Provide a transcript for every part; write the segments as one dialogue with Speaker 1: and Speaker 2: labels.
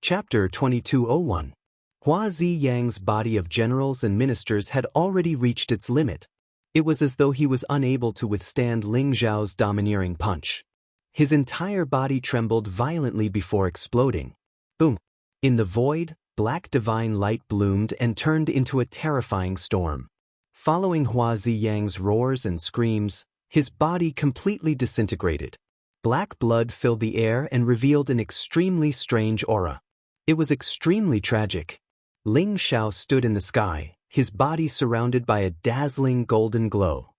Speaker 1: Chapter 2201. Hua Ziyang's body of generals and ministers had already reached its limit. It was as though he was unable to withstand Ling Zhao's domineering punch. His entire body trembled violently before exploding. Boom! In the void, black divine light bloomed and turned into a terrifying storm. Following Hua Ziyang's roars and screams, his body completely disintegrated. Black blood filled the air and revealed an extremely strange aura. It was extremely tragic. Ling Zhao stood in the sky, his body surrounded by a dazzling golden glow.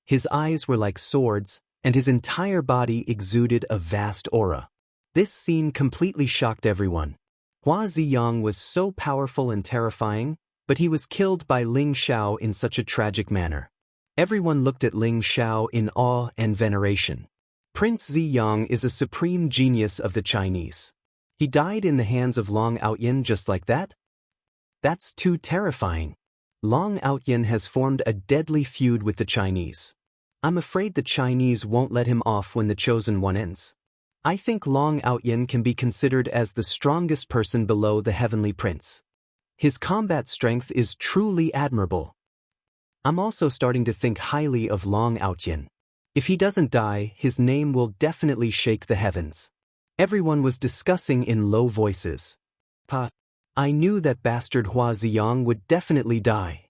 Speaker 1: His eyes were like swords, and his entire body exuded a vast aura. This scene completely shocked everyone. Hua Ziyang was so powerful and terrifying, but he was killed by Ling Zhao in such a tragic manner. Everyone looked at Ling Zhao in awe and veneration. Prince Ziyang is a supreme genius of the Chinese. He died in the hands of Long Outyin just like that? That's too terrifying. Long Outyin has formed a deadly feud with the Chinese. I'm afraid the Chinese won't let him off when the chosen one ends. I think Long Outyin can be considered as the strongest person below the Heavenly Prince. His combat strength is truly admirable. I'm also starting to think highly of Long Outyin. If he doesn't die, his name will definitely shake the heavens. Everyone was discussing in low voices. I knew that bastard Hua Ziyang would definitely die.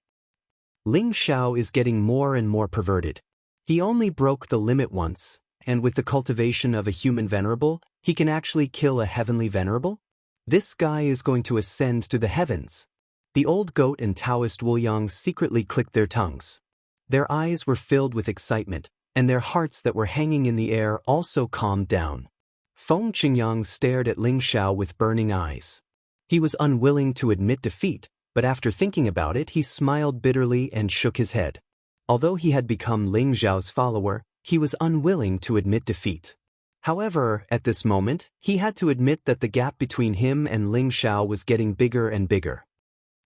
Speaker 1: Ling Zhao is getting more and more perverted. He only broke the limit once, and with the cultivation of a human venerable, he can actually kill a heavenly venerable? This guy is going to ascend to the heavens. The old goat and Taoist Wuyang secretly clicked their tongues. Their eyes were filled with excitement, and their hearts that were hanging in the air also calmed down. Feng Qingyang stared at Ling Zhao with burning eyes. He was unwilling to admit defeat, but after thinking about it he smiled bitterly and shook his head. Although he had become Ling Zhao's follower, he was unwilling to admit defeat. However, at this moment, he had to admit that the gap between him and Ling Zhao was getting bigger and bigger.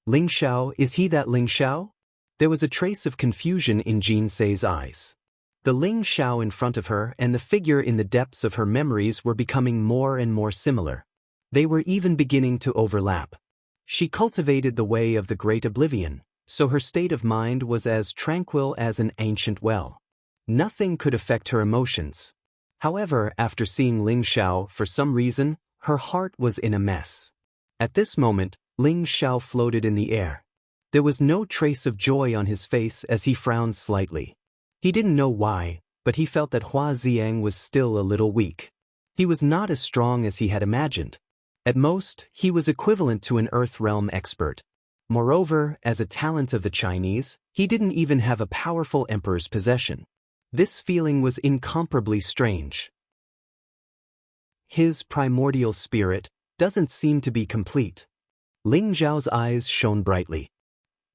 Speaker 1: Ling Zhao, is he that Ling Zhao? There was a trace of confusion in Jin Sei's eyes. The Ling Zhao in front of her and the figure in the depths of her memories were becoming more and more similar. They were even beginning to overlap. She cultivated the way of the great oblivion, so her state of mind was as tranquil as an ancient well. Nothing could affect her emotions. However, after seeing Ling Zhao, for some reason, her heart was in a mess. At this moment, Ling Zhao floated in the air. There was no trace of joy on his face as he frowned slightly. He didn't know why, but he felt that Hua Ziyang was still a little weak. He was not as strong as he had imagined. At most, he was equivalent to an Earth realm expert. Moreover, as a talent of the Chinese, he didn't even have a powerful emperor's possession. This feeling was incomparably strange. His primordial spirit doesn't seem to be complete. Ling Zhao's eyes shone brightly.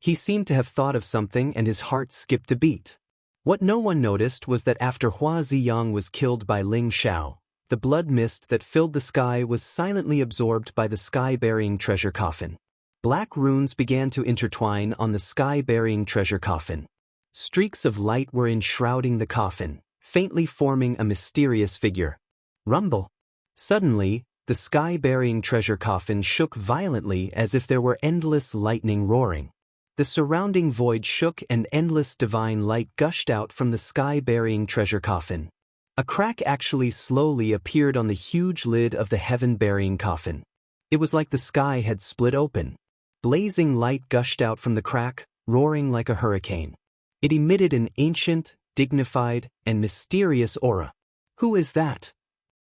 Speaker 1: He seemed to have thought of something and his heart skipped a beat. What no one noticed was that after Hua Ziyang was killed by Ling Zhao, the blood mist that filled the sky was silently absorbed by the sky-bearing treasure coffin. Black runes began to intertwine on the sky-bearing treasure coffin. Streaks of light were enshrouding the coffin, faintly forming a mysterious figure. Rumble! Suddenly, the sky-bearing treasure coffin shook violently as if there were endless lightning roaring. The surrounding void shook and endless divine light gushed out from the sky-bearing treasure coffin. A crack actually slowly appeared on the huge lid of the heaven-bearing coffin. It was like the sky had split open. Blazing light gushed out from the crack, roaring like a hurricane. It emitted an ancient, dignified, and mysterious aura. "Who is that?"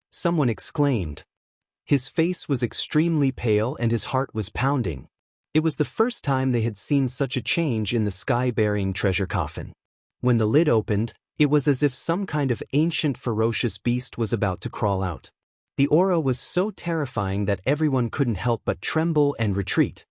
Speaker 1: someone exclaimed. His face was extremely pale and his heart was pounding. It was the first time they had seen such a change in the sky-bearing treasure coffin. When the lid opened, it was as if some kind of ancient ferocious beast was about to crawl out. The aura was so terrifying that everyone couldn't help but tremble and retreat.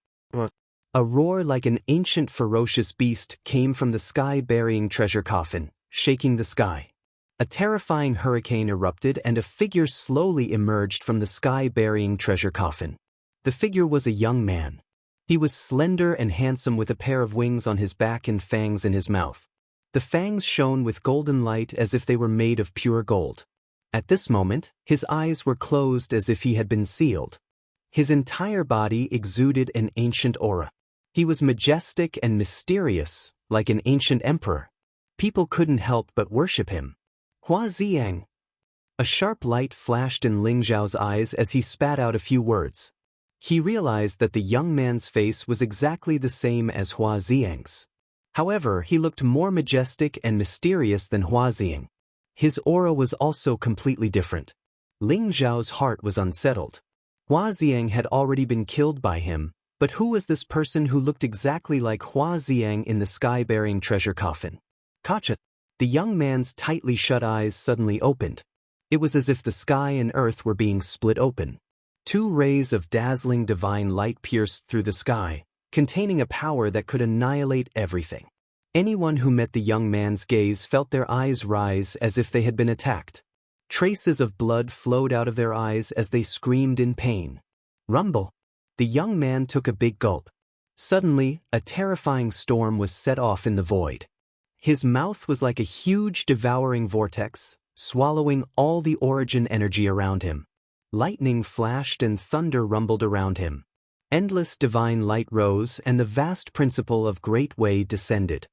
Speaker 1: A roar like an ancient ferocious beast came from the sky-bearing treasure coffin, shaking the sky. A terrifying hurricane erupted and a figure slowly emerged from the sky-bearing treasure coffin. The figure was a young man. He was slender and handsome with a pair of wings on his back and fangs in his mouth. The fangs shone with golden light as if they were made of pure gold. At this moment, his eyes were closed as if he had been sealed. His entire body exuded an ancient aura. He was majestic and mysterious, like an ancient emperor. People couldn't help but worship him. Hua Ziyang. A sharp light flashed in Ling Zhao's eyes as he spat out a few words. He realized that the young man's face was exactly the same as Hua Ziyang's. However, he looked more majestic and mysterious than Hua Ziyang. His aura was also completely different. Ling Zhao's heart was unsettled. Hua Ziyang had already been killed by him, but who was this person who looked exactly like Hua Ziyang in the sky-bearing treasure coffin? Kacha. The young man's tightly shut eyes suddenly opened. It was as if the sky and earth were being split open. Two rays of dazzling divine light pierced through the sky, containing a power that could annihilate everything. Anyone who met the young man's gaze felt their eyes rise as if they had been attacked. Traces of blood flowed out of their eyes as they screamed in pain. Rumble. The young man took a big gulp. Suddenly, a terrifying storm was set off in the void. His mouth was like a huge devouring vortex, swallowing all the origin energy around him. Lightning flashed and thunder rumbled around him. Endless divine light rose and the vast principle of Great Way descended.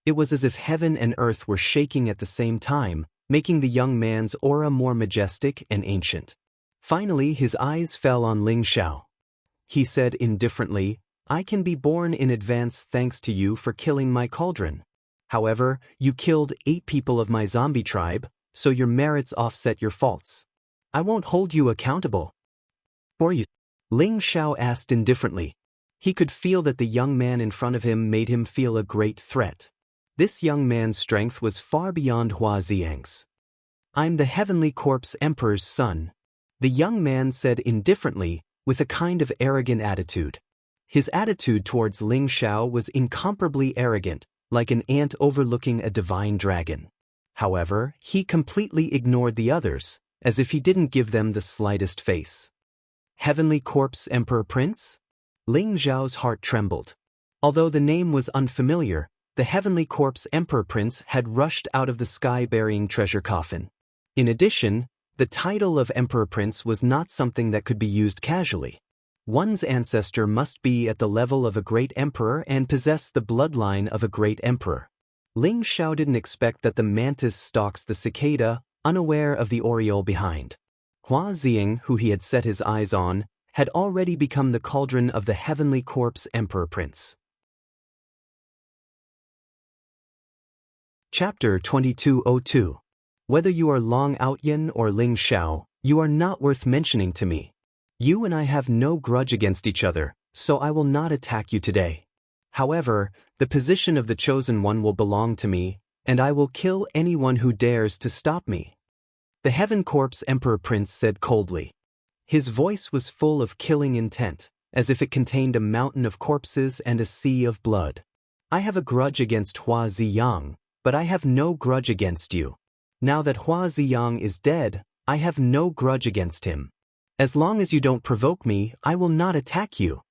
Speaker 1: It was as if heaven and earth were shaking at the same time, making the young man's aura more majestic and ancient. Finally, his eyes fell on Ling Zhao. He said indifferently, "I can be born in advance thanks to you for killing my cauldron. However, you killed 8 people of my zombie tribe, so your merits offset your faults. I won't hold you accountable." "For you?" Ling Zhao asked indifferently. He could feel that the young man in front of him made him feel a great threat. This young man's strength was far beyond Hua Ziyang's. "I'm the Heavenly Corpse Emperor's son," the young man said indifferently, with a kind of arrogant attitude. His attitude towards Ling Zhao was incomparably arrogant, like an ant overlooking a divine dragon. However, he completely ignored the others, as if he didn't give them the slightest face. Heavenly Corpse Emperor Prince? Ling Zhao's heart trembled. Although the name was unfamiliar, the Heavenly Corpse Emperor Prince had rushed out of the sky-bearing treasure coffin. In addition, the title of Emperor Prince was not something that could be used casually. One's ancestor must be at the level of a great emperor and possess the bloodline of a great emperor. Ling Zhao didn't expect that the mantis stalks the cicada, unaware of the aureole behind. Hua Ziyang, who he had set his eyes on, had already become the cauldron of the Heavenly Corpse Emperor Prince. Chapter 2202. Whether you are Long Outyin or Ling Zhao, you are not worth mentioning to me. You and I have no grudge against each other, so I will not attack you today. However, the position of the Chosen One will belong to me, and I will kill anyone who dares to stop me. The Heaven Corpse Emperor Prince said coldly. His voice was full of killing intent, as if it contained a mountain of corpses and a sea of blood. I have a grudge against Hua Ziyang, but I have no grudge against you. Now that Hua Ziyang is dead, I have no grudge against him. As long as you don't provoke me, I will not attack you.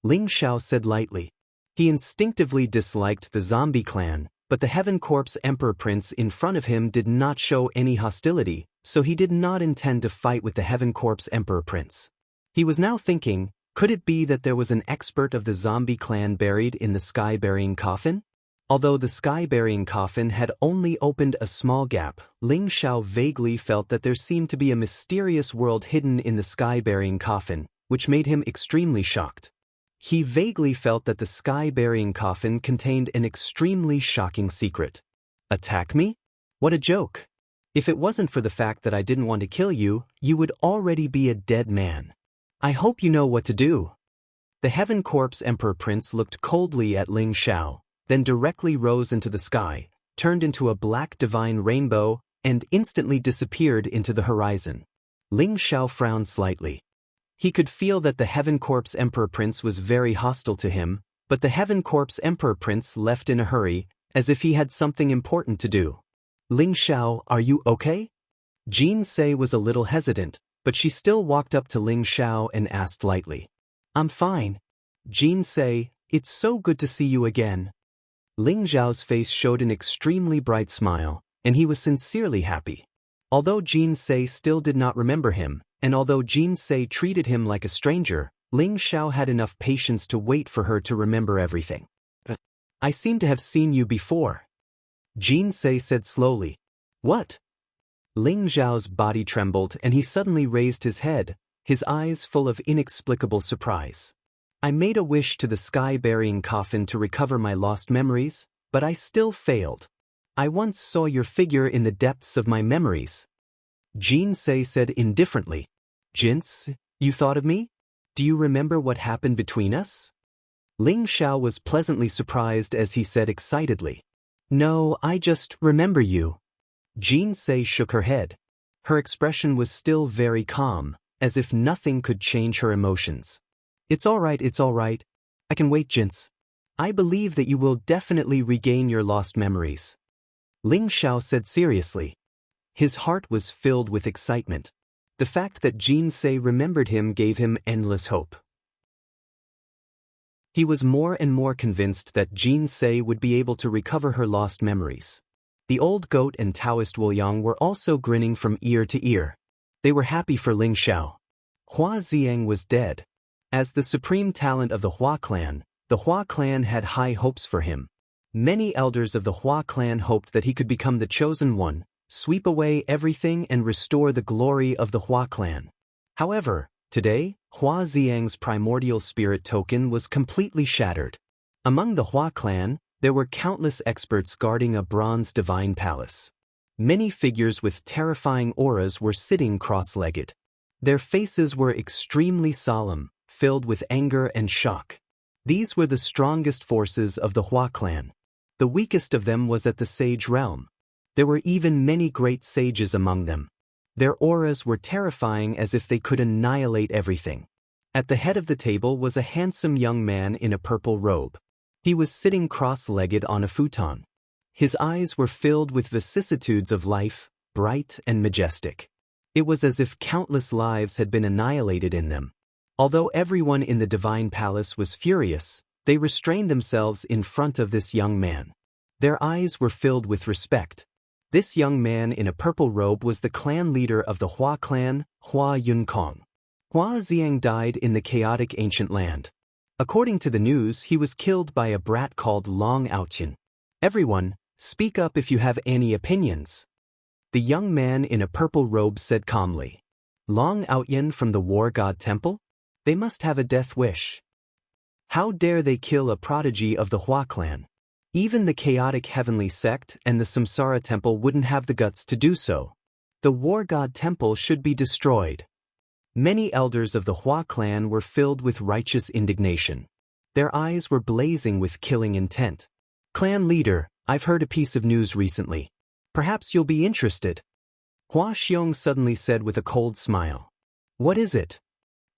Speaker 1: Ling Zhao said lightly. He instinctively disliked the zombie clan, but the Heaven Corpse Emperor Prince in front of him did not show any hostility, so he did not intend to fight with the Heaven Corpse Emperor Prince. He was now thinking, could it be that there was an expert of the zombie clan buried in the sky-bearing coffin? Although the sky-bearing coffin had only opened a small gap, Ling Zhao vaguely felt that there seemed to be a mysterious world hidden in the sky-bearing coffin, which made him extremely shocked. He vaguely felt that the sky-bearing coffin contained an extremely shocking secret. Attack me? What a joke! If it wasn't for the fact that I didn't want to kill you, you would already be a dead man. I hope you know what to do. The Heaven Corpse Emperor Prince looked coldly at Ling Zhao, then directly rose into the sky, turned into a black divine rainbow, and instantly disappeared into the horizon. Ling Zhao frowned slightly. He could feel that the Heaven Corpse Emperor Prince was very hostile to him, but the Heaven Corpse Emperor Prince left in a hurry, as if he had something important to do. Ling Zhao, are you okay? Jean Sei was a little hesitant, but she still walked up to Ling Zhao and asked lightly. I'm fine. Jean Sei, it's so good to see you again. Ling Zhao's face showed an extremely bright smile, and he was sincerely happy. Although Jean Sei still did not remember him, And although Jin Se treated him like a stranger, Ling Xiao had enough patience to wait for her to remember everything. I seem to have seen you before. Jin Se said slowly. What? Ling Xiao's body trembled and he suddenly raised his head, his eyes full of inexplicable surprise. I made a wish to the sky-burying coffin to recover my lost memories, but I still failed. I once saw your figure in the depths of my memories. Jin Se said indifferently. Jinse, you thought of me? Do you remember what happened between us? Ling Xiao was pleasantly surprised as he said excitedly. No, I just remember you. Jin Se shook her head. Her expression was still very calm, as if nothing could change her emotions. It's all right. I can wait, Jinse. I believe that you will definitely regain your lost memories. Ling Xiao said seriously. His heart was filled with excitement. The fact that Jin Se remembered him gave him endless hope. He was more and more convinced that Jin Se would be able to recover her lost memories. The old goat and Taoist Wu Yang were also grinning from ear to ear. They were happy for Ling Xiao. Hua Ziang was dead. As the supreme talent of the Hua clan, the Hua clan had high hopes for him. Many elders of the Hua clan hoped that he could become the chosen one, sweep away everything and restore the glory of the Hua clan. However, today, Hua Ziang's primordial spirit token was completely shattered. Among the Hua clan, there were countless experts guarding a bronze divine palace. Many figures with terrifying auras were sitting cross-legged. Their faces were extremely solemn, filled with anger and shock. These were the strongest forces of the Hua clan. The weakest of them was at the sage realm. There were even many great sages among them. Their auras were terrifying as if they could annihilate everything. At the head of the table was a handsome young man in a purple robe. He was sitting cross-legged on a futon. His eyes were filled with vicissitudes of life, bright and majestic. It was as if countless lives had been annihilated in them. Although everyone in the divine palace was furious, they restrained themselves in front of this young man. Their eyes were filled with respect. This young man in a purple robe was the clan leader of the Hua clan, Hua Yunkong. Hua Ziang died in the chaotic ancient land. According to the news, he was killed by a brat called Long Outyin. Everyone, speak up if you have any opinions. The young man in a purple robe said calmly. Long Outyin from the War God Temple? They must have a death wish. How dare they kill a prodigy of the Hua clan? Even the chaotic heavenly sect and the Samsara temple wouldn't have the guts to do so. The War God Temple should be destroyed. Many elders of the Hua clan were filled with righteous indignation. Their eyes were blazing with killing intent. Clan leader, I've heard a piece of news recently. Perhaps you'll be interested. Hua Xiong suddenly said with a cold smile. What is it?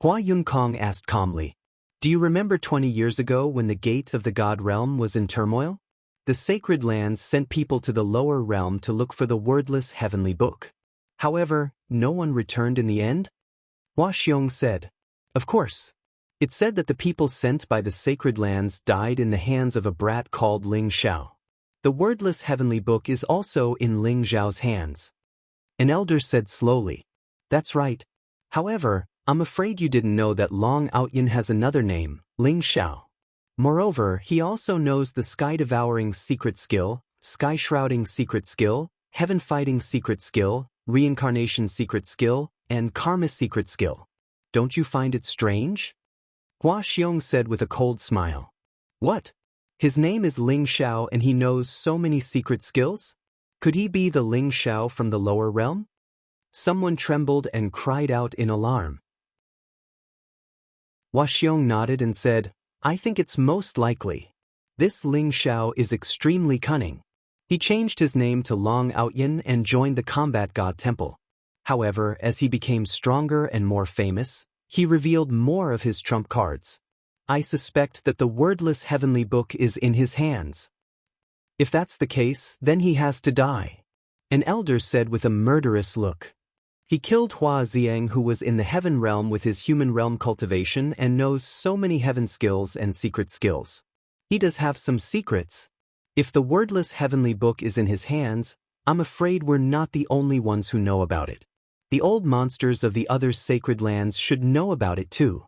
Speaker 1: Hua Yunkong asked calmly. Do you remember 20 years ago when the gate of the God realm was in turmoil? The sacred lands sent people to the lower realm to look for the wordless heavenly book. However, no one returned in the end? Hua Xiong said. Of course. It said that the people sent by the sacred lands died in the hands of a brat called Ling Xiao. The wordless heavenly book is also in Ling Xiao's hands. An elder said slowly. That's right. However, I'm afraid you didn't know that Long Outyin has another name, Ling Xiao. Moreover, he also knows the sky-devouring secret skill, sky-shrouding secret skill, heaven-fighting secret skill, reincarnation secret skill, and karma secret skill. Don't you find it strange? Hua Xiong said with a cold smile. What? His name is Ling Xiao and he knows so many secret skills? Could he be the Ling Xiao from the lower realm? Someone trembled and cried out in alarm. Hua Xiong nodded and said, I think it's most likely. This Ling Xiao is extremely cunning. He changed his name to Long Outyin and joined the Combat God Temple. However, as he became stronger and more famous, he revealed more of his trump cards. I suspect that the wordless heavenly book is in his hands. If that's the case, then he has to die. An elder said with a murderous look. He killed Hua Ziang, who was in the heaven realm with his human realm cultivation and knows so many heaven skills and secret skills. He does have some secrets. If the wordless heavenly book is in his hands, I'm afraid we're not the only ones who know about it. The old monsters of the other sacred lands should know about it too.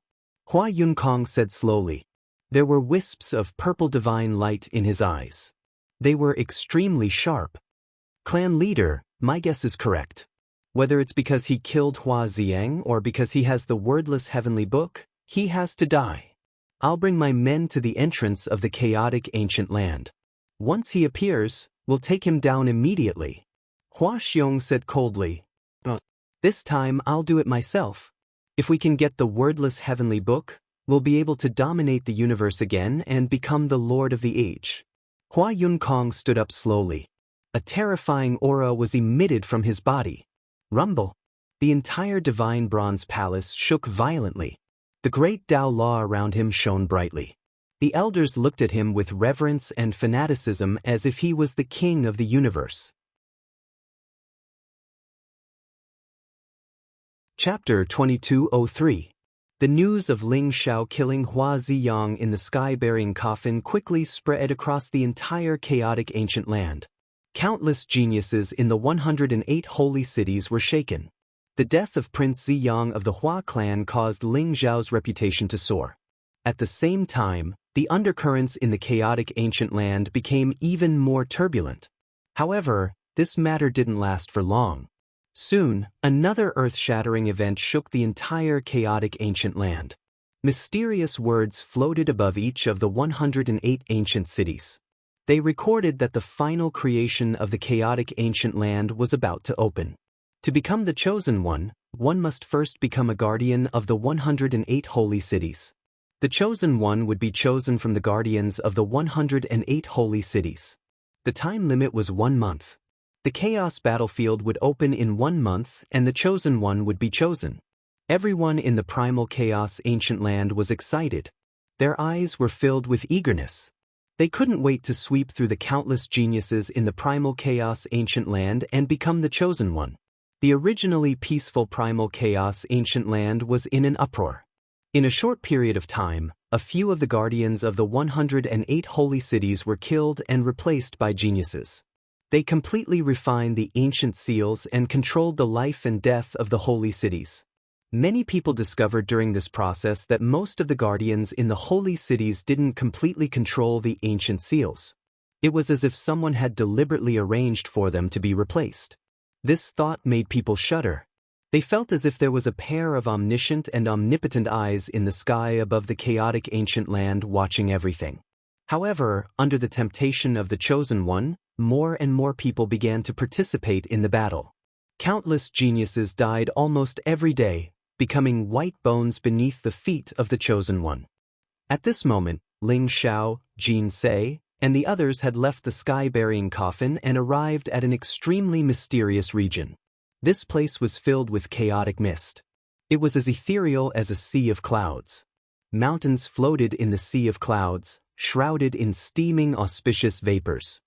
Speaker 1: Hua Yunkong said slowly. There were wisps of purple divine light in his eyes. They were extremely sharp. Clan leader, my guess is correct. Whether it's because he killed Hua Ziyang or because he has the wordless heavenly book, he has to die. I'll bring my men to the entrance of the chaotic ancient land. Once he appears, we'll take him down immediately. Hua Xiong said coldly. This time I'll do it myself. If we can get the wordless heavenly book, we'll be able to dominate the universe again and become the Lord of the Age. Hua Yunkong stood up slowly. A terrifying aura was emitted from his body. Rumble. The entire divine bronze palace shook violently. The great Tao law around him shone brightly. The elders looked at him with reverence and fanaticism as if he was the king of the universe. Chapter 2203. The news of Ling Xiao killing Hua Ziyang in the sky-bearing coffin quickly spread across the entire chaotic ancient land. Countless geniuses in the 108 holy cities were shaken. The death of Prince Ziyang of the Hua clan caused Ling Xiao's reputation to soar. At the same time, the undercurrents in the chaotic ancient land became even more turbulent. However, this matter didn't last for long. Soon, another earth-shattering event shook the entire chaotic ancient land. Mysterious words floated above each of the 108 ancient cities. They recorded that the final creation of the chaotic ancient land was about to open. To become the chosen one must first become a guardian of the 108 holy cities. The chosen one would be chosen from the guardians of the 108 holy cities. The time limit was 1 month. The chaos battlefield would open in 1 month and the chosen one would be chosen. Everyone in the primal chaos ancient land was excited. Their eyes were filled with eagerness. They couldn't wait to sweep through the countless geniuses in the primal chaos ancient land and become the chosen one. The originally peaceful primal chaos ancient land was in an uproar. In a short period of time, a few of the guardians of the 108 holy cities were killed and replaced by geniuses. They completely refined the ancient seals and controlled the life and death of the holy cities. Many people discovered during this process that most of the guardians in the holy cities didn't completely control the ancient seals. It was as if someone had deliberately arranged for them to be replaced. This thought made people shudder. They felt as if there was a pair of omniscient and omnipotent eyes in the sky above the chaotic ancient land watching everything. However, under the temptation of the chosen one, more and more people began to participate in the battle. Countless geniuses died almost every day, becoming white bones beneath the feet of the chosen one. At this moment, Ling Xiao, Jin Sei, and the others had left the sky-bearing coffin and arrived at an extremely mysterious region. This place was filled with chaotic mist. It was as ethereal as a sea of clouds. Mountains floated in the sea of clouds, shrouded in steaming auspicious vapors.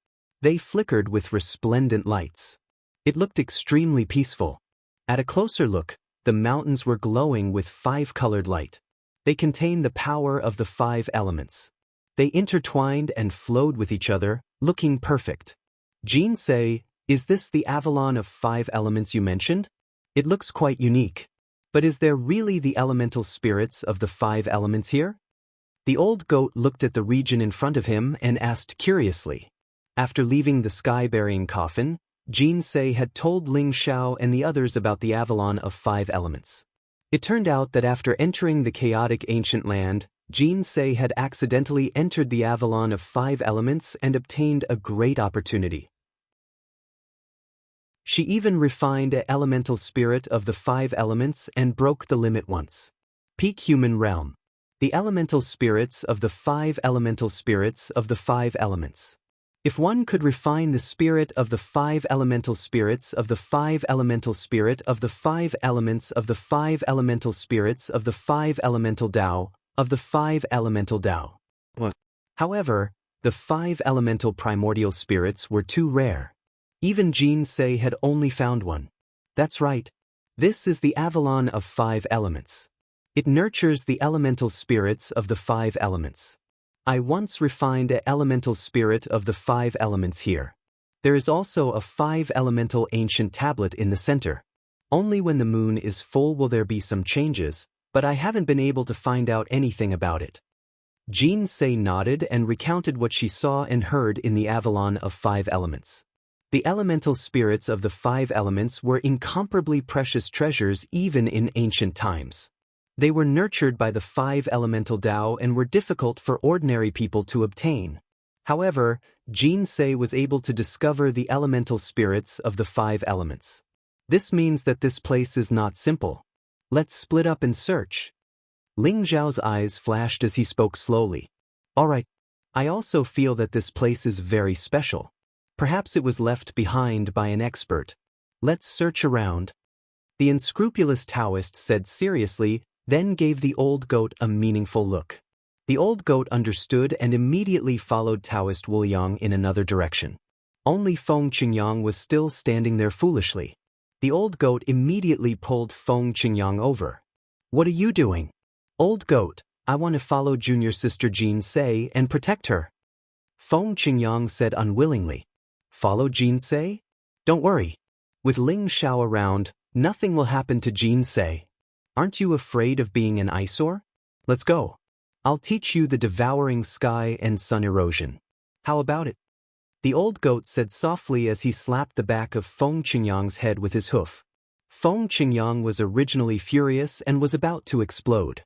Speaker 1: They flickered with resplendent lights. It looked extremely peaceful. At a closer look, the mountains were glowing with 5-colored light. They contained the power of the 5 elements. They intertwined and flowed with each other, looking perfect. Jin Sei, is this the Avalon of 5 elements you mentioned? It looks quite unique. But is there really the elemental spirits of the 5 elements here? The old goat looked at the region in front of him and asked curiously. After leaving the sky-bearing coffin, Jin Sei had told Ling Xiao and the others about the Avalon of 5 elements. It turned out that after entering the chaotic ancient land, Jin Sei had accidentally entered the Avalon of 5 elements and obtained a great opportunity. She even refined an elemental spirit of the 5 elements and broke the limit once. Peak human realm. The elemental spirits of the 5 elemental spirits of the 5 elements. If one could refine the spirit of the 5 elemental spirits of the 5 elemental spirit of the 5 elements of the 5 elemental spirits of the 5 elemental Tao, of the 5 elemental Tao. However, the 5 elemental primordial spirits were too rare. Even Jin Sei had only found one. That's right. This is the Avalon of 5 elements. It nurtures the elemental spirits of the 5 elements. I once refined an elemental spirit of the 5 elements here. There is also a 5 elemental ancient tablet in the center. Only when the moon is full will there be some changes, but I haven't been able to find out anything about it. Jean Say nodded and recounted what she saw and heard in the Avalon of 5 elements. The elemental spirits of the 5 elements were incomparably precious treasures even in ancient times. They were nurtured by the 5 elemental Tao and were difficult for ordinary people to obtain. However, Jean Say was able to discover the elemental spirits of the 5 elements. This means that this place is not simple. Let's split up and search. Ling Zhao's eyes flashed as he spoke slowly. All right. I also feel that this place is very special. Perhaps it was left behind by an expert. Let's search around. The unscrupulous Taoist said seriously, then gave the old goat a meaningful look. The old goat understood and immediately followed Taoist Wu Yang in another direction. Only Feng Qingyang was still standing there foolishly. The old goat immediately pulled Feng Qingyang over. What are you doing? Old goat, I want to follow junior sister Jean Say and protect her. Feng Qingyang said unwillingly. Follow Jean Say? Don't worry. With Ling Xiao around, nothing will happen to Jean Say. Aren't you afraid of being an eyesore? Let's go. I'll teach you the devouring sky and sun erosion. How about it? The old goat said softly as he slapped the back of Feng Qingyang's head with his hoof. Feng Qingyang was originally furious and was about to explode.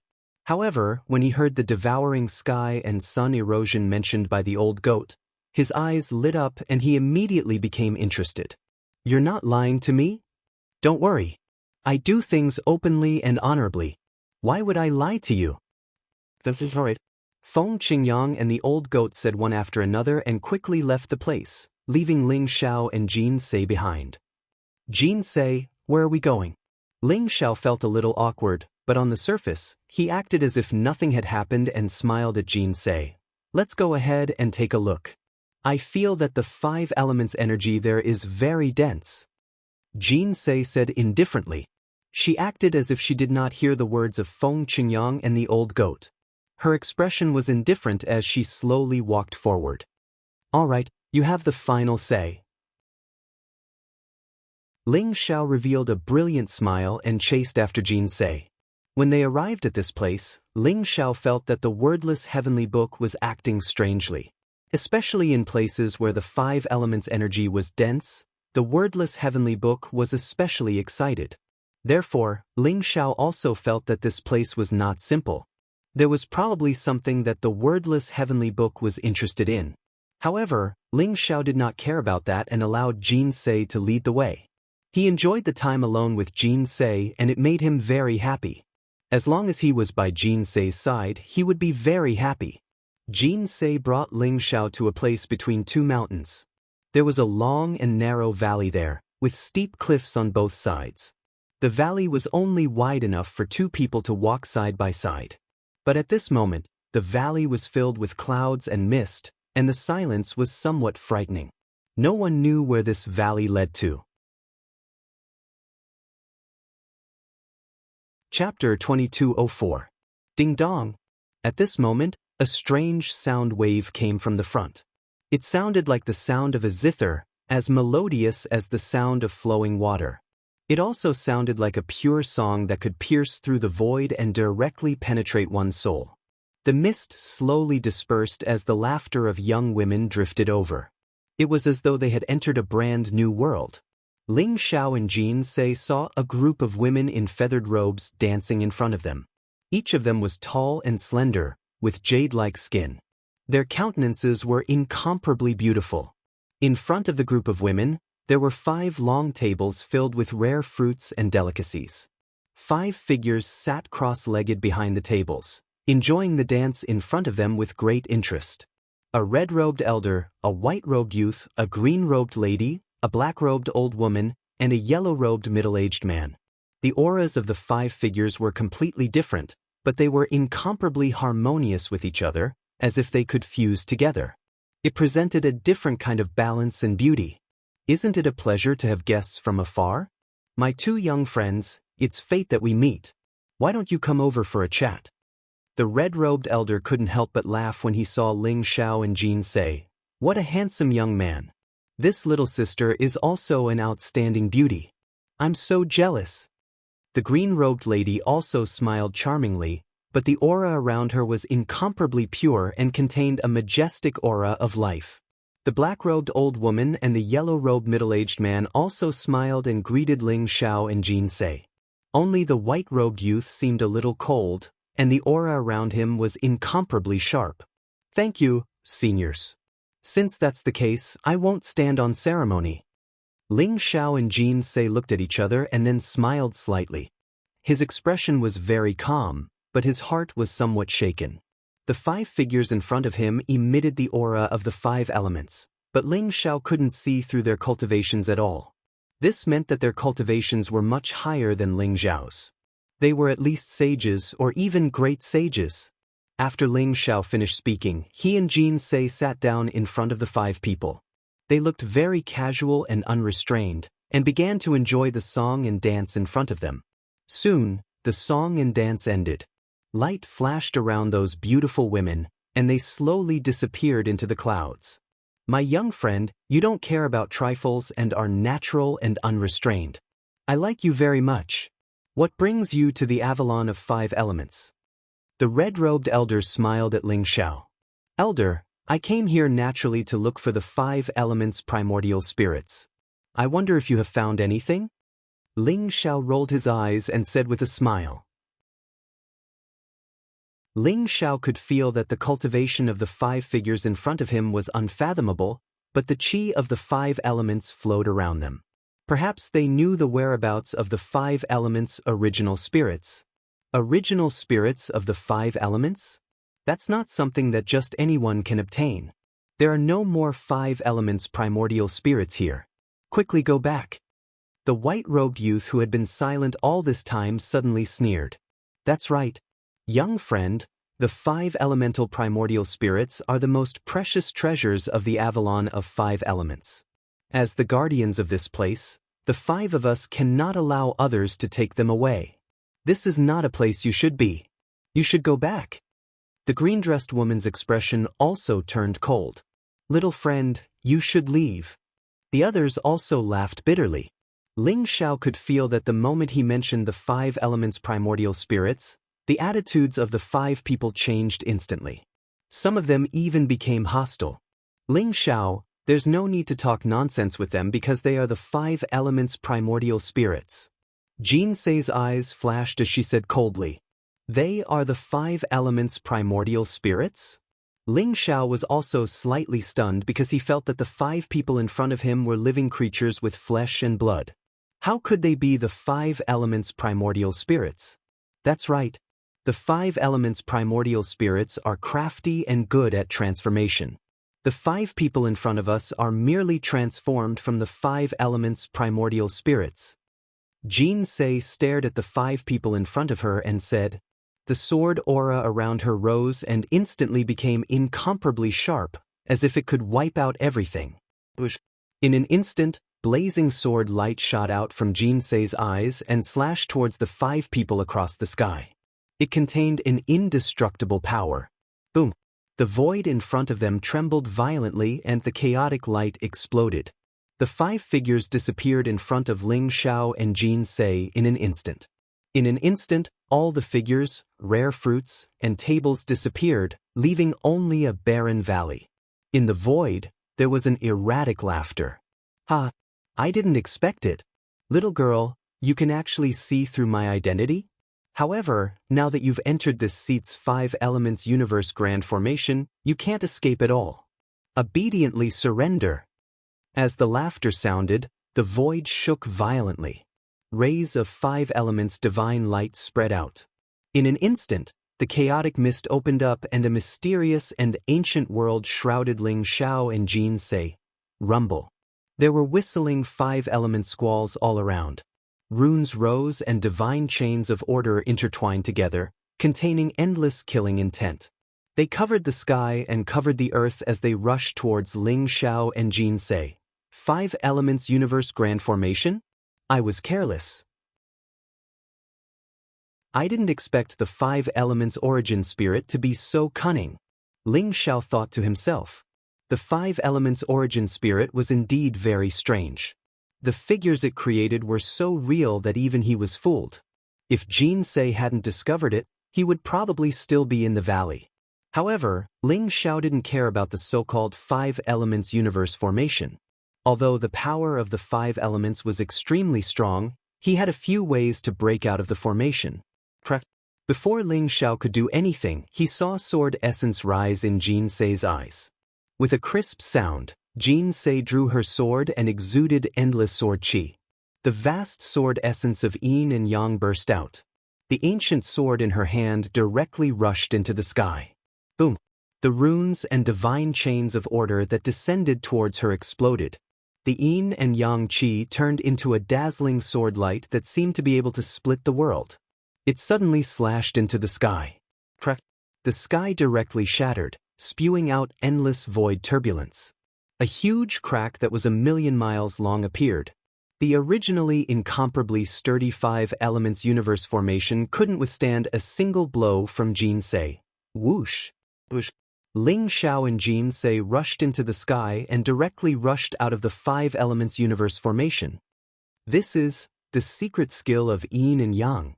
Speaker 1: However, when he heard the devouring sky and sun erosion mentioned by the old goat, his eyes lit up and he immediately became interested. You're not lying to me? Don't worry. I do things openly and honorably. Why would I lie to you? All right. Feng Qingyang and the old goat said one after another and quickly left the place, leaving Ling Xiao and Jean Say behind. Jean Say, where are we going? Ling Xiao felt a little awkward, but on the surface, he acted as if nothing had happened and smiled at Jean Say. Let's go ahead and take a look. I feel that the 5 elements energy there is very dense. Jean Say said indifferently. She acted as if she did not hear the words of Feng Qingyang and the old goat. Her expression was indifferent as she slowly walked forward. All right, you have the final say. Ling Xiao revealed a brilliant smile and chased after Jean Say. When they arrived at this place, Ling Xiao felt that the wordless heavenly book was acting strangely. Especially in places where the 5 elements energy was dense, the wordless heavenly book was especially excited. Therefore, Ling Xiao also felt that this place was not simple. There was probably something that the wordless heavenly book was interested in. However, Ling Xiao did not care about that and allowed Jean Say to lead the way. He enjoyed the time alone with Jean Say and it made him very happy. As long as he was by Jean Say's side, he would be very happy. Jean Say brought Ling Xiao to a place between 2 mountains. There was a long and narrow valley there, with steep cliffs on both sides. The valley was only wide enough for 2 people to walk side by side. But at this moment, the valley was filled with clouds and mist, and the silence was somewhat frightening. No one knew where this valley led to. Chapter 2204. Ding Dong. At this moment, a strange sound wave came from the front. It sounded like the sound of a zither, as melodious as the sound of flowing water. It also sounded like a pure song that could pierce through the void and directly penetrate one's soul. The mist slowly dispersed as the laughter of young women drifted over. It was as though they had entered a brand new world. Ling Xiao and Jean Say saw a group of women in feathered robes dancing in front of them. Each of them was tall and slender, with jade-like skin. Their countenances were incomparably beautiful. In front of the group of women, there were 5 long tables filled with rare fruits and delicacies. 5 figures sat cross-legged behind the tables, enjoying the dance in front of them with great interest. A red-robed elder, a white-robed youth, a green-robed lady, a black-robed old woman, and a yellow-robed middle-aged man. The auras of the 5 figures were completely different, but they were incomparably harmonious with each other, as if they could fuse together. It presented a different kind of balance and beauty. Isn't it a pleasure to have guests from afar? My 2 young friends, it's fate that we meet. Why don't you come over for a chat? The red-robed elder couldn't help but laugh when he saw Ling Xiao and Jean Say. What a handsome young man. This little sister is also an outstanding beauty. I'm so jealous. The green-robed lady also smiled charmingly, but the aura around her was incomparably pure and contained a majestic aura of life. The black-robed old woman and the yellow-robed middle-aged man also smiled and greeted Ling Xiao and Jin Se. Only the white-robed youth seemed a little cold, and the aura around him was incomparably sharp. Thank you, seniors. Since that's the case, I won't stand on ceremony. Ling Xiao and Jin Se looked at each other and then smiled slightly. His expression was very calm, but his heart was somewhat shaken. The 5 figures in front of him emitted the aura of the 5 elements, but Ling Xiao couldn't see through their cultivations at all. This meant that their cultivations were much higher than Ling Xiao's. They were at least sages or even great sages. After Ling Xiao finished speaking, he and Jin Se sat down in front of the 5 people. They looked very casual and unrestrained, and began to enjoy the song and dance in front of them. Soon, the song and dance ended. Light flashed around those beautiful women, and they slowly disappeared into the clouds. My young friend, you don't care about trifles and are natural and unrestrained. I like you very much. What brings you to the Avalon of 5 elements? The red-robed elder smiled at Ling Xiao. Elder, I came here naturally to look for the 5 elements primordial spirits. I wonder if you have found anything? Ling Xiao rolled his eyes and said with a smile. Ling Xiao could feel that the cultivation of the 5 figures in front of him was unfathomable, but the qi of the 5 elements flowed around them. Perhaps they knew the whereabouts of the 5 elements' original spirits. Original spirits of the 5 elements? That's not something that just anyone can obtain. There are no more 5 elements primordial spirits here. Quickly go back. The white-robed youth who had been silent all this time suddenly sneered. That's right. Young friend, the 5 elemental primordial spirits are the most precious treasures of the Avalon of 5 elements. As the guardians of this place, the 5 of us cannot allow others to take them away. This is not a place you should be. You should go back. The green-dressed woman's expression also turned cold. Little friend, you should leave. The others also laughed bitterly. Ling Xiao could feel that the moment he mentioned the 5 elements primordial spirits, the attitudes of the 5 people changed instantly. Some of them even became hostile. Ling Xiao, there's no need to talk nonsense with them because they are the 5 elements primordial spirits. Jin Se's eyes flashed as she said coldly, They are the 5 elements primordial spirits? Ling Xiao was also slightly stunned because he felt that the 5 people in front of him were living creatures with flesh and blood. How could they be the 5 elements primordial spirits? That's right. The 5 elements primordial spirits are crafty and good at transformation. The 5 people in front of us are merely transformed from the 5 elements primordial spirits. Jin Se stared at the 5 people in front of her and said, The sword aura around her rose and instantly became incomparably sharp, as if it could wipe out everything. In an instant, blazing sword light shot out from Jin Se's eyes and slashed towards the 5 people across the sky. It contained an indestructible power. Boom! The void in front of them trembled violently and the chaotic light exploded. The 5 figures disappeared in front of Ling Xiao and Jin Se in an instant. In an instant, all the figures, rare fruits, and tables disappeared, leaving only a barren valley. In the void, there was an erratic laughter. Ha! I didn't expect it. Little girl, you can actually see through my identity? However, now that you've entered this seat's 5 elements universe grand formation, you can't escape at all. Obediently surrender. As the laughter sounded, the void shook violently. Rays of 5 elements divine light spread out. In an instant, the chaotic mist opened up and a mysterious and ancient world shrouded Ling Xiao and Jin Se. Rumble. There were whistling 5 element squalls all around. Runes rose and divine chains of order intertwined together, containing endless killing intent. They covered the sky and covered the earth as they rushed towards Ling Xiao and Jin Se. 5 elements universe grand formation? I was careless. I didn't expect the 5 elements origin spirit to be so cunning. Ling Xiao thought to himself. The 5 elements origin spirit was indeed very strange. The figures it created were so real that even he was fooled. If Jinsei hadn't discovered it, he would probably still be in the valley. However, Ling Xiao didn't care about the so-called five elements universe formation. Although the power of the five elements was extremely strong, he had a few ways to break out of the formation. Before Ling Xiao could do anything, he saw sword essence rise in Jinsei's eyes. With a crisp sound, Jinsei drew her sword and exuded endless sword qi. The vast sword essence of yin and yang burst out. The ancient sword in her hand directly rushed into the sky. Boom! The runes and divine chains of order that descended towards her exploded. The yin and yang qi turned into a dazzling sword light that seemed to be able to split the world. It suddenly slashed into the sky. The sky directly shattered, spewing out endless void turbulence. A huge crack that was 1,000,000 miles long appeared. The originally incomparably sturdy five elements universe formation couldn't withstand a single blow from Jinsei. Whoosh! Whoosh! Ling Xiao and Jinsei rushed into the sky and directly rushed out of the five elements universe formation. This is the secret skill of yin and yang.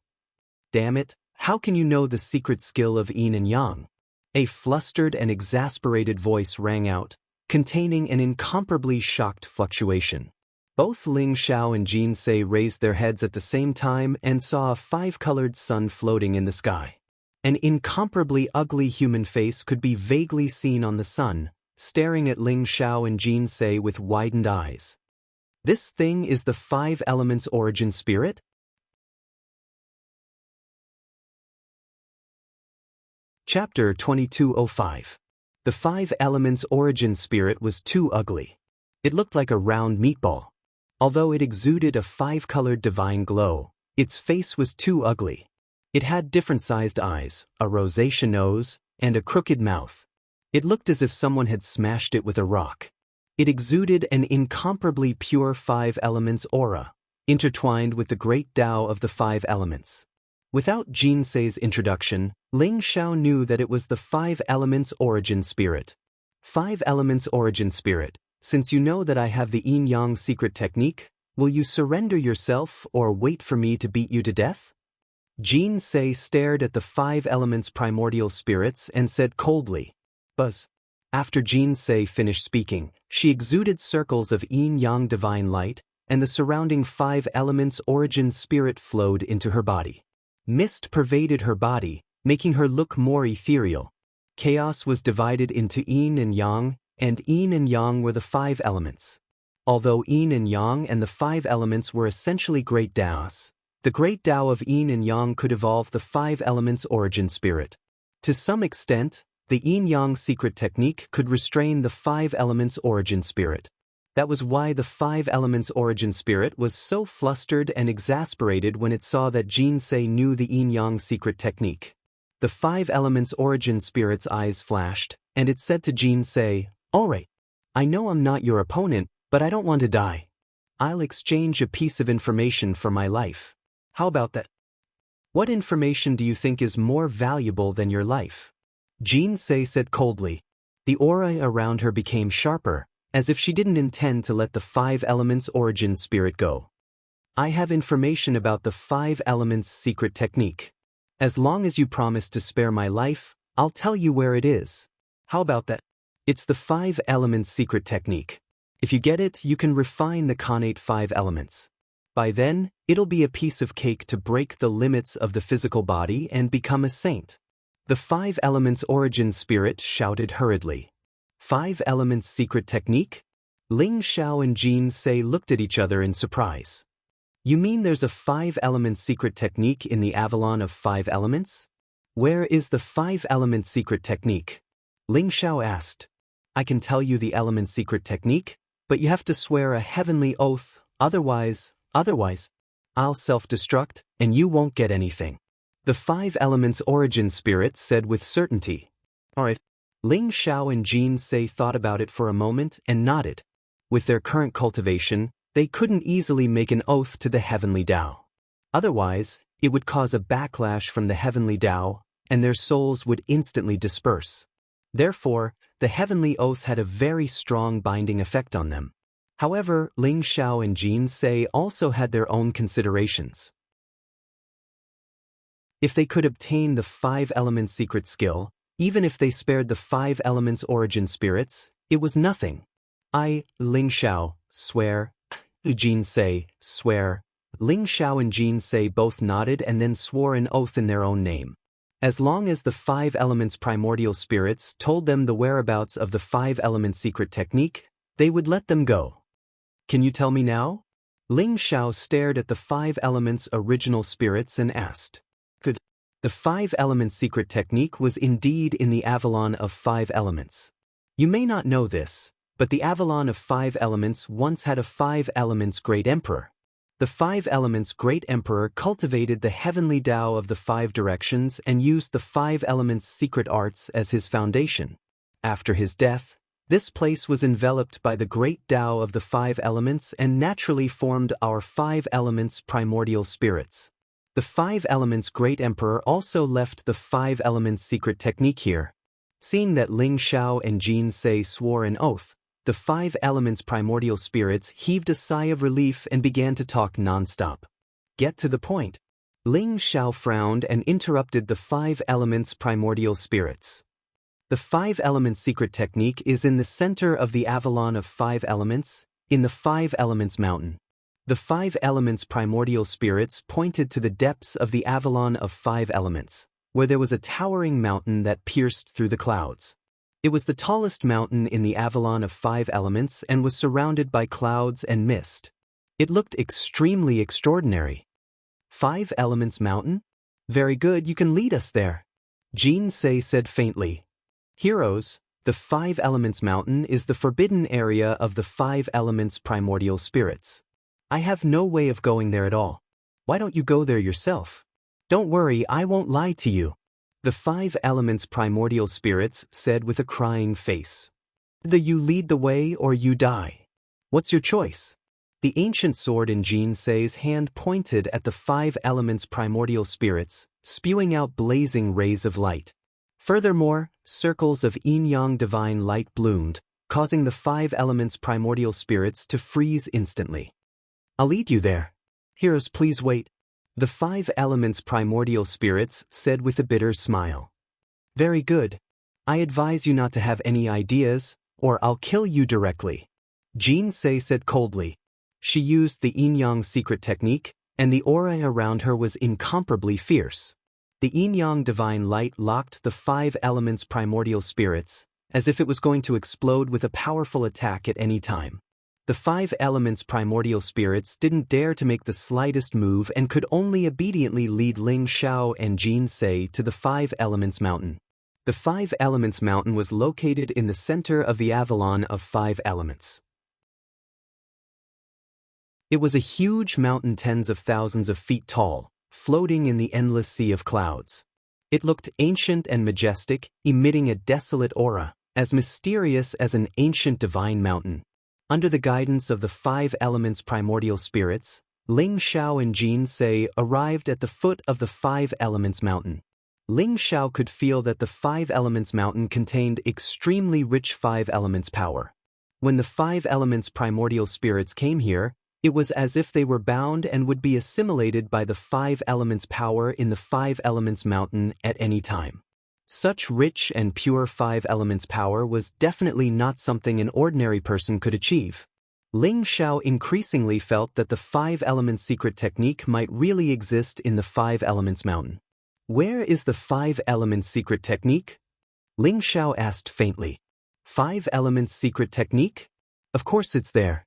Speaker 1: Damn it, how can you know the secret skill of yin and yang? A flustered and exasperated voice rang out, containing an incomparably shocked fluctuation. Both Ling Xiao and Jinsei raised their heads at the same time and saw a five-colored sun floating in the sky. An incomparably ugly human face could be vaguely seen on the sun, staring at Ling Xiao and Jinsei with widened eyes. This thing is the five elements origin spirit? Chapter 2205. The five elements origin spirit was too ugly. It looked like a round meatball. Although it exuded a five-colored divine glow, its face was too ugly. It had different-sized eyes, a rosacea nose, and a crooked mouth. It looked as if someone had smashed it with a rock. It exuded an incomparably pure five elements aura, intertwined with the great Tao of the five elements. Without Jinsei's introduction, Ling Xiao knew that it was the five elements origin spirit. Five elements origin spirit, since you know that I have the yin-yang secret technique, will you surrender yourself or wait for me to beat you to death? Jinsei stared at the five elements primordial spirits and said coldly, "Buzz." After Jinsei finished speaking, she exuded circles of yin-yang divine light, and the surrounding five elements origin spirit flowed into her body. Mist pervaded her body, making her look more ethereal. Chaos was divided into yin and yang were the five elements. Although yin and yang and the five elements were essentially great Taos, the great Tao of yin and yang could evolve the five elements origin spirit. To some extent, the yin-yang secret technique could restrain the five elements origin spirit. That was why the five elements origin spirit was so flustered and exasperated when it saw that Jinsei knew the yin-yang secret technique. The five elements origin spirit's eyes flashed, and it said to Jinsei, "Alright, I know I'm not your opponent, but I don't want to die. I'll exchange a piece of information for my life. How about that?" "What information do you think is more valuable than your life?" Jinsei said coldly. The aura around her became sharper, as if she didn't intend to let the five elements origin spirit go. "I have information about the five elements secret technique. As long as you promise to spare my life, I'll tell you where it is. How about that?" "It's the five elements secret technique. If you get it, you can refine the connate five elements. By then, it'll be a piece of cake to break the limits of the physical body and become a saint." The five elements origin spirit shouted hurriedly. "Five elements secret technique?" Ling Xiao and Jinsei looked at each other in surprise. "You mean there's a five elements secret technique in the Avalon of five elements? Where is the five elements secret technique?" Ling Xiao asked. "I can tell you the element secret technique, but you have to swear a heavenly oath, otherwise, I'll self-destruct, and you won't get anything." The five elements origin spirit said with certainty. "Alright." Ling Xiao and Jinsei thought about it for a moment and nodded. With their current cultivation, they couldn't easily make an oath to the heavenly Tao. Otherwise, it would cause a backlash from the heavenly Tao, and their souls would instantly disperse. Therefore, the heavenly oath had a very strong binding effect on them. However, Ling Xiao and Jin Sei also had their own considerations. If they could obtain the 5 elements secret skill, even if they spared the 5 elements origin spirits, it was nothing. Ling Xiao, swear. Jin Sei, swear. Ling Xiao and Jin Sei both nodded and then swore an oath in their own name. As long as the 5 elements primordial spirits told them the whereabouts of the 5 elements secret technique, they would let them go. Can you tell me now? Ling Xiao stared at the 5 elements original spirits and asked. Good. The 5 elements secret technique was indeed in the Avalon of 5 elements. You may not know this, but the Avalon of 5 elements once had a 5 elements great emperor. The 5 elements great emperor cultivated the heavenly Tao of the 5 directions and used the 5 elements secret arts as his foundation. After his death, this place was enveloped by the great Tao of the 5 elements and naturally formed our 5 elements primordial spirits. The 5 elements great emperor also left the 5 elements secret technique here. Seeing that Ling Xiao and Jin Sei swore an oath, the 5 elements primordial spirits heaved a sigh of relief and began to talk non-stop. Get to the point. Ling Xiao frowned and interrupted the 5 elements primordial spirits. The 5 elements secret technique is in the center of the Avalon of 5 elements, in the 5 elements mountain. The 5 elements primordial spirits pointed to the depths of the Avalon of 5 elements, where there was a towering mountain that pierced through the clouds. It was the tallest mountain in the Avalon of 5 elements and was surrounded by clouds and mist. It looked extremely extraordinary. 5 elements mountain? Very good, you can lead us there. Jin Sei said faintly. Heroes, the 5 elements mountain is the forbidden area of the 5 elements primordial spirits. I have no way of going there at all. Why don't you go there yourself? Don't worry, I won't lie to you. The 5 elements primordial spirits said with a crying face. Either you lead the way or you die. What's your choice? The ancient sword in Jin Sei's hand pointed at the 5 elements primordial spirits, spewing out blazing rays of light. Furthermore, circles of yin-yang divine light bloomed, causing the 5 elements primordial spirits to freeze instantly. I'll lead you there. Heroes, please wait. The 5 elements primordial spirits said with a bitter smile. Very good. I advise you not to have any ideas, or I'll kill you directly. Jin Sei said coldly. She used the yin-yang secret technique, and the aura around her was incomparably fierce. The yin-yang divine light locked the 5 elements primordial spirits, as if it was going to explode with a powerful attack at any time. The 5 elements primordial spirits didn't dare to make the slightest move and could only obediently lead Ling Xiao and Jin Sei to the 5 elements mountain. The 5 elements mountain was located in the center of the Avalon of 5 elements. It was a huge mountain tens of thousands of feet tall, floating in the endless sea of clouds. It looked ancient and majestic, emitting a desolate aura, as mysterious as an ancient divine mountain. Under the guidance of the 5 elements primordial spirits, Ling Xiao and Jin Sei arrived at the foot of the 5 elements mountain. Ling Xiao could feel that the 5 elements mountain contained extremely rich 5 elements power. When the 5 elements primordial spirits came here, it was as if they were bound and would be assimilated by the 5 elements power in the 5 elements mountain at any time. Such rich and pure 5 elements power was definitely not something an ordinary person could achieve. Ling Xiao increasingly felt that the 5 elements secret technique might really exist in the 5 elements mountain. Where is the 5 elements secret technique? Ling Xiao asked faintly. 5 elements secret technique? Of course it's there.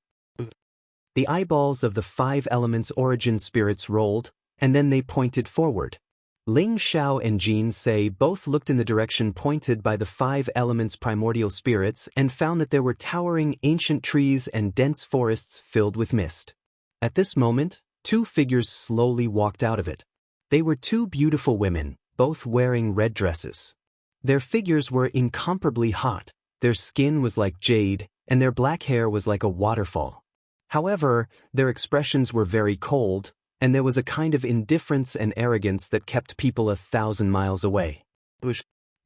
Speaker 1: The eyeballs of the 5 elements origin spirits rolled, and then they pointed forward. Ling Xiao and Jin Sei both looked in the direction pointed by the 5 elements primordial spirits and found that there were towering ancient trees and dense forests filled with mist. At this moment, 2 figures slowly walked out of it. They were 2 beautiful women, both wearing red dresses. Their figures were incomparably hot, their skin was like jade, and their black hair was like a waterfall. However, their expressions were very cold, and there was a kind of indifference and arrogance that kept people 1,000 miles away.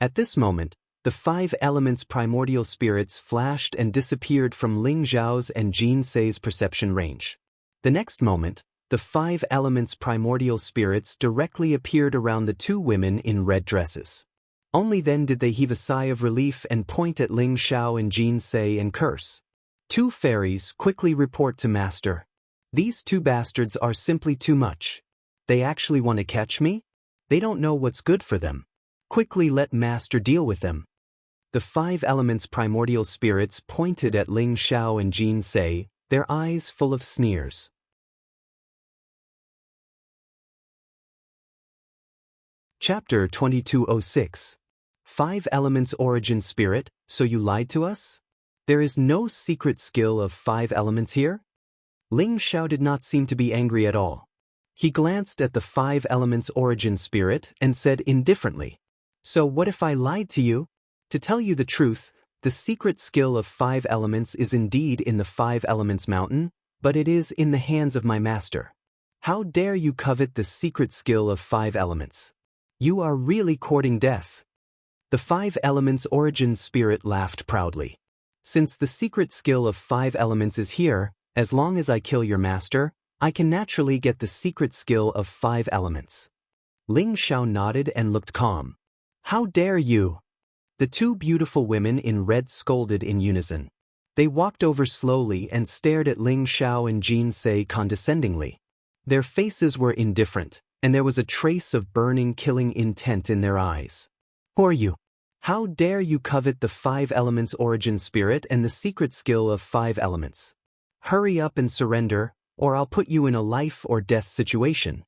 Speaker 1: At this moment, the The 5 elements primordial spirits flashed and disappeared from Ling Zhao's and Jin Sei's perception range. The next moment, the 5 elements primordial spirits directly appeared around the 2 women in red dresses. Only then did they heave a sigh of relief and point at Ling Zhao and Jin Sei and curse. 2 fairies, quickly report to Master. These 2 bastards are simply too much. They actually want to catch me? They don't know what's good for them. Quickly let Master deal with them. The 5 elements primordial spirits pointed at Ling Zhao and Jin Sei, their eyes full of sneers. Chapter 2206. 5 Elements Origin Spirit, so you lied to us? There is no secret skill of 5 elements here? Ling Zhao did not seem to be angry at all. He glanced at the 5 Elements Origin Spirit and said indifferently, "So what if I lied to you? To tell you the truth, the secret skill of 5 elements is indeed in the 5 Elements Mountain, but it is in the hands of my master. How dare you covet the secret skill of 5 elements? You are really courting death." The 5 Elements Origin Spirit laughed proudly. "Since the secret skill of 5 elements is here, as long as I kill your master, I can naturally get the secret skill of 5 elements." Ling Zhao nodded and looked calm. "How dare you?" The 2 beautiful women in red scolded in unison. They walked over slowly and stared at Ling Zhao and Jin Sei condescendingly. Their faces were indifferent, and there was a trace of burning, killing intent in their eyes. "Who are you? How dare you covet the 5 Elements Origin Spirit and the secret skill of 5 elements? Hurry up and surrender, or I'll put you in a life or death situation."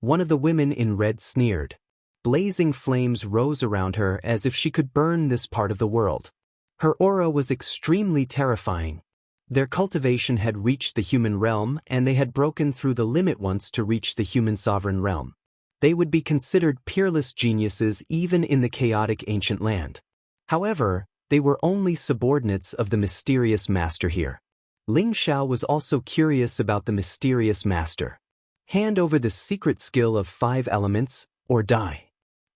Speaker 1: One of the women in red sneered. Blazing flames rose around her as if she could burn this part of the world. Her aura was extremely terrifying. Their cultivation had reached the human realm, and they had broken through the limit once to reach the human sovereign realm. They would be considered peerless geniuses even in the chaotic ancient land. However, they were only subordinates of the mysterious master here. Ling Zhao was also curious about the mysterious master. Hand over the secret skill of 5 elements, or die.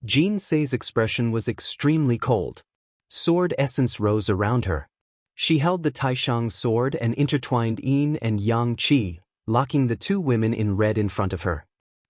Speaker 1: Jin Sei's expression was extremely cold. Sword essence rose around her. She held the Taishang sword and intertwined yin and yang qi, locking the 2 women in red in front of her.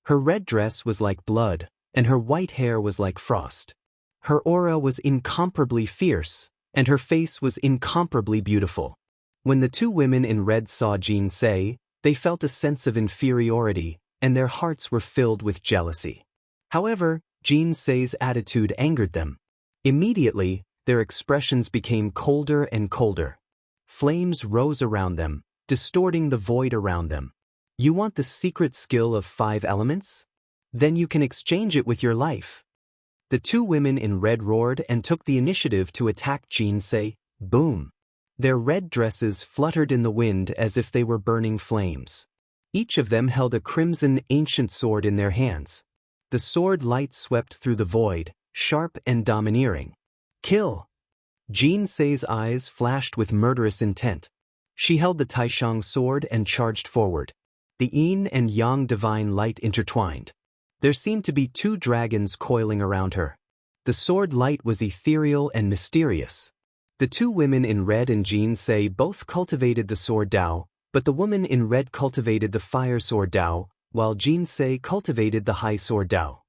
Speaker 1: Her red dress was like blood, and her white hair was like frost. Her aura was incomparably fierce, and her face was incomparably beautiful. When the 2 women in red saw Jin Sei, they felt a sense of inferiority, and their hearts were filled with jealousy. However, Jin Sei's attitude angered them. Immediately, their expressions became colder and colder. Flames rose around them, distorting the void around them. "You want the secret skill of 5 elements? Then you can exchange it with your life." The 2 women in red roared and took the initiative to attack Jin Sei. Boom! Their red dresses fluttered in the wind as if they were burning flames. Each of them held a crimson ancient sword in their hands. The sword light swept through the void, sharp and domineering. "Kill!" Jin Sei's eyes flashed with murderous intent. She held the Taishang sword and charged forward. The yin and yang divine light intertwined. There seemed to be 2 dragons coiling around her. The sword light was ethereal and mysterious. The 2 women in red and Jin Sei both cultivated the sword Dao, but the woman in red cultivated the fire sword Dao, while Jin Sei cultivated the high sword Dao.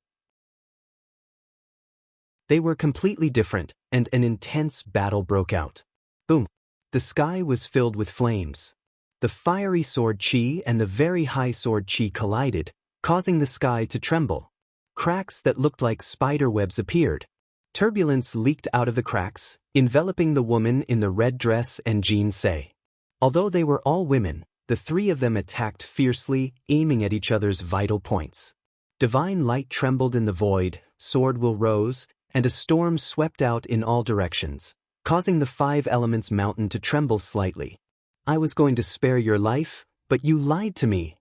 Speaker 1: They were completely different, and an intense battle broke out. Boom! The sky was filled with flames. The fiery sword Qi and the very high sword Qi collided, causing the sky to tremble. Cracks that looked like spider webs appeared. Turbulence leaked out of the cracks, enveloping the woman in the red dress and Jin Sei. Although they were all women, the 3 of them attacked fiercely, aiming at each other's vital points. Divine light trembled in the void, sword will rose, and a storm swept out in all directions, causing the 5 Elements Mountain to tremble slightly. "I was going to spare your life, but you lied to me."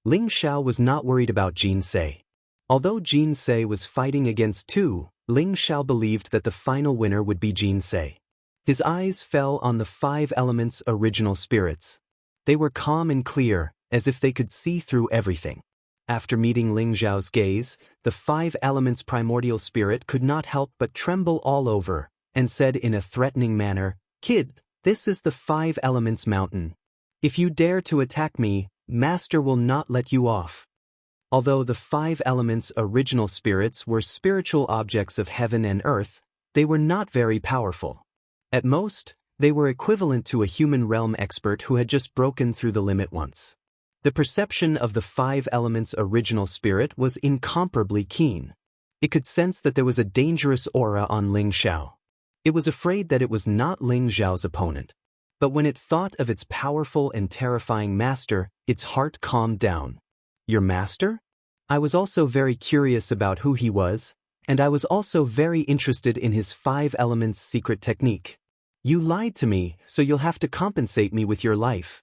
Speaker 1: Ling Zhao was not worried about Jin Sei. Although Jin Sei was fighting against 2, Ling Zhao believed that the final winner would be Jin Sei. His eyes fell on the 5 Elements original spirits. They were calm and clear, as if they could see through everything. After meeting Ling Zhao's gaze, the 5 Elements primordial spirit could not help but tremble all over, and said in a threatening manner, "Kid, this is the Five Elements Mountain. If you dare to attack me, Master will not let you off." Although the Five Elements original spirits were spiritual objects of heaven and earth, they were not very powerful. At most, they were equivalent to a human realm expert who had just broken through the limit once. The perception of the Five Elements original spirit was incomparably keen. It could sense that there was a dangerous aura on Ling Xiao. It was afraid that it was not Ling Xiao's opponent. But when it thought of its powerful and terrifying master, its heart calmed down. "Your master?" I was also very curious about who he was, and I was also very interested in his Five Elements secret technique. "You lied to me, so you'll have to compensate me with your life,"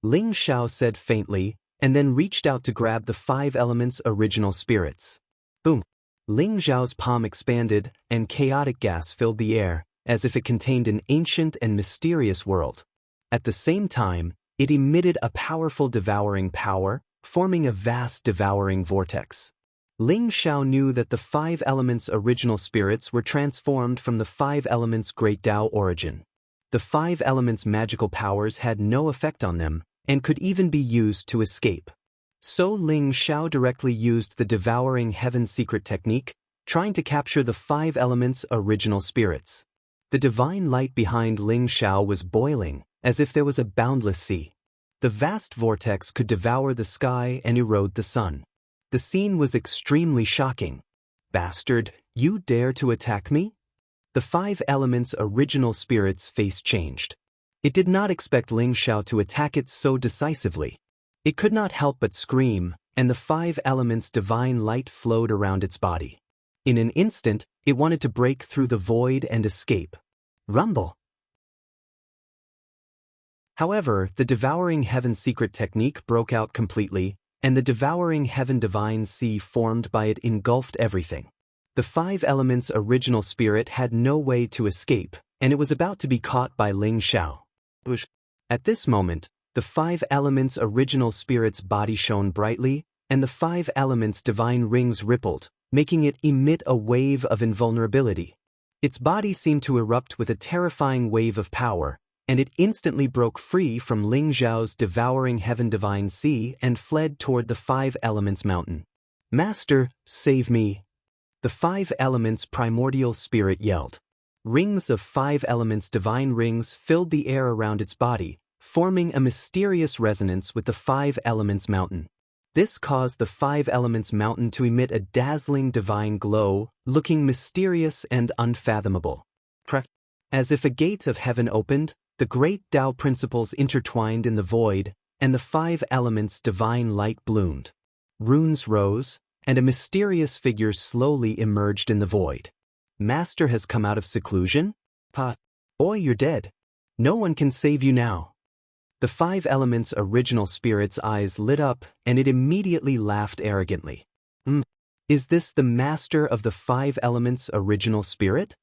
Speaker 1: Ling Xiao said faintly, and then reached out to grab the Five Elements original spirits. Boom! Ling Xiao's palm expanded, and chaotic gas filled the air, as if it contained an ancient and mysterious world. At the same time, it emitted a powerful devouring power, forming a vast devouring vortex. Ling Xiao knew that the Five Elements original spirits were transformed from the Five Elements Great Tao origin. The Five Elements magical powers had no effect on them, and could even be used to escape. So Ling Xiao directly used the Devouring Heaven secret technique, trying to capture the Five Elements original spirits. The divine light behind Ling Xiao was boiling, as if there was a boundless sea. The vast vortex could devour the sky and erode the sun. The scene was extremely shocking. "Bastard, you dare to attack me?" The Five Elements original spirit's face changed. It did not expect Ling Xiao to attack it so decisively. It could not help but scream, and the Five Elements divine light flowed around its body. In an instant, it wanted to break through the void and escape. Rumble! However, the Devouring Heaven secret technique broke out completely, and the Devouring Heaven divine sea formed by it engulfed everything. The Five Elements original spirit had no way to escape, and it was about to be caught by Ling Xiao. At this moment, the Five Elements original spirit's body shone brightly, and the Five Elements divine rings rippled, making it emit a wave of invulnerability. Its body seemed to erupt with a terrifying wave of power, and it instantly broke free from Ling Xiao's Devouring Heaven divine sea and fled toward the Five Elements mountain. "Master, save me!" The Five Elements primordial spirit yelled. Rings of Five Elements divine rings filled the air around its body, forming a mysterious resonance with the Five Elements mountain. This caused the Five Elements mountain to emit a dazzling divine glow, looking mysterious and unfathomable. As if a gate of heaven opened, the great Tao principles intertwined in the void, and the Five Elements divine light bloomed. Runes rose, and a mysterious figure slowly emerged in the void. "Master has come out of seclusion? Boy, you're dead. No one can save you now." The Five Elements original spirit's eyes lit up, and it immediately laughed arrogantly. Is this the master of the Five Elements original spirit?"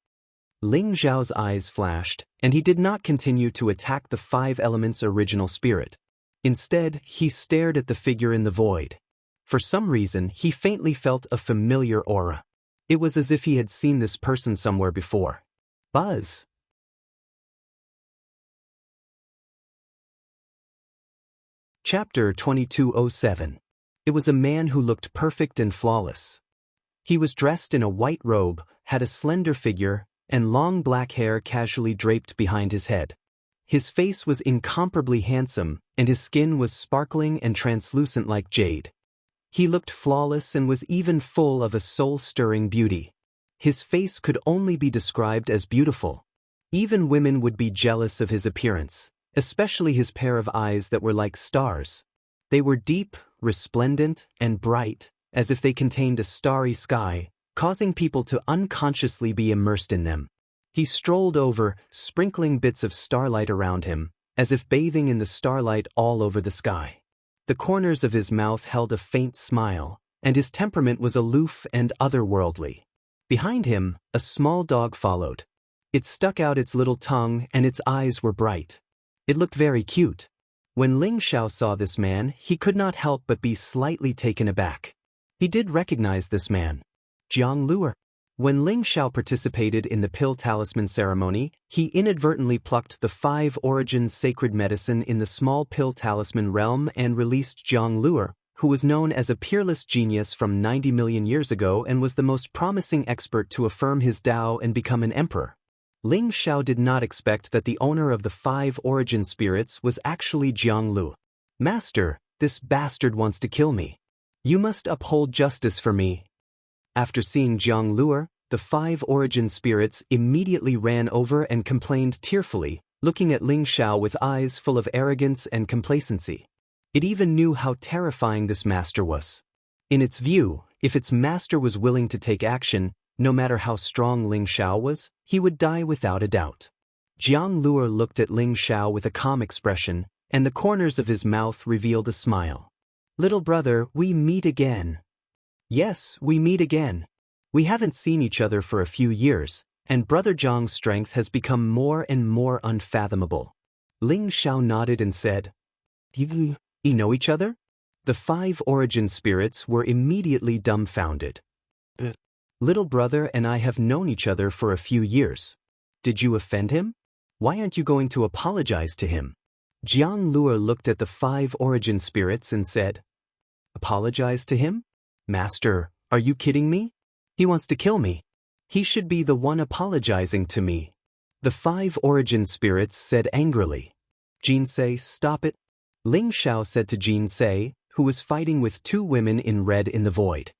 Speaker 1: Ling Xiao's eyes flashed, and he did not continue to attack the Five Elements original spirit. Instead, he stared at the figure in the void. For some reason, he faintly felt a familiar aura. It was as if he had seen this person somewhere before. Buzz. Chapter 2207. It was a man who looked perfect and flawless. He was dressed in a white robe, had a slender figure, and long black hair casually draped behind his head. His face was incomparably handsome, and his skin was sparkling and translucent like jade. He looked flawless and was even full of a soul-stirring beauty. His face could only be described as beautiful. Even women would be jealous of his appearance, especially his pair of eyes that were like stars. They were deep, resplendent, and bright, as if they contained a starry sky, causing people to unconsciously be immersed in them. He strolled over, sprinkling bits of starlight around him, as if bathing in the starlight all over the sky. The corners of his mouth held a faint smile, and his temperament was aloof and otherworldly. Behind him, a small dog followed. It stuck out its little tongue and its eyes were bright. It looked very cute. When Ling Xiao saw this man, he could not help but be slightly taken aback. He did recognize this man. Jiang Luer. When Ling Xiao participated in the pill talisman ceremony, he inadvertently plucked the 5 origins sacred medicine in the small pill talisman realm and released Jiang Luer, who was known as a peerless genius from 90 million years ago and was the most promising expert to affirm his Tao and become an emperor. Ling Xiao did not expect that the owner of the 5 origin spirits was actually Jiang Lu. "Master, this bastard wants to kill me. You must uphold justice for me." After seeing Jiang Luer, the 5 origin spirits immediately ran over and complained tearfully, looking at Ling Xiao with eyes full of arrogance and complacency. It even knew how terrifying this master was. In its view, if its master was willing to take action, no matter how strong Ling Xiao was, he would die without a doubt. Jiang Luer looked at Ling Xiao with a calm expression, and the corners of his mouth revealed a smile. "Little brother, we meet again." "Yes, we meet again. We haven't seen each other for a few years, and Brother Zhang's strength has become more and more unfathomable." Ling Xiao nodded and said, You know each other?" The 5 origin spirits were immediately dumbfounded. "Little brother and I have known each other for a few years. Did you offend him? Why aren't you going to apologize to him?" Jiang Luer looked at the 5 origin spirits and said, "Apologize to him? Master, are you kidding me? He wants to kill me. He should be the one apologizing to me." The 5 origin spirits said angrily. "Jinsei, stop it." Ling Xiao said to Jinsei, who was fighting with 2 women in red in the void.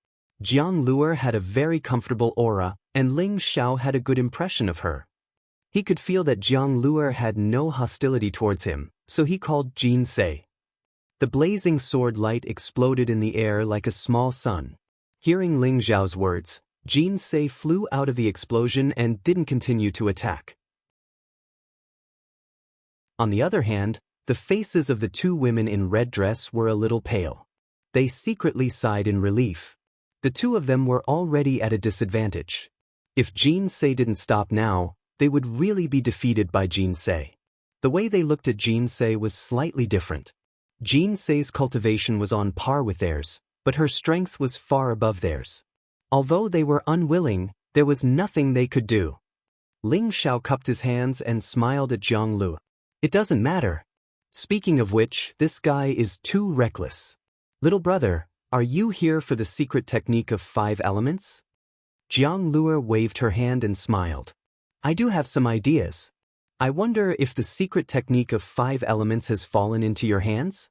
Speaker 1: Jiang Luer had a very comfortable aura, and Ling Xiao had a good impression of her. He could feel that Jiang Luer had no hostility towards him, so he called Jinsei. The blazing sword light exploded in the air like a small sun. Hearing Ling Xiao's words, Jinsei flew out of the explosion and didn't continue to attack. On the other hand, the faces of the 2 women in red dress were a little pale. They secretly sighed in relief. The 2 of them were already at a disadvantage. If Jinsei didn't stop now, they would really be defeated by Jinsei. The way they looked at Jinsei was slightly different. Jinsei's cultivation was on par with theirs, but her strength was far above theirs. Although they were unwilling, there was nothing they could do. Ling Xiao cupped his hands and smiled at Jiang Lu. "It doesn't matter. Speaking of which, this guy is too reckless. Little brother, are you here for the secret technique of 5 elements?" Jiang Luer waved her hand and smiled. "I do have some ideas. I wonder if the secret technique of 5 elements has fallen into your hands?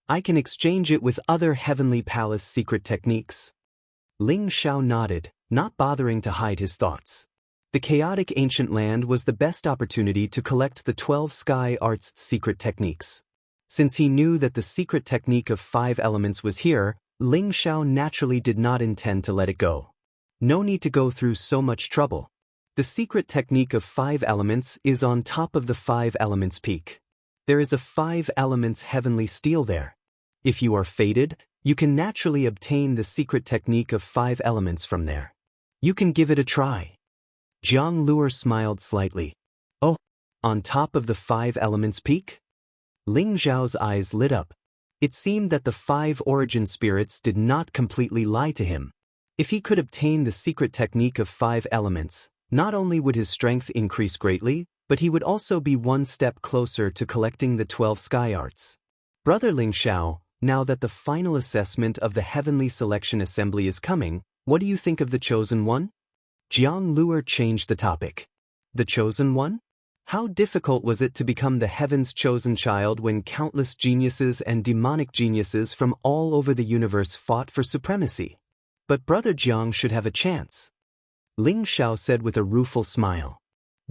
Speaker 1: I can exchange it with other Heavenly Palace secret techniques." Ling Xiao nodded, not bothering to hide his thoughts. The chaotic ancient land was the best opportunity to collect the 12 sky arts secret techniques. Since he knew that the secret technique of 5 elements was here, Ling Xiao naturally did not intend to let it go. No need to go through so much trouble. The secret technique of 5 elements is on top of the 5 elements peak. There is a 5 elements heavenly steel there. If you are fated, you can naturally obtain the secret technique of 5 elements from there. You can give it a try. Jiang Luer smiled slightly. "Oh, on top of the 5 elements peak?" Ling Xiao's eyes lit up. It seemed that the 5 origin spirits did not completely lie to him. If he could obtain the secret technique of 5 elements, not only would his strength increase greatly, but he would also be one step closer to collecting the 12 sky arts. "Brother Ling Xiao, now that the final assessment of the Heavenly Selection Assembly is coming, what do you think of the Chosen One?" Jiang Luer changed the topic. "The Chosen One? How difficult was it to become the Heaven's chosen child when countless geniuses and demonic geniuses from all over the universe fought for supremacy? But Brother Jiang should have a chance." Ling Xiao said with a rueful smile.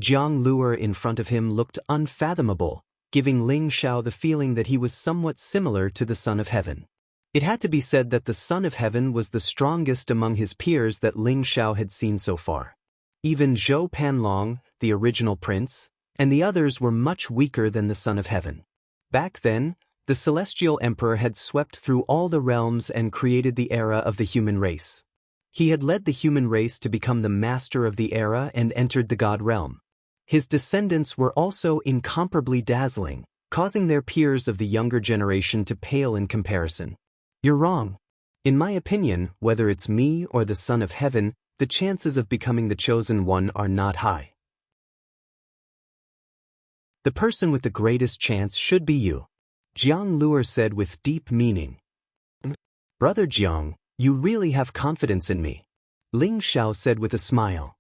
Speaker 1: Jiang Luer in front of him looked unfathomable, giving Ling Xiao the feeling that he was somewhat similar to the Son of Heaven. It had to be said that the Son of Heaven was the strongest among his peers that Ling Xiao had seen so far. Even Zhou Panlong, the original prince, and the others were much weaker than the Son of Heaven. Back then, the Celestial Emperor had swept through all the realms and created the era of the human race. He had led the human race to become the master of the era and entered the God realm. His descendants were also incomparably dazzling, causing their peers of the younger generation to pale in comparison. "You're wrong. In my opinion, whether it's me or the Son of Heaven, the chances of becoming the chosen one are not high. The person with the greatest chance should be you, Jiang Luer said with deep meaning. Brother Jiang, you really have confidence in me, Ling Xiao said with a smile.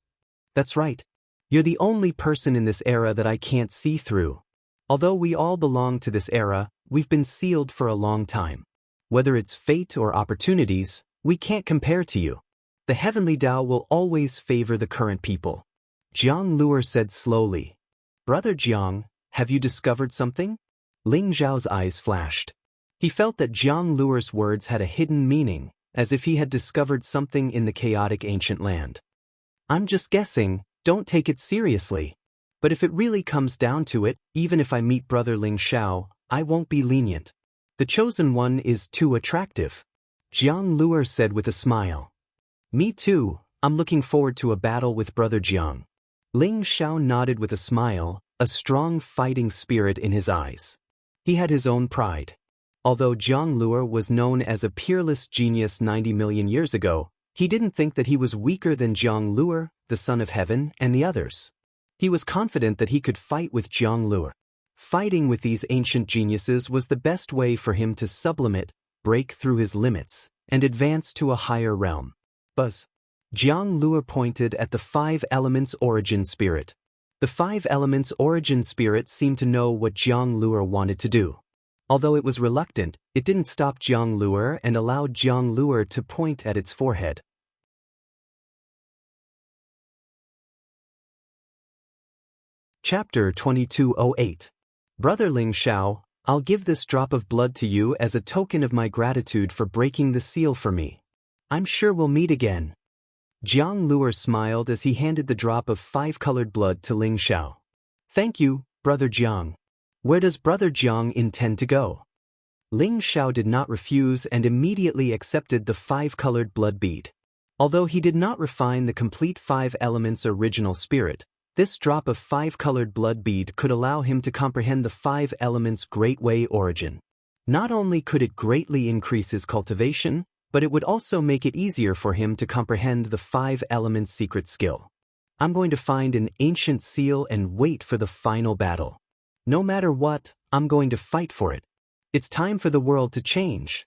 Speaker 1: That's right. You're the only person in this era that I can't see through. Although we all belong to this era, we've been sealed for a long time. Whether it's fate or opportunities, we can't compare to you. The heavenly Tao will always favor the current people, Jiang Luer said slowly. Brother Jiang, have you discovered something? Ling Zhao's eyes flashed. He felt that Jiang Luer's words had a hidden meaning, as if he had discovered something in the chaotic ancient land. I'm just guessing, don't take it seriously. But if it really comes down to it, even if I meet Brother Ling Xiao, I won't be lenient. The chosen one is too attractive, Jiang Luer said with a smile. Me too, I'm looking forward to a battle with Brother Jiang. Ling Xiao nodded with a smile, a strong fighting spirit in his eyes. He had his own pride. Although Jiang Luer was known as a peerless genius 90 million years ago, he didn't think that he was weaker than Jiang Luer, the son of heaven, and the others. He was confident that he could fight with Jiang Luer. Fighting with these ancient geniuses was the best way for him to sublimate, break through his limits, and advance to a higher realm. Buzz. Jiang Luer pointed at the 5 elements origin spirit. The 5 elements origin spirit seemed to know what Jiang Luer wanted to do. Although it was reluctant, it didn't stop Jiang Luer and allowed Jiang Luer to point at its forehead. Chapter 2208. Brother Ling Xiao, I'll give this drop of blood to you as a token of my gratitude for breaking the seal for me. I'm sure we'll meet again. Jiang Luer smiled as he handed the drop of 5-colored blood to Ling Xiao. Thank you, Brother Jiang. Where does Brother Jiang intend to go? Ling Xiao did not refuse and immediately accepted the 5-colored blood bead. Although he did not refine the complete 5 elements original spirit, this drop of 5-colored blood bead could allow him to comprehend the 5 elements great way origin. Not only could it greatly increase his cultivation, but it would also make it easier for him to comprehend the 5 elements secret skill. I'm going to find an ancient seal and wait for the final battle. No matter what, I'm going to fight for it. It's time for the world to change.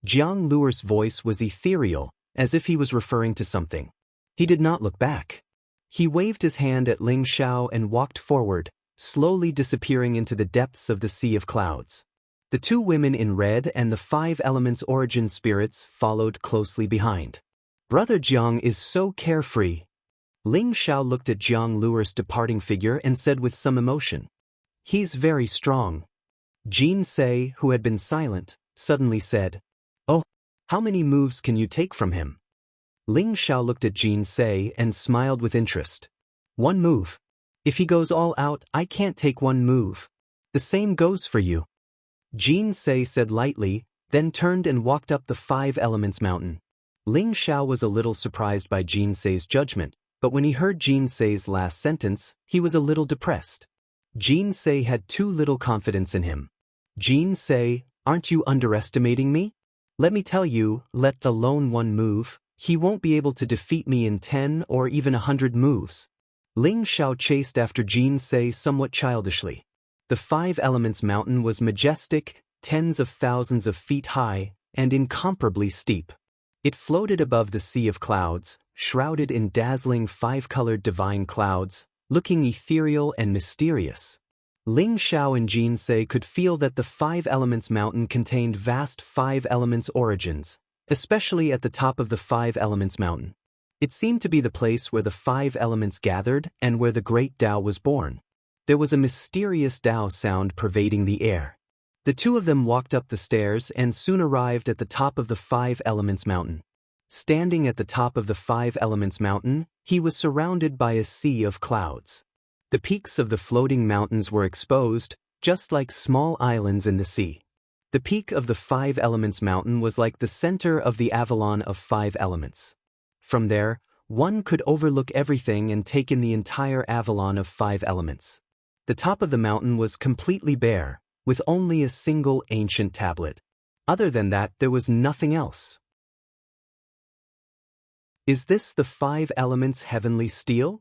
Speaker 1: Jiang Luer's voice was ethereal, as if he was referring to something. He did not look back. He waved his hand at Ling Xiao and walked forward, slowly disappearing into the depths of the sea of clouds. The 2 women in red and the 5 elements origin spirits followed closely behind. Brother Jiang is so carefree. Ling Xiao looked at Jiang Luer's departing figure and said with some emotion. He's very strong. Jin Se, who had been silent, suddenly said, Oh, how many moves can you take from him? Ling Xiao looked at Jin Se and smiled with interest. 1 move. If he goes all out, I can't take 1 move. The same goes for you. Jin Se said lightly, then turned and walked up the 5 elements mountain. Ling Xiao was a little surprised by Jin Se's judgment, but when he heard Jin Se's last sentence, he was a little depressed. Jin Se had too little confidence in him. Jin Se, aren't you underestimating me? Let me tell you, let the lone one move, he won't be able to defeat me in 10 or even 100 moves. Ling Xiao chased after Jin Se somewhat childishly. The 5 elements mountain was majestic, tens of thousands of feet high, and incomparably steep. It floated above the sea of clouds, shrouded in dazzling 5-colored divine clouds, looking ethereal and mysterious. Ling Xiao and Jin Se could feel that the 5 elements mountain contained vast 5 elements origins, especially at the top of the 5 elements mountain. It seemed to be the place where the 5 elements gathered and where the great Tao was born. There was a mysterious Tao sound pervading the air. The 2 of them walked up the stairs and soon arrived at the top of the 5 elements mountain. Standing at the top of the 5 elements mountain, he was surrounded by a sea of clouds. The peaks of the floating mountains were exposed, just like small islands in the sea. The peak of the 5 elements mountain was like the center of the Avalon of 5 elements. From there, one could overlook everything and take in the entire Avalon of 5 elements. The top of the mountain was completely bare, with only a single ancient tablet. Other than that, there was nothing else. Is this the 5 elements heavenly steel?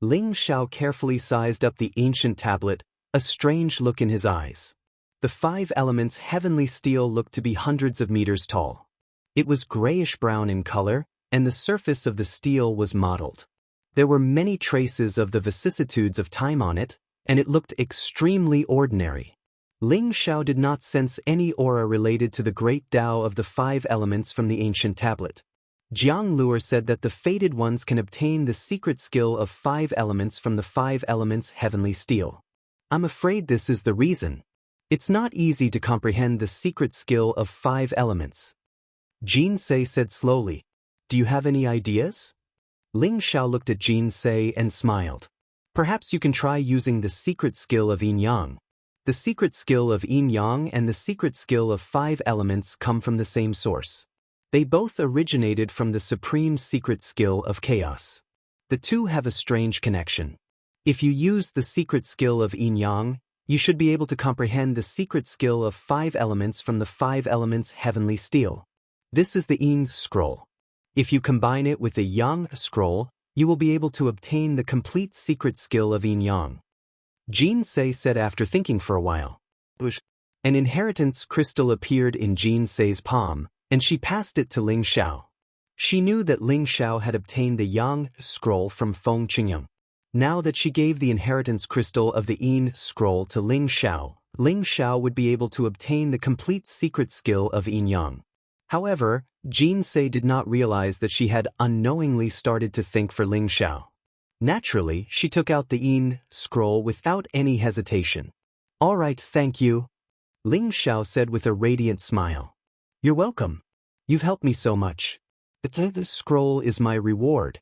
Speaker 1: Ling Xiao carefully sized up the ancient tablet, a strange look in his eyes. The 5 elements heavenly steel looked to be hundreds of meters tall. It was grayish-brown in color, and the surface of the steel was mottled. There were many traces of the vicissitudes of time on it, and it looked extremely ordinary. Ling Xiao did not sense any aura related to the great Tao of the 5 elements from the ancient tablet. Jiang Luer said that the fated ones can obtain the secret skill of 5 elements from the 5 elements heavenly steel. I'm afraid this is the reason. It's not easy to comprehend the secret skill of 5 elements. Jin Sei said slowly, "Do you have any ideas?" Ling Xiao looked at Jin Sei and smiled. "Perhaps you can try using the secret skill of Yin Yang. The secret skill of Yin Yang and the secret skill of 5 elements come from the same source. They both originated from the supreme secret skill of chaos. The two have a strange connection. If you use the secret skill of Yin Yang, you should be able to comprehend the secret skill of 5 elements from the 5 elements heavenly steel. This is the Yin scroll. If you combine it with the Yang scroll, you will be able to obtain the complete secret skill of Yin Yang." Jin Sei said after thinking for a while. An inheritance crystal appeared in Jin Sei's palm, and she passed it to Ling Xiao. She knew that Ling Xiao had obtained the Yang scroll from Feng Qingyang. Now that she gave the inheritance crystal of the Yin scroll to Ling Xiao would be able to obtain the complete secret skill of Yin Yang. However, Jin Sei did not realize that she had unknowingly started to think for Ling Xiao. Naturally, she took out the Yin scroll without any hesitation. "All right, thank you," Ling Xiao said with a radiant smile. "You're welcome. You've helped me so much. The scroll is my reward."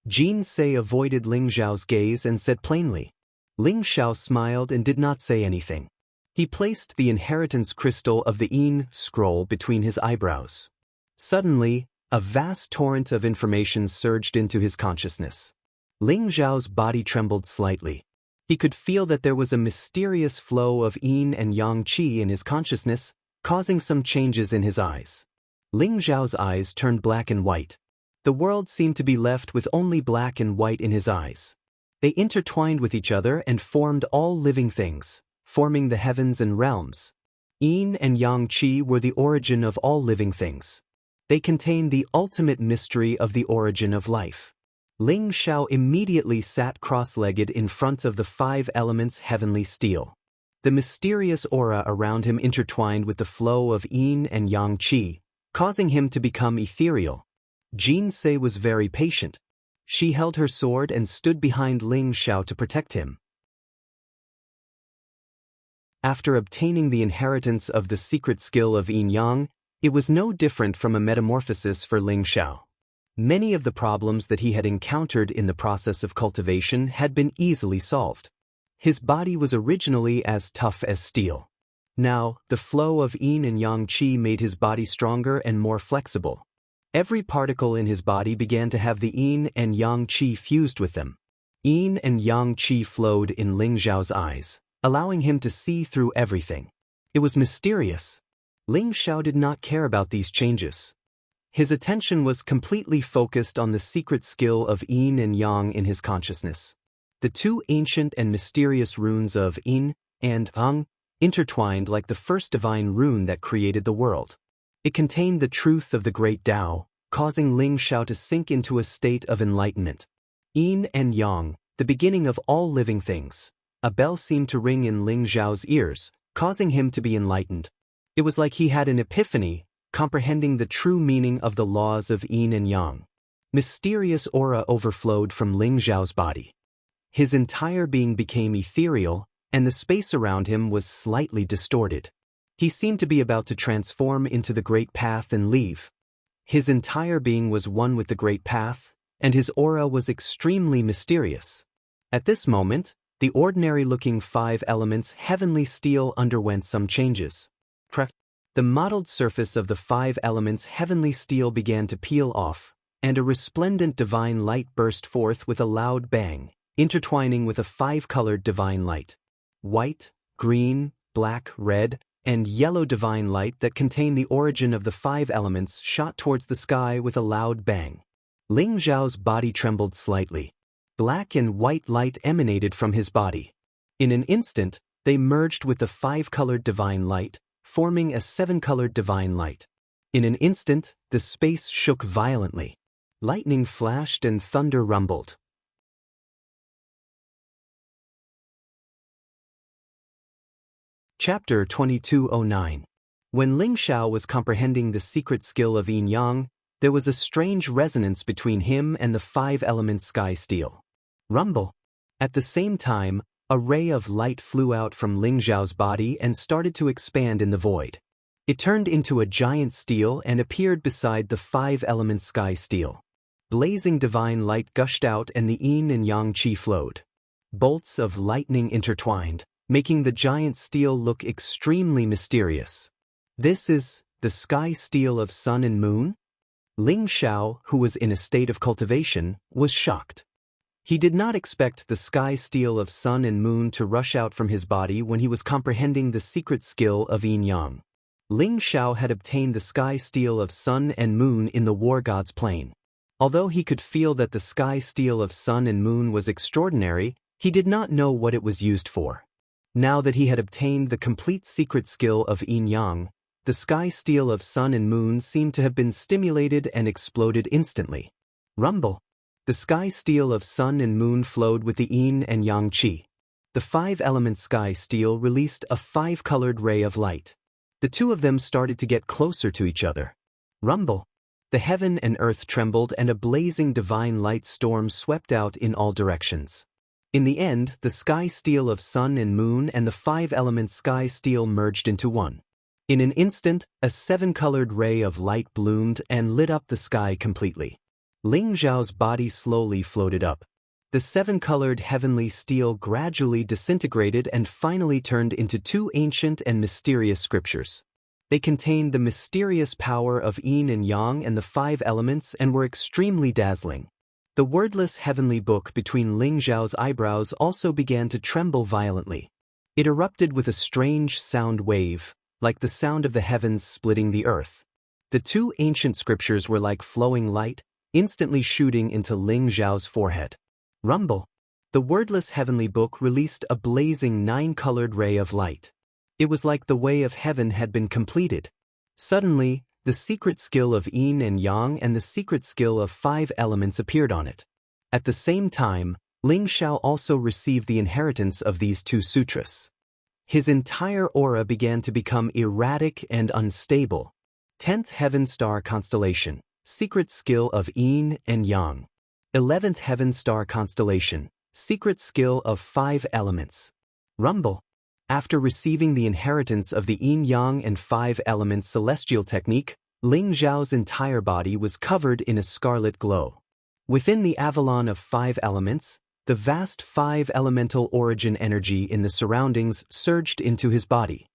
Speaker 1: Jin Sei avoided Ling Xiao's gaze and said plainly. Ling Xiao smiled and did not say anything. He placed the inheritance crystal of the Yin scroll between his eyebrows. Suddenly, a vast torrent of information surged into his consciousness. Ling Xiao's body trembled slightly. He could feel that there was a mysterious flow of Yin and Yang qi in his consciousness, causing some changes in his eyes. Ling Xiao's eyes turned black and white. The world seemed to be left with only black and white in his eyes. They intertwined with each other and formed all living things, forming the heavens and realms. Yin and Yang qi were the origin of all living things. They contained the ultimate mystery of the origin of life. Ling Xiao immediately sat cross-legged in front of the 5 elements heavenly steel. The mysterious aura around him intertwined with the flow of Yin and Yang qi, causing him to become ethereal. Jin Sei was very patient. She held her sword and stood behind Ling Xiao to protect him. After obtaining the inheritance of the secret skill of Yin Yang, it was no different from a metamorphosis for Ling Xiao. Many of the problems that he had encountered in the process of cultivation had been easily solved. His body was originally as tough as steel. Now, the flow of Yin and Yang qi made his body stronger and more flexible. Every particle in his body began to have the Yin and Yang qi fused with them. Yin and Yang qi flowed in Ling Xiao's eyes, allowing him to see through everything. It was mysterious. Ling Xiao did not care about these changes. His attention was completely focused on the secret skill of Yin and Yang in his consciousness. The two ancient and mysterious runes of Yin and Yang intertwined like the first divine rune that created the world. It contained the truth of the great Tao, causing Ling Xiao to sink into a state of enlightenment. Yin and Yang, the beginning of all living things. A bell seemed to ring in Ling Xiao's ears, causing him to be enlightened. It was like he had an epiphany, comprehending the true meaning of the laws of Yin and Yang. Mysterious aura overflowed from Ling Xiao's body. His entire being became ethereal, and the space around him was slightly distorted. He seemed to be about to transform into the Great Path and leave. His entire being was one with the Great Path, and his aura was extremely mysterious. At this moment, the ordinary-looking 5 elements heavenly steel underwent some changes. The mottled surface of the 5 elements heavenly steel began to peel off, and a resplendent divine light burst forth with a loud bang, intertwining with a 5-colored divine light. White, green, black, red, and yellow divine light that contained the origin of the 5 elements shot towards the sky with a loud bang. Ling Zhao's body trembled slightly. Black and white light emanated from his body. In an instant, they merged with the 5-colored divine light, forming a 7-colored divine light. In an instant, the space shook violently. Lightning flashed and thunder rumbled. Chapter 2209. When Ling Zhao was comprehending the secret skill of Yin Yang, there was a strange resonance between him and the 5-element sky steel. Rumble. At the same time, a ray of light flew out from Ling Zhao's body and started to expand in the void. It turned into a giant steel and appeared beside the 5-element sky steel. Blazing divine light gushed out and the yin and yang qi flowed. Bolts of lightning intertwined, making the giant steel look extremely mysterious. This is the sky steel of sun and moon? Ling Zhao, who was in a state of cultivation, was shocked. He did not expect the sky steel of sun and moon to rush out from his body when he was comprehending the secret skill of yin yang. Ling Zhao had obtained the sky steel of sun and moon in the war god's plane. Although he could feel that the sky steel of sun and moon was extraordinary, he did not know what it was used for. Now that he had obtained the complete secret skill of yin yang, the sky steel of sun and moon seemed to have been stimulated and exploded instantly. Rumble. The sky steel of sun and moon flowed with the yin and yang qi. The 5-element sky steel released a 5-colored ray of light. The two of them started to get closer to each other. Rumble. The heaven and earth trembled and a blazing divine light storm swept out in all directions. In the end, the sky steel of sun and moon and the 5-element sky steel merged into one. In an instant, a 7-colored ray of light bloomed and lit up the sky completely. Ling Zhao's body slowly floated up. The 7-colored heavenly steel gradually disintegrated and finally turned into 2 ancient and mysterious scriptures. They contained the mysterious power of yin and yang and the 5 elements and were extremely dazzling. The wordless heavenly book between Ling Zhao's eyebrows also began to tremble violently. It erupted with a strange sound wave, like the sound of the heavens splitting the earth. The 2 ancient scriptures were like flowing light, instantly shooting into Ling Zhao's forehead. Rumble. The wordless heavenly book released a blazing 9-colored ray of light. It was like the way of heaven had been completed. Suddenly, the secret skill of yin and yang and the secret skill of 5 elements appeared on it. At the same time, Ling Zhao also received the inheritance of these 2 sutras. His entire aura began to become erratic and unstable. 10th Heaven Star Constellation, secret skill of yin and yang. 11th Heaven Star Constellation, secret skill of 5 elements. Rumble. After receiving the inheritance of the yin-yang and 5 elements celestial technique, Ling Zhao's entire body was covered in a scarlet glow. Within the avalon of 5 elements, the vast 5 elemental origin energy in the surroundings surged into his body.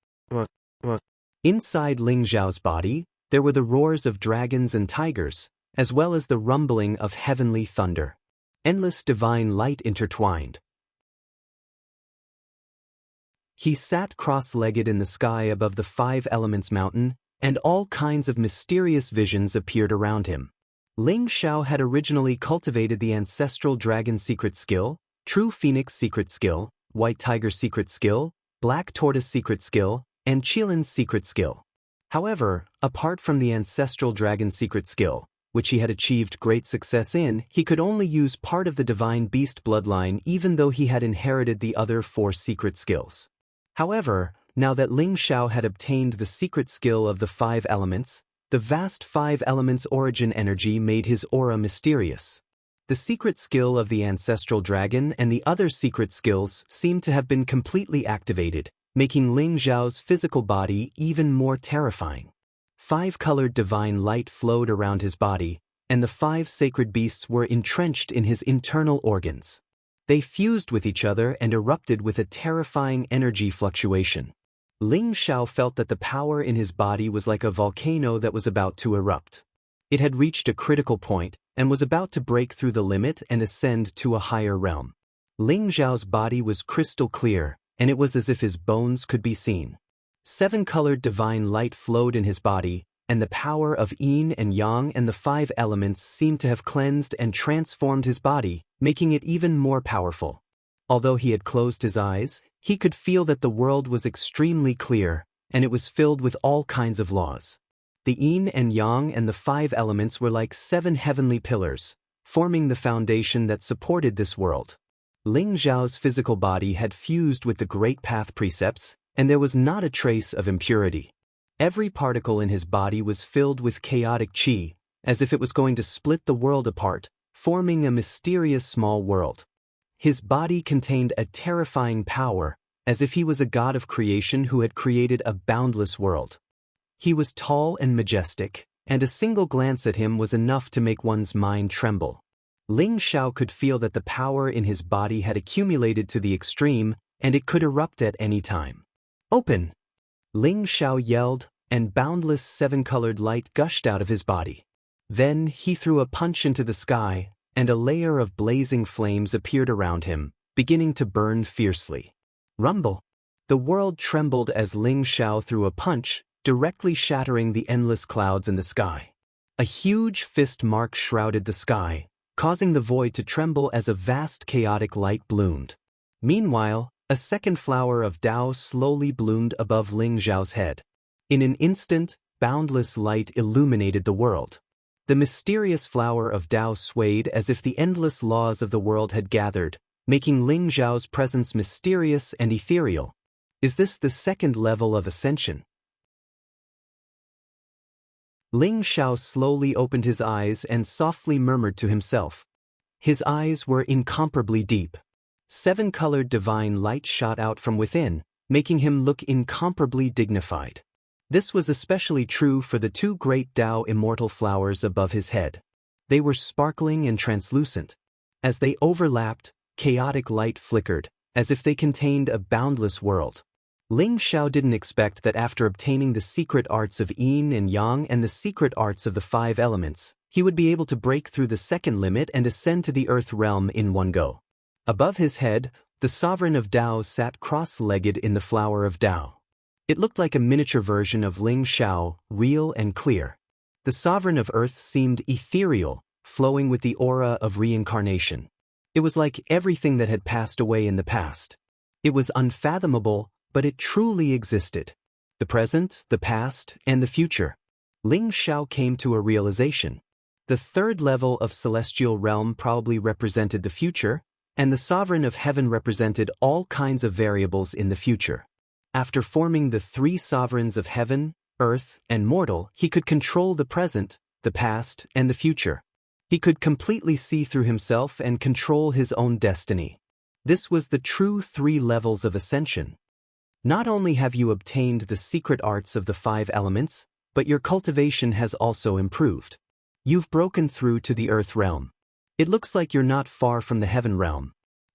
Speaker 1: Inside Ling Zhao's body, there were the roars of dragons and tigers, as well as the rumbling of heavenly thunder. Endless divine light intertwined. He sat cross-legged in the sky above the 5 elements mountain, and all kinds of mysterious visions appeared around him. Ling Zhao had originally cultivated the ancestral dragon secret skill, true phoenix secret skill, white tiger secret skill, black tortoise secret skill, and Qilin's secret skill. However, apart from the ancestral dragon secret skill, which he had achieved great success in, he could only use part of the divine beast bloodline even though he had inherited the other 4 secret skills. However, now that Ling Zhao had obtained the secret skill of the 5 elements, the vast 5 elements origin energy made his aura mysterious. The secret skill of the ancestral dragon and the other secret skills seemed to have been completely activated, making Ling Zhao's physical body even more terrifying. 5-colored divine light flowed around his body, and the 5 sacred beasts were entrenched in his internal organs. They fused with each other and erupted with a terrifying energy fluctuation. Ling Zhao felt that the power in his body was like a volcano that was about to erupt. It had reached a critical point and was about to break through the limit and ascend to a higher realm. Ling Zhao's body was crystal clear, and it was as if his bones could be seen. 7-colored divine light flowed in his body, and the power of yin and yang and the 5 elements seemed to have cleansed and transformed his body, making it even more powerful. Although he had closed his eyes, he could feel that the world was extremely clear, and it was filled with all kinds of laws. The yin and yang and the 5 elements were like 7 heavenly pillars, forming the foundation that supported this world. Ling Zhao's physical body had fused with the Great Path precepts, and there was not a trace of impurity. Every particle in his body was filled with chaotic qi, as if it was going to split the world apart, forming a mysterious small world. His body contained a terrifying power, as if he was a god of creation who had created a boundless world. He was tall and majestic, and a single glance at him was enough to make one's mind tremble. Ling Zhao could feel that the power in his body had accumulated to the extreme, and it could erupt at any time. "Open!" Ling Zhao yelled, and boundless 7-colored light gushed out of his body. Then he threw a punch into the sky, and a layer of blazing flames appeared around him, beginning to burn fiercely. Rumble! The world trembled as Ling Zhao threw a punch, directly shattering the endless clouds in the sky. A huge fist mark shrouded the sky, causing the void to tremble as a vast chaotic light bloomed. Meanwhile, a second flower of Tao slowly bloomed above Ling Zhao's head. In an instant, boundless light illuminated the world. The mysterious flower of Tao swayed as if the endless laws of the world had gathered, making Ling Zhao's presence mysterious and ethereal. Is this the second level of ascension? Ling Zhao slowly opened his eyes and softly murmured to himself. His eyes were incomparably deep. 7-colored divine light shot out from within, making him look incomparably dignified. This was especially true for the 2 great Tao immortal flowers above his head. They were sparkling and translucent. As they overlapped, chaotic light flickered, as if they contained a boundless world. Ling Zhao didn't expect that after obtaining the secret arts of yin and yang and the secret arts of the 5 elements, he would be able to break through the second limit and ascend to the earth realm in one go. Above his head, the sovereign of Tao sat cross-legged in the flower of Tao. It looked like a miniature version of Ling Zhao, real and clear. The sovereign of earth seemed ethereal, flowing with the aura of reincarnation. It was like everything that had passed away in the past. It was unfathomable, but it truly existed. The present, the past, and the future. Ling Zhao came to a realization. The 3rd level of celestial realm probably represented the future, and the sovereign of heaven represented all kinds of variables in the future. After forming the 3 sovereigns of heaven, earth, and mortal, he could control the present, the past, and the future. He could completely see through himself and control his own destiny. This was the true 3 levels of ascension. Not only have you obtained the secret arts of the 5 elements, but your cultivation has also improved. You've broken through to the earth realm. It looks like you're not far from the heaven realm.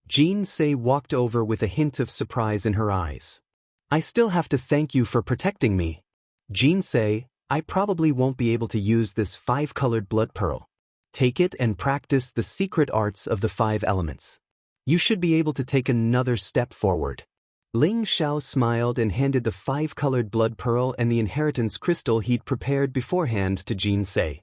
Speaker 1: Jin Se walked over with a hint of surprise in her eyes. I still have to thank you for protecting me. Jin Se, I probably won't be able to use this 5-colored blood pearl. Take it and practice the secret arts of the 5 elements. You should be able to take another step forward. Ling Zhao smiled and handed the 5-colored blood pearl and the inheritance crystal he'd prepared beforehand to Jin Se.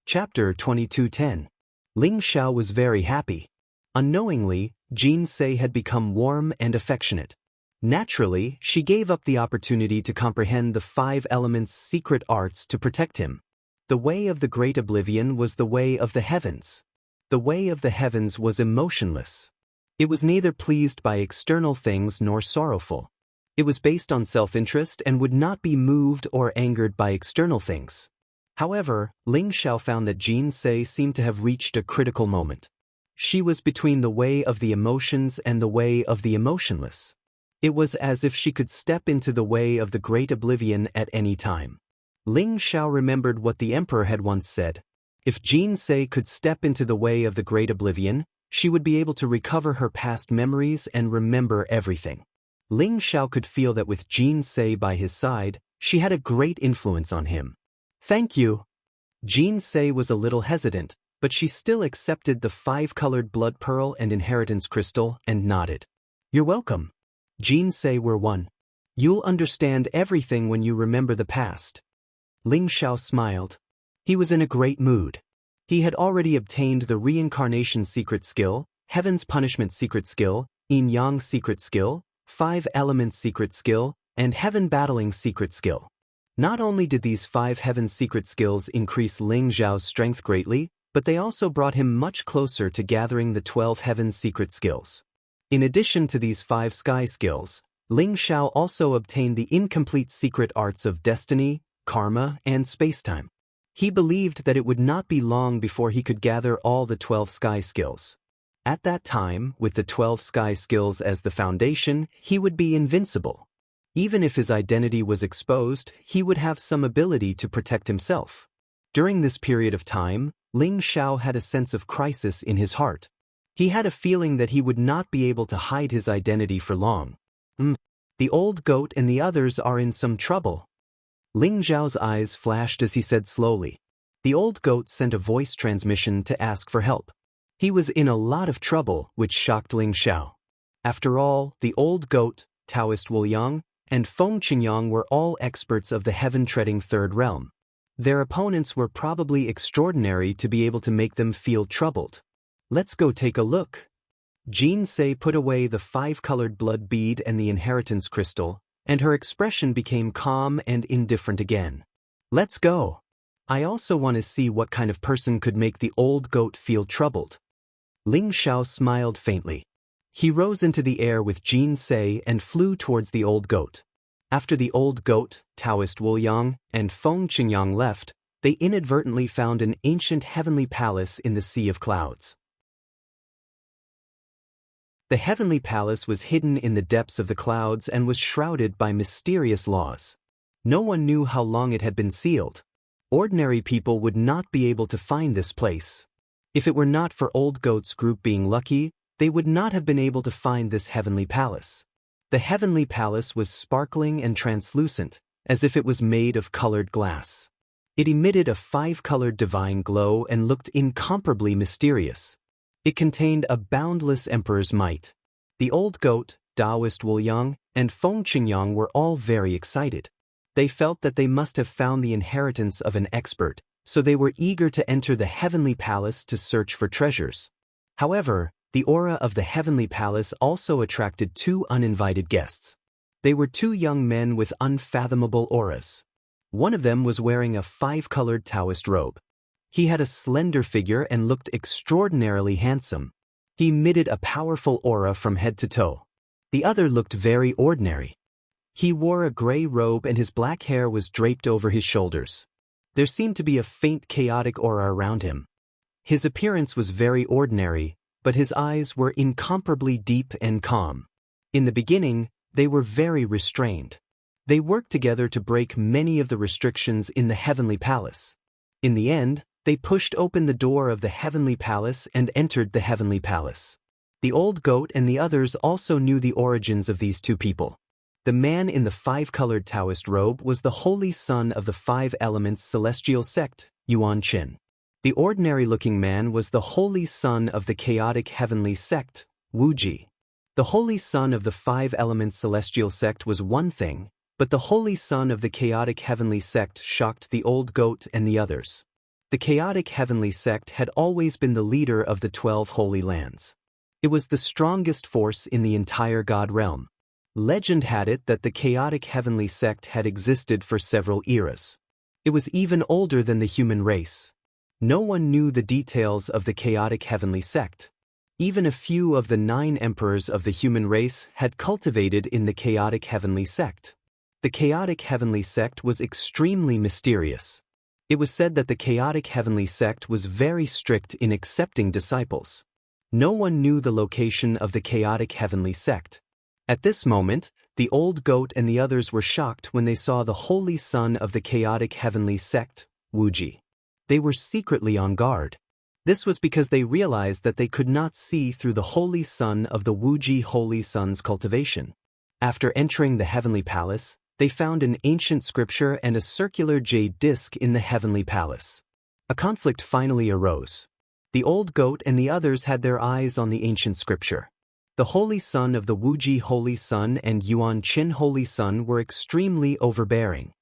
Speaker 1: Chapter 22:10. Ling Zhao was very happy. Unknowingly, Jin Se had become warm and affectionate. Naturally, she gave up the opportunity to comprehend the 5 elements' secret arts to protect him. The way of the great oblivion was the way of the heavens. The way of the heavens was emotionless. It was neither pleased by external things nor sorrowful. It was based on self-interest and would not be moved or angered by external things. However, Ling Zhao found that Jin Se seemed to have reached a critical moment. She was between the way of the emotions and the way of the emotionless. It was as if she could step into the way of the great oblivion at any time. Ling Zhao remembered what the emperor had once said. If Jin Se could step into the way of the great oblivion, she would be able to recover her past memories and remember everything. Ling Zhao could feel that with Jin Se by his side, she had a great influence on him. Thank you. Jin Se was a little hesitant, but she still accepted the 5-colored blood pearl and inheritance crystal and nodded. You're welcome. Jinsei were one. You'll understand everything when you remember the past. Ling Xiao smiled. He was in a great mood. He had already obtained the Reincarnation Secret Skill, Heaven's Punishment Secret Skill, Yin Yang Secret Skill, 5 Elements Secret Skill, and Heaven Battling Secret Skill. Not only did these 5 Heaven Secret Skills increase Ling Xiao's strength greatly, but they also brought him much closer to gathering the 12 Heaven Secret Skills. In addition to these 5 Sky Skills, Ling Xiao also obtained the incomplete secret arts of destiny, karma, and spacetime. He believed that it would not be long before he could gather all the 12 Sky Skills. At that time, with the 12 Sky Skills as the foundation, he would be invincible. Even if his identity was exposed, he would have some ability to protect himself. During this period of time, Ling Xiao had a sense of crisis in his heart. He had a feeling that he would not be able to hide his identity for long. The old goat and the others are in some trouble. Ling Xiao's eyes flashed as he said slowly. The old goat sent a voice transmission to ask for help. He was in a lot of trouble, which shocked Ling Xiao. After all, the old goat, Taoist Wu Yang, and Feng Qingyang were all experts of the heaven-treading third realm. Their opponents were probably extraordinary to be able to make them feel troubled. Let's go take a look. Jinsei put away the 5-colored blood bead and the inheritance crystal, and her expression became calm and indifferent again. Let's go. I also want to see what kind of person could make the old goat feel troubled. Ling Xiao smiled faintly. He rose into the air with Jinsei and flew towards the old goat. After the old goat, Taoist Wu Yang, and Feng Qingyang left, they inadvertently found an ancient heavenly palace in the Sea of Clouds. The heavenly palace was hidden in the depths of the clouds and was shrouded by mysterious laws. No one knew how long it had been sealed. Ordinary people would not be able to find this place. If it were not for Old Goat's group being lucky, they would not have been able to find this heavenly palace. The heavenly palace was sparkling and translucent, as if it was made of colored glass. It emitted a 5-colored divine glow and looked incomparably mysterious. It contained a boundless emperor's might. The old goat, Taoist Wu Yang, and Feng Qingyang were all very excited. They felt that they must have found the inheritance of an expert, so they were eager to enter the heavenly palace to search for treasures. However, the aura of the heavenly palace also attracted 2 uninvited guests. They were 2 young men with unfathomable auras. One of them was wearing a 5-colored Taoist robe. He had a slender figure and looked extraordinarily handsome. He emitted a powerful aura from head to toe. The other looked very ordinary. He wore a gray robe and his black hair was draped over his shoulders. There seemed to be a faint chaotic aura around him. His appearance was very ordinary, but his eyes were incomparably deep and calm. In the beginning, they were very restrained. They worked together to break many of the restrictions in the heavenly palace. In the end, they pushed open the door of the heavenly palace and entered the heavenly palace. The old goat and the others also knew the origins of these 2 people. The man in the 5-colored Taoist robe was the holy son of the 5 elements celestial sect, Yuan Qin. The ordinary-looking man was the holy son of the chaotic heavenly sect, Wu Ji. The holy son of the 5 elements celestial sect was one thing, but the holy son of the chaotic heavenly sect shocked the old goat and the others. The chaotic heavenly sect had always been the leader of the 12 holy lands. It was the strongest force in the entire God realm. Legend had it that the chaotic heavenly sect had existed for several eras. It was even older than the human race. No one knew the details of the chaotic heavenly sect. Even a few of the 9 emperors of the human race had cultivated in the chaotic heavenly sect. The chaotic heavenly sect was extremely mysterious. It was said that the chaotic heavenly sect was very strict in accepting disciples. No one knew the location of the chaotic heavenly sect. At this moment, the old goat and the others were shocked when they saw the holy son of the chaotic heavenly sect, Wu Ji. They were secretly on guard. This was because they realized that they could not see through the holy son of the Wu Ji holy son's cultivation. After entering the heavenly palace, they found an ancient scripture and a circular jade disc in the heavenly palace. A conflict finally arose. The old goat and the others had their eyes on the ancient scripture. The Holy Sun of the Wuji Holy Sun and Yuan Qin Holy Sun were extremely overbearing.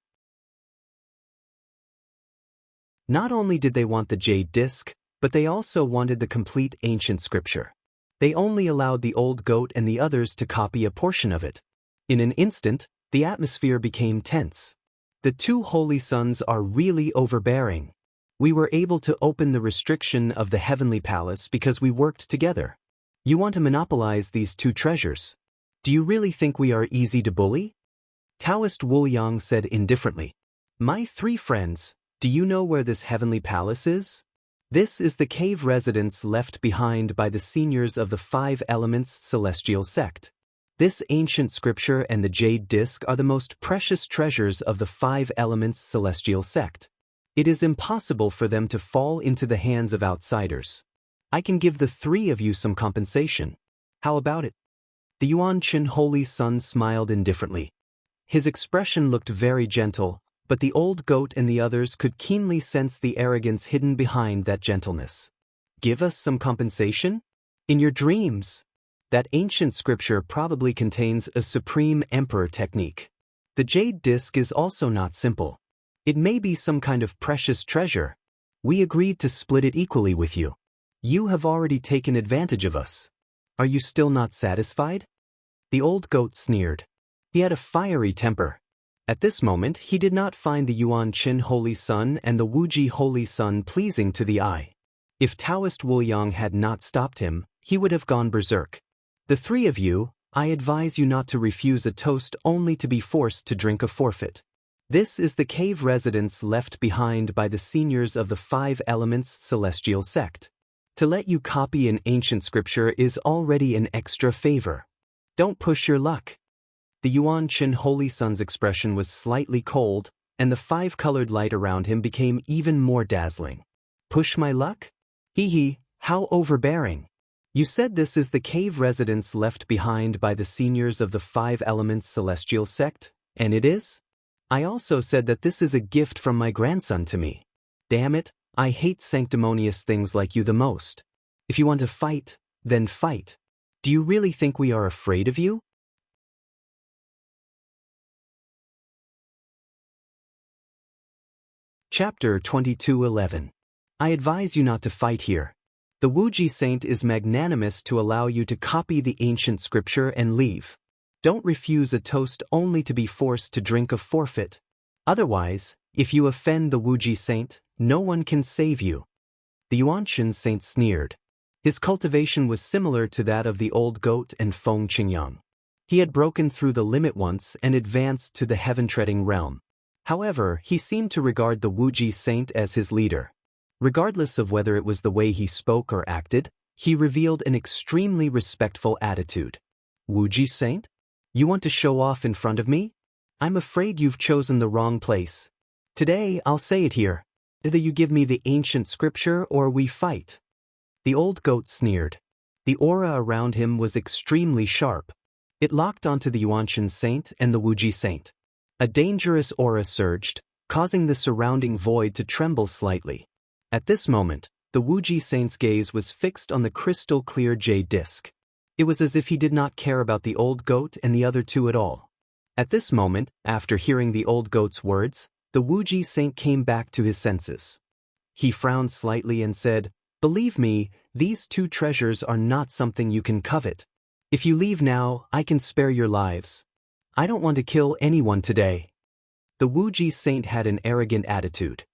Speaker 1: Not only did they want the jade disc, but they also wanted the complete ancient scripture. They only allowed the old goat and the others to copy a portion of it. In an instant, the atmosphere became tense. The two holy suns are really overbearing. We were able to open the restriction of the heavenly palace because we worked together. You want to monopolize these two treasures. Do you really think we are easy to bully? Taoist Wu Yang said indifferently. My three friends, do you know where this heavenly palace is? This is the cave residence left behind by the seniors of the Five Elements Celestial Sect. This ancient scripture and the jade disc are the most precious treasures of the Five Elements Celestial Sect. It is impossible for them to fall into the hands of outsiders. I can give the three of you some compensation. How about it? The Yuan Qin Holy Sun smiled indifferently. His expression looked very gentle, but the old goat and the others could keenly sense the arrogance hidden behind that gentleness. Give us some compensation? In your dreams. That ancient scripture probably contains a supreme emperor technique. The jade disc is also not simple. It may be some kind of precious treasure. We agreed to split it equally with you. You have already taken advantage of us. Are you still not satisfied? The old goat sneered. He had a fiery temper. At this moment he did not find the Yuan Qin Holy Sun and the Wuji Holy Sun pleasing to the eye. If Taoist Wu Yang had not stopped him, he would have gone berserk. The three of you, I advise you not to refuse a toast only to be forced to drink a forfeit. This is the cave residence left behind by the seniors of the Five Elements Celestial Sect. To let you copy an ancient scripture is already an extra favor. Don't push your luck. The Yuan Qin Holy Sun's expression was slightly cold, and the five-colored light around him became even more dazzling. Push my luck? Hee hee, how overbearing. You said this is the cave residence left behind by the seniors of the Five Elements Celestial Sect, and it is? I also said that this is a gift from my grandson to me. Damn it, I hate sanctimonious things like you the most. If you want to fight, then fight. Do you really think we are afraid of you? Chapter 22:11. I advise you not to fight here. The Wuji Saint is magnanimous to allow you to copy the ancient scripture and leave. Don't refuse a toast only to be forced to drink a forfeit. Otherwise, if you offend the Wuji Saint, no one can save you. The Yuanqin Saint sneered. His cultivation was similar to that of the old goat and Feng Qingyang. He had broken through the limit once and advanced to the heaven-treading realm. However, he seemed to regard the Wuji Saint as his leader. Regardless of whether it was the way he spoke or acted, he revealed an extremely respectful attitude. Wuji Saint? You want to show off in front of me? I'm afraid you've chosen the wrong place. Today, I'll say it here. Either you give me the ancient scripture or we fight. The old goat sneered. The aura around him was extremely sharp. It locked onto the Yuanqin Saint and the Wuji Saint. A dangerous aura surged, causing the surrounding void to tremble slightly. At this moment, the Wuji Saint's gaze was fixed on the crystal-clear jade disc. It was as if he did not care about the old goat and the other two at all. At this moment, after hearing the old goat's words, the Wuji Saint came back to his senses. He frowned slightly and said, "Believe me, these two treasures are not something you can covet. If you leave now, I can spare your lives. I don't want to kill anyone today." The Wuji Saint had an arrogant attitude.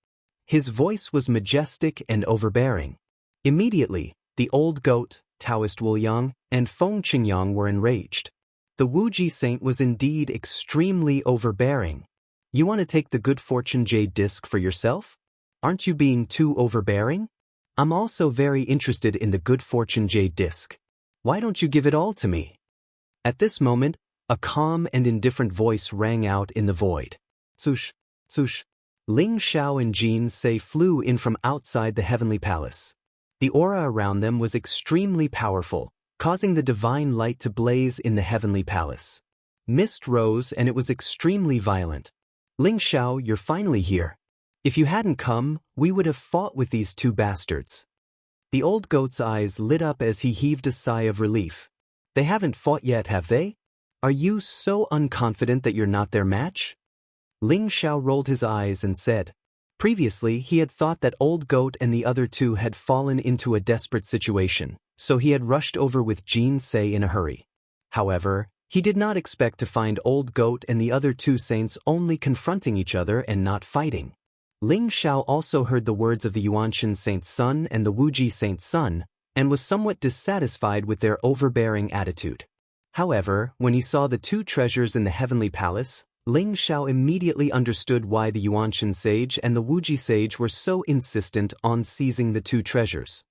Speaker 1: His voice was majestic and overbearing. Immediately, the old goat, Taoist Wu Yang, and Feng Qingyang were enraged. The Wuji Saint was indeed extremely overbearing. You want to take the good fortune jade disc for yourself? Aren't you being too overbearing? I'm also very interested in the good fortune jade disc. Why don't you give it all to me? At this moment, a calm and indifferent voice rang out in the void. Sush, sush. Ling Xiao and Jin Se flew in from outside the heavenly palace. The aura around them was extremely powerful, causing the divine light to blaze in the heavenly palace. Mist rose and it was extremely violent. Ling Xiao, you're finally here. If you hadn't come, we would have fought with these two bastards. The old goat's eyes lit up as he heaved a sigh of relief. They haven't fought yet, have they? Are you so unconfident that you're not their match? Ling Xiao rolled his eyes and said. Previously, he had thought that Old Goat and the other two had fallen into a desperate situation, so he had rushed over with Jin Se in a hurry. However, he did not expect to find Old Goat and the other two saints only confronting each other and not fighting. Ling Xiao also heard the words of the Yuanshan saint's son and the Wuji saint's son, and was somewhat dissatisfied with their overbearing attitude. However, when he saw the two treasures in the heavenly palace, Ling Xiao immediately understood why the Yuanshan sage and the Wuji sage were so insistent on seizing the two treasures.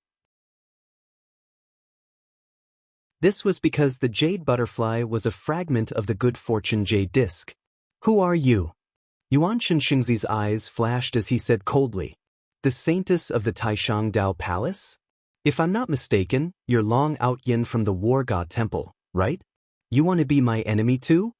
Speaker 1: This was because the jade butterfly was a fragment of the good fortune jade disc. Who are you? Yuanshan Xingzi's eyes flashed as he said coldly. The saintess of the Taishang Dao Palace? If I'm not mistaken, you're Long Outyin from the War God Temple, right? You want to be my enemy too?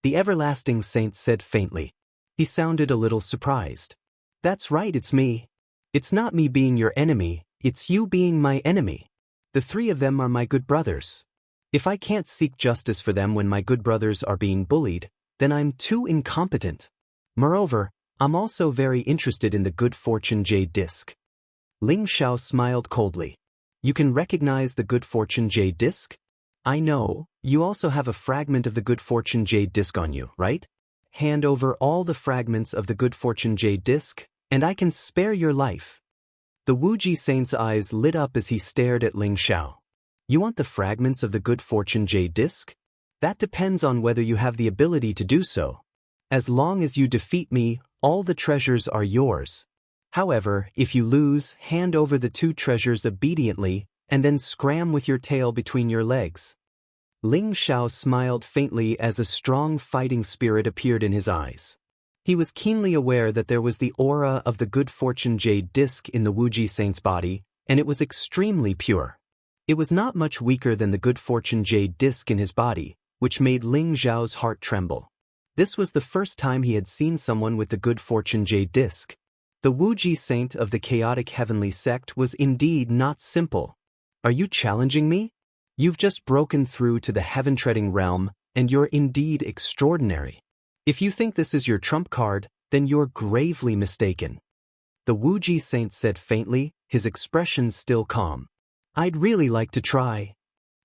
Speaker 1: The everlasting saint said faintly. He sounded a little surprised. That's right, it's me. It's not me being your enemy, it's you being my enemy. The three of them are my good brothers. If I can't seek justice for them when my good brothers are being bullied, then I'm too incompetent. Moreover, I'm also very interested in the good fortune jade disc. Ling Xiao smiled coldly. You can recognize the good fortune jade disc? I know, you also have a fragment of the good fortune jade disc on you, right? Hand over all the fragments of the good fortune jade disc, and I can spare your life. The Wuji saint's eyes lit up as he stared at Ling Xiao. You want the fragments of the good fortune jade disc? That depends on whether you have the ability to do so. As long as you defeat me, all the treasures are yours. However, if you lose, hand over the two treasures obediently, and then scram with your tail between your legs. Ling Xiao smiled faintly as a strong fighting spirit appeared in his eyes. He was keenly aware that there was the aura of the good fortune jade disc in the Wuji saint's body, and it was extremely pure. It was not much weaker than the good fortune jade disc in his body, which made Ling Xiao's heart tremble. This was the first time he had seen someone with the good fortune jade disc. The Wuji saint of the chaotic heavenly sect was indeed not simple. Are you challenging me? You've just broken through to the heaven-treading realm, and you're indeed extraordinary. If you think this is your trump card, then you're gravely mistaken. The Wuji saint said faintly, his expression still calm. I'd really like to try.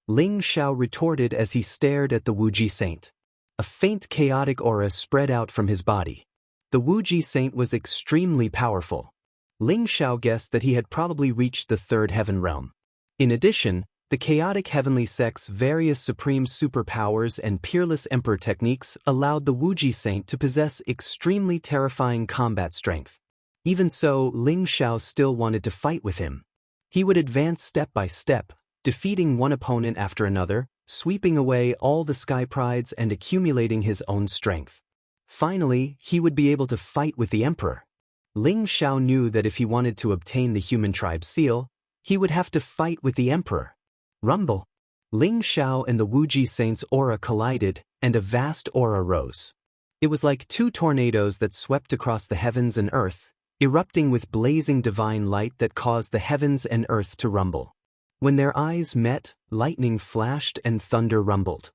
Speaker 1: Ling Xiao retorted as he stared at the Wuji saint. A faint chaotic aura spread out from his body. The Wuji saint was extremely powerful. Ling Xiao guessed that he had probably reached the third heaven realm. In addition, the chaotic heavenly sect's various supreme superpowers and peerless emperor techniques allowed the Wuji saint to possess extremely terrifying combat strength. Even so, Ling Xiao still wanted to fight with him. He would advance step by step, defeating one opponent after another, sweeping away all the sky prides and accumulating his own strength. Finally, he would be able to fight with the emperor. Ling Xiao knew that if he wanted to obtain the human tribe seal, he would have to fight with the emperor. Rumble. Ling Xiao and the Wuji saint's aura collided, and a vast aura rose. It was like two tornadoes that swept across the heavens and earth, erupting with blazing divine light that caused the heavens and earth to rumble. When their eyes met, lightning flashed and thunder rumbled.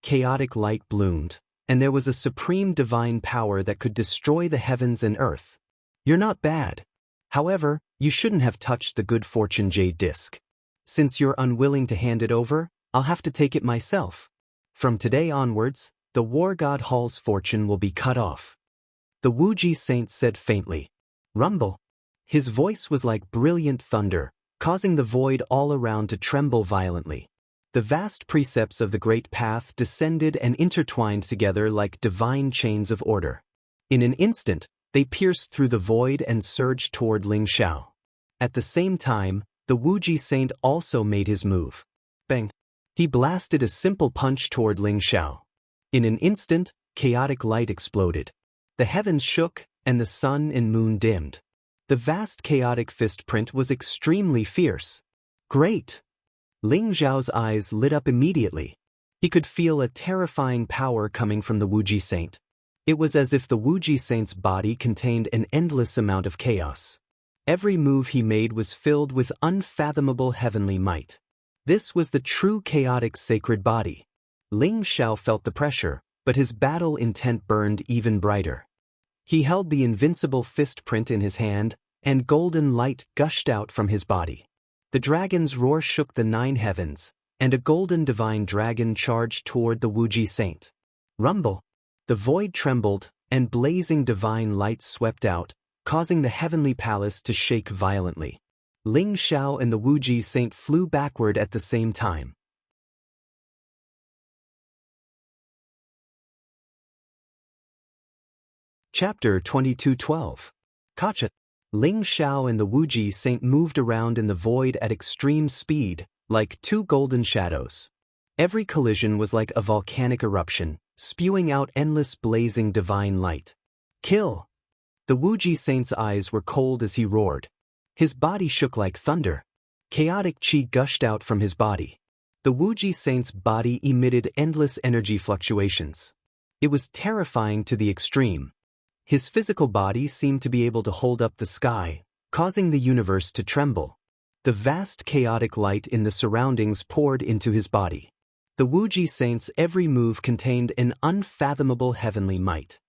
Speaker 1: Chaotic light bloomed, and there was a supreme divine power that could destroy the heavens and earth. You're not bad. However, you shouldn't have touched the good fortune jade disc. Since you're unwilling to hand it over, I'll have to take it myself. From today onwards, the War God Hall's fortune will be cut off. The Wuji saint said faintly. Rumble. His voice was like brilliant thunder, causing the void all around to tremble violently. The vast precepts of the Great Path descended and intertwined together like divine chains of order. In an instant, they pierced through the void and surged toward Ling Xiao. At the same time, the Wuji saint also made his move. Bang! He blasted a simple punch toward Ling Xiao. In an instant, chaotic light exploded. The heavens shook, and the sun and moon dimmed. The vast chaotic fist print was extremely fierce. Great! Ling Xiao's eyes lit up immediately. He could feel a terrifying power coming from the Wuji saint. It was as if the Wuji saint's body contained an endless amount of chaos. Every move he made was filled with unfathomable heavenly might. This was the true chaotic sacred body. Ling Xiao felt the pressure, but his battle intent burned even brighter. He held the invincible fist print in his hand, and golden light gushed out from his body. The dragon's roar shook the 9 heavens, and a golden divine dragon charged toward the Wuji saint. Rumble! The void trembled, and blazing divine light swept out, causing the heavenly palace to shake violently. Ling Xiao and the Wuji saint flew backward at the same time. Chapter 22:12. Kacha. Ling Xiao and the Wuji saint moved around in the void at extreme speed, like 2 golden shadows. Every collision was like a volcanic eruption, spewing out endless blazing divine light. Kill! The Wuji saint's eyes were cold as he roared. His body shook like thunder. Chaotic qi gushed out from his body. The Wuji saint's body emitted endless energy fluctuations. It was terrifying to the extreme. His physical body seemed to be able to hold up the sky, causing the universe to tremble. The vast chaotic light in the surroundings poured into his body. The Wuji saint's every move contained an unfathomable heavenly might.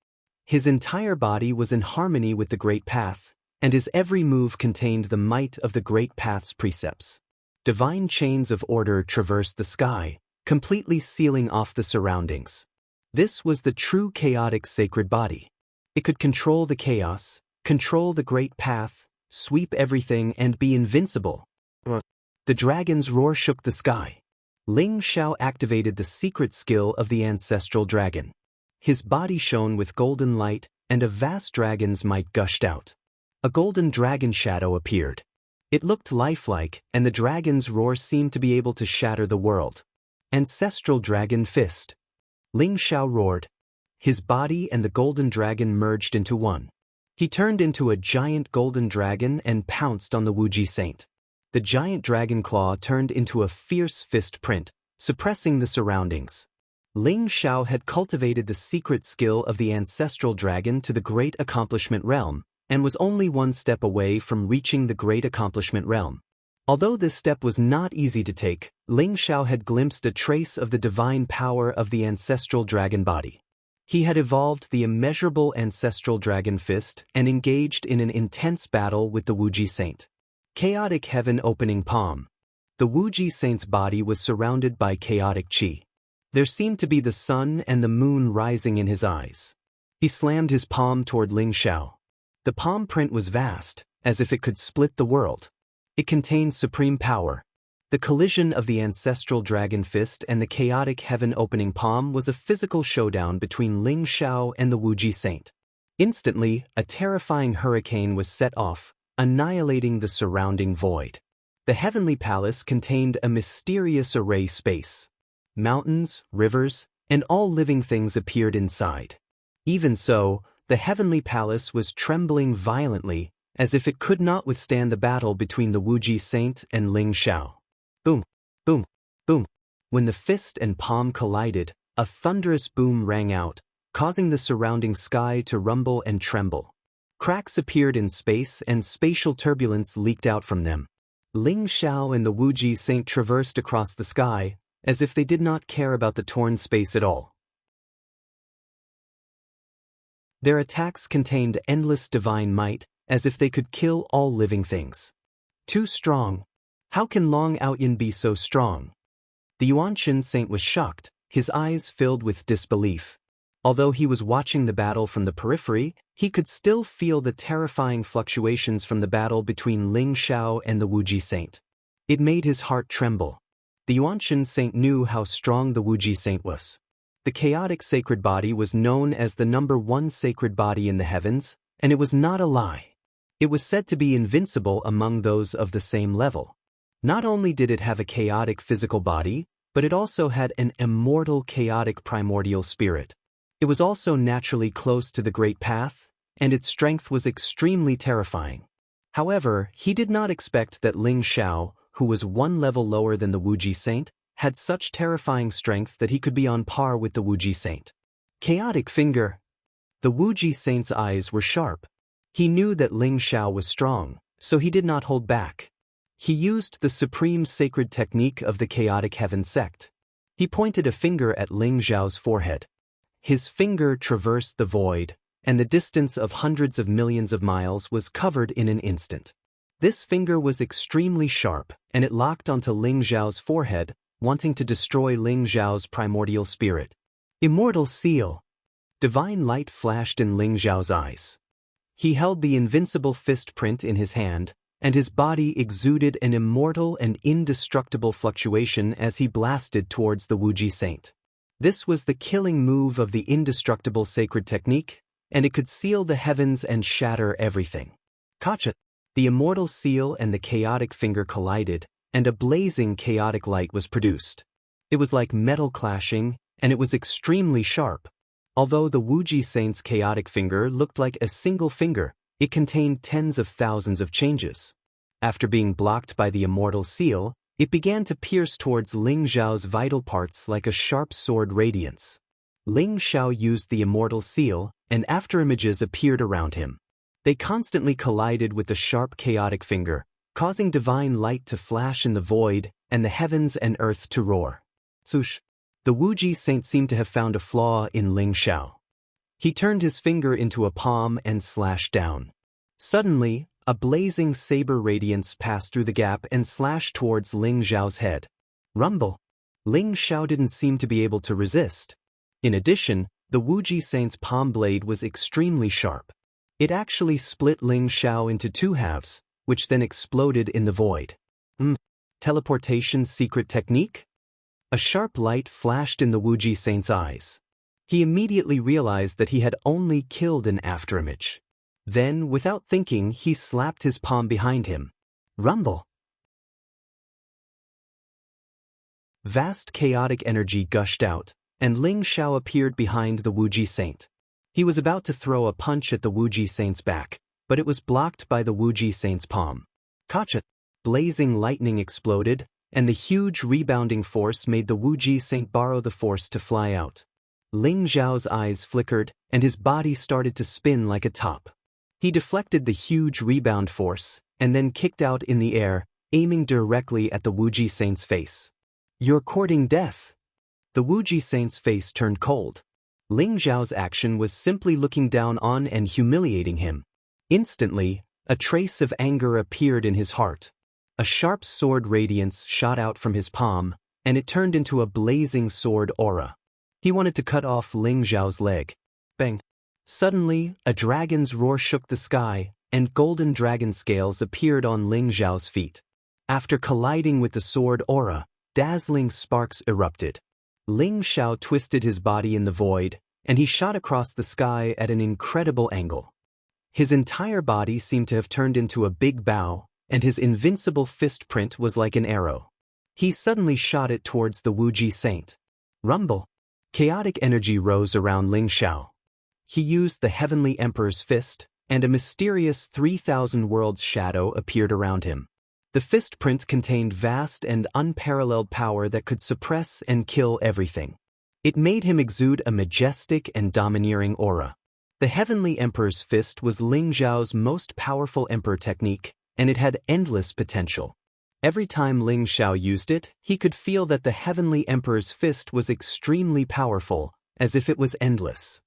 Speaker 1: His entire body was in harmony with the Great Path, and his every move contained the might of the Great Path's precepts. Divine chains of order traversed the sky, completely sealing off the surroundings. This was the true chaotic sacred body. It could control the chaos, control the Great Path, sweep everything and be invincible. The dragon's roar shook the sky. Ling Xiao activated the secret skill of the ancestral dragon. His body shone with golden light, and a vast dragon's might gushed out. A golden dragon shadow appeared. It looked lifelike, and the dragon's roar seemed to be able to shatter the world. Ancestral dragon fist. Ling Xiao roared. His body and the golden dragon merged into one. He turned into a giant golden dragon and pounced on the Wuji saint. The giant dragon claw turned into a fierce fist print, suppressing the surroundings. Ling Xiao had cultivated the secret skill of the ancestral dragon to the Great Accomplishment Realm, and was only 1 step away from reaching the Great Accomplishment Realm. Although this step was not easy to take, Ling Xiao had glimpsed a trace of the divine power of the ancestral dragon body. He had evolved the immeasurable ancestral dragon fist and engaged in an intense battle with the Wuji saint. Chaotic heaven opening palm. The Wuji saint's body was surrounded by chaotic qi. There seemed to be the sun and the moon rising in his eyes. He slammed his palm toward Ling Xiao. The palm print was vast, as if it could split the world. It contained supreme power. The collision of the ancestral dragon fist and the chaotic heaven opening palm was a physical showdown between Ling Xiao and the Wuji saint. Instantly, a terrifying hurricane was set off, annihilating the surrounding void. The heavenly palace contained a mysterious array space. Mountains, rivers, and all living things appeared inside. Even so, the heavenly palace was trembling violently, as if it could not withstand the battle between the Wuji saint and Ling Xiao. Boom, boom, boom. When the fist and palm collided, a thunderous boom rang out, causing the surrounding sky to rumble and tremble. Cracks appeared in space and spatial turbulence leaked out from them. Ling Xiao and the Wuji saint traversed across the sky, as if they did not care about the torn space at all. Their attacks contained endless divine might, as if they could kill all living things. Too strong. How can Long Outyin be so strong? The Yuanqin saint was shocked, his eyes filled with disbelief. Although he was watching the battle from the periphery, he could still feel the terrifying fluctuations from the battle between Ling Xiao and the Wuji saint. It made his heart tremble. The Yuanqin saint knew how strong the Wuji saint was. The chaotic sacred body was known as the #1 sacred body in the heavens, and it was not a lie. It was said to be invincible among those of the same level. Not only did it have a chaotic physical body, but it also had an immortal chaotic primordial spirit. It was also naturally close to the Great Path, and its strength was extremely terrifying. However, he did not expect that Ling Xiao, who was 1 level lower than the Wuji saint, had such terrifying strength that he could be on par with the Wuji saint. Chaotic finger. The Wuji saint's eyes were sharp. He knew that Ling Xiao was strong, so he did not hold back. He used the supreme sacred technique of the chaotic heaven sect. He pointed a finger at Ling Zhao's forehead. His finger traversed the void, and the distance of hundreds of millions of miles was covered in an instant. This finger was extremely sharp, and it locked onto Ling Zhao's forehead, wanting to destroy Ling Zhao's primordial spirit. Immortal seal. Divine light flashed in Ling Zhao's eyes. He held the invincible fist print in his hand, and his body exuded an immortal and indestructible fluctuation as he blasted towards the Wuji saint. This was the killing move of the indestructible sacred technique, and it could seal the heavens and shatter everything. Kacha! The immortal seal and the chaotic finger collided, and a blazing chaotic light was produced. It was like metal clashing, and it was extremely sharp. Although the Wuji saint's chaotic finger looked like a single finger, it contained tens of thousands of changes. After being blocked by the immortal seal, it began to pierce towards Ling Zhao's vital parts like a sharp sword radiance. Ling Zhao used the immortal seal, and afterimages appeared around him. They constantly collided with the sharp chaotic finger, causing divine light to flash in the void, and the heavens and earth to roar. Swoosh! The Wuji saint seemed to have found a flaw in Ling Zhao. He turned his finger into a palm and slashed down. Suddenly, a blazing saber radiance passed through the gap and slashed towards Ling Zhao's head. Rumble! Ling Zhao didn't seem to be able to resist. In addition, the Wuji saint's palm blade was extremely sharp. It actually split Ling Zhao into two halves, which then exploded in the void. Teleportation secret technique? A sharp light flashed in the Wuji saint's eyes. He immediately realized that he had only killed an afterimage. Then, without thinking, he slapped his palm behind him. Rumble! Vast chaotic energy gushed out, and Ling Zhao appeared behind the Wuji saint. He was about to throw a punch at the Wuji saint's back, but it was blocked by the Wuji saint's palm. Kacha! Blazing lightning exploded, and the huge rebounding force made the Wuji saint borrow the force to fly out. Ling Zhao's eyes flickered, and his body started to spin like a top. He deflected the huge rebound force, and then kicked out in the air, aiming directly at the Wuji saint's face. You're courting death. The Wuji saint's face turned cold. Ling Zhao's action was simply looking down on and humiliating him. Instantly, a trace of anger appeared in his heart. A sharp sword radiance shot out from his palm, and it turned into a blazing sword aura. He wanted to cut off Ling Zhao's leg. Bang! Suddenly, a dragon's roar shook the sky, and golden dragon scales appeared on Ling Zhao's feet. After colliding with the sword aura, dazzling sparks erupted. Ling Zhao twisted his body in the void, and he shot across the sky at an incredible angle. His entire body seemed to have turned into a big bow, and his invincible fist print was like an arrow. He suddenly shot it towards the Wuji saint. Rumble! Chaotic energy rose around Ling Zhao. He used the Heavenly Emperor's fist, and a mysterious 3,000 worlds shadow appeared around him. The fist print contained vast and unparalleled power that could suppress and kill everything. It made him exude a majestic and domineering aura. The Heavenly Emperor's fist was Ling Zhao's most powerful emperor technique, and it had endless potential. Every time Ling Zhao used it, he could feel that the Heavenly Emperor's fist was extremely powerful, as if it was endless.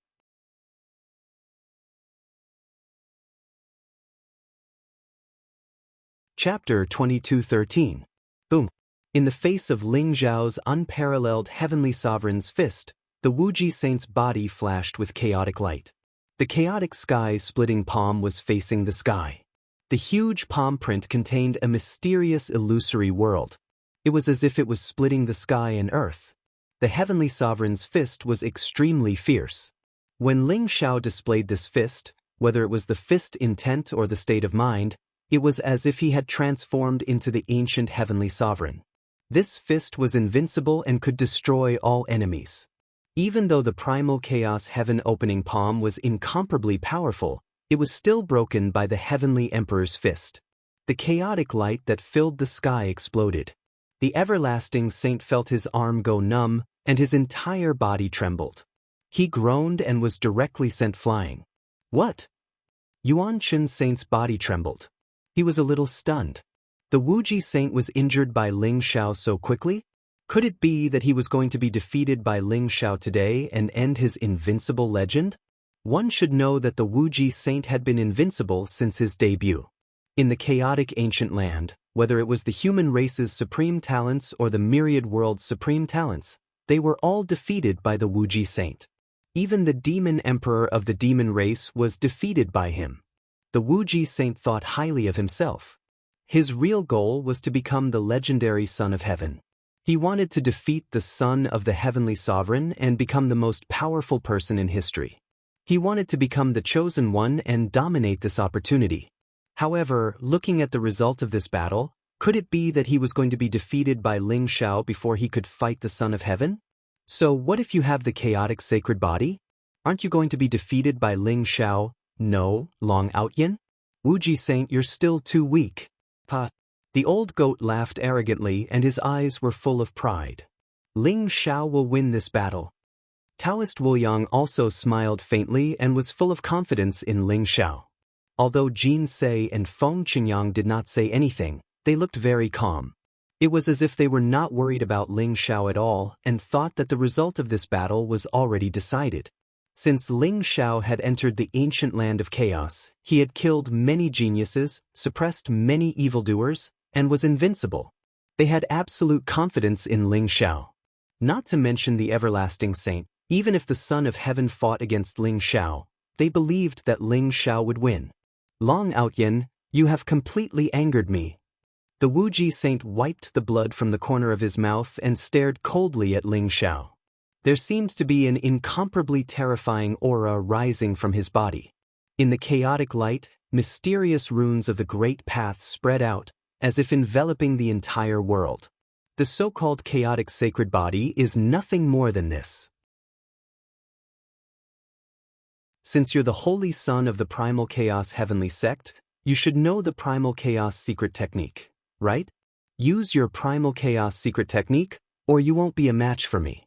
Speaker 1: Chapter 22:13. Boom! In the face of Ling Zhao's unparalleled Heavenly Sovereign's fist, the Wuji saint's body flashed with chaotic light. The chaotic sky-splitting palm was facing the sky. The huge palm print contained a mysterious illusory world. It was as if it was splitting the sky and earth. The Heavenly Sovereign's fist was extremely fierce. When Ling Zhao displayed this fist, whether it was the fist intent or the state of mind, it was as if he had transformed into the ancient Heavenly Sovereign. This fist was invincible and could destroy all enemies. Even though the primal chaos heaven opening palm was incomparably powerful, it was still broken by the Heavenly Emperor's fist. The chaotic light that filled the sky exploded. The everlasting saint felt his arm go numb, and his entire body trembled. He groaned and was directly sent flying. What? Yuan Chun's saint's body trembled. He was a little stunned. The Wuji saint was injured by Ling Xiao so quickly? Could it be that he was going to be defeated by Ling Xiao today and end his invincible legend? One should know that the Wuji saint had been invincible since his debut. In the chaotic ancient land, whether it was the human race's supreme talents or the myriad world's supreme talents, they were all defeated by the Wuji saint. Even the demon emperor of the demon race was defeated by him. The Wuji saint thought highly of himself. His real goal was to become the legendary Son of Heaven. He wanted to defeat the Son of the Heavenly Sovereign and become the most powerful person in history. He wanted to become the chosen one and dominate this opportunity. However, looking at the result of this battle, could it be that he was going to be defeated by Ling Xiao before he could fight the Son of Heaven? So what if you have the chaotic sacred body? Aren't you going to be defeated by Ling Xiao? No, Long Outyin? Wuji saint, you're still too weak. Pa. The old goat laughed arrogantly and his eyes were full of pride. Ling Xiao will win this battle. Taoist Wu Yang also smiled faintly and was full of confidence in Ling Xiao. Although Jin Sei and Feng Qingyang did not say anything, they looked very calm. It was as if they were not worried about Ling Xiao at all and thought that the result of this battle was already decided. Since Ling Xiao had entered the ancient land of chaos, he had killed many geniuses, suppressed many evildoers, and was invincible. They had absolute confidence in Ling Xiao. Not to mention the everlasting saint, even if the Son of Heaven fought against Ling Xiao, they believed that Ling Xiao would win. Long Outyin, you have completely angered me. The Wuji saint wiped the blood from the corner of his mouth and stared coldly at Ling Xiao. There seemed to be an incomparably terrifying aura rising from his body. In the chaotic light, mysterious runes of the Great Path spread out, as if enveloping the entire world. The so-called chaotic sacred body is nothing more than this. Since you're the holy son of the Primal Chaos Heavenly Sect, you should know the Primal Chaos secret technique, right? Use your Primal Chaos secret technique, or you won't be a match for me.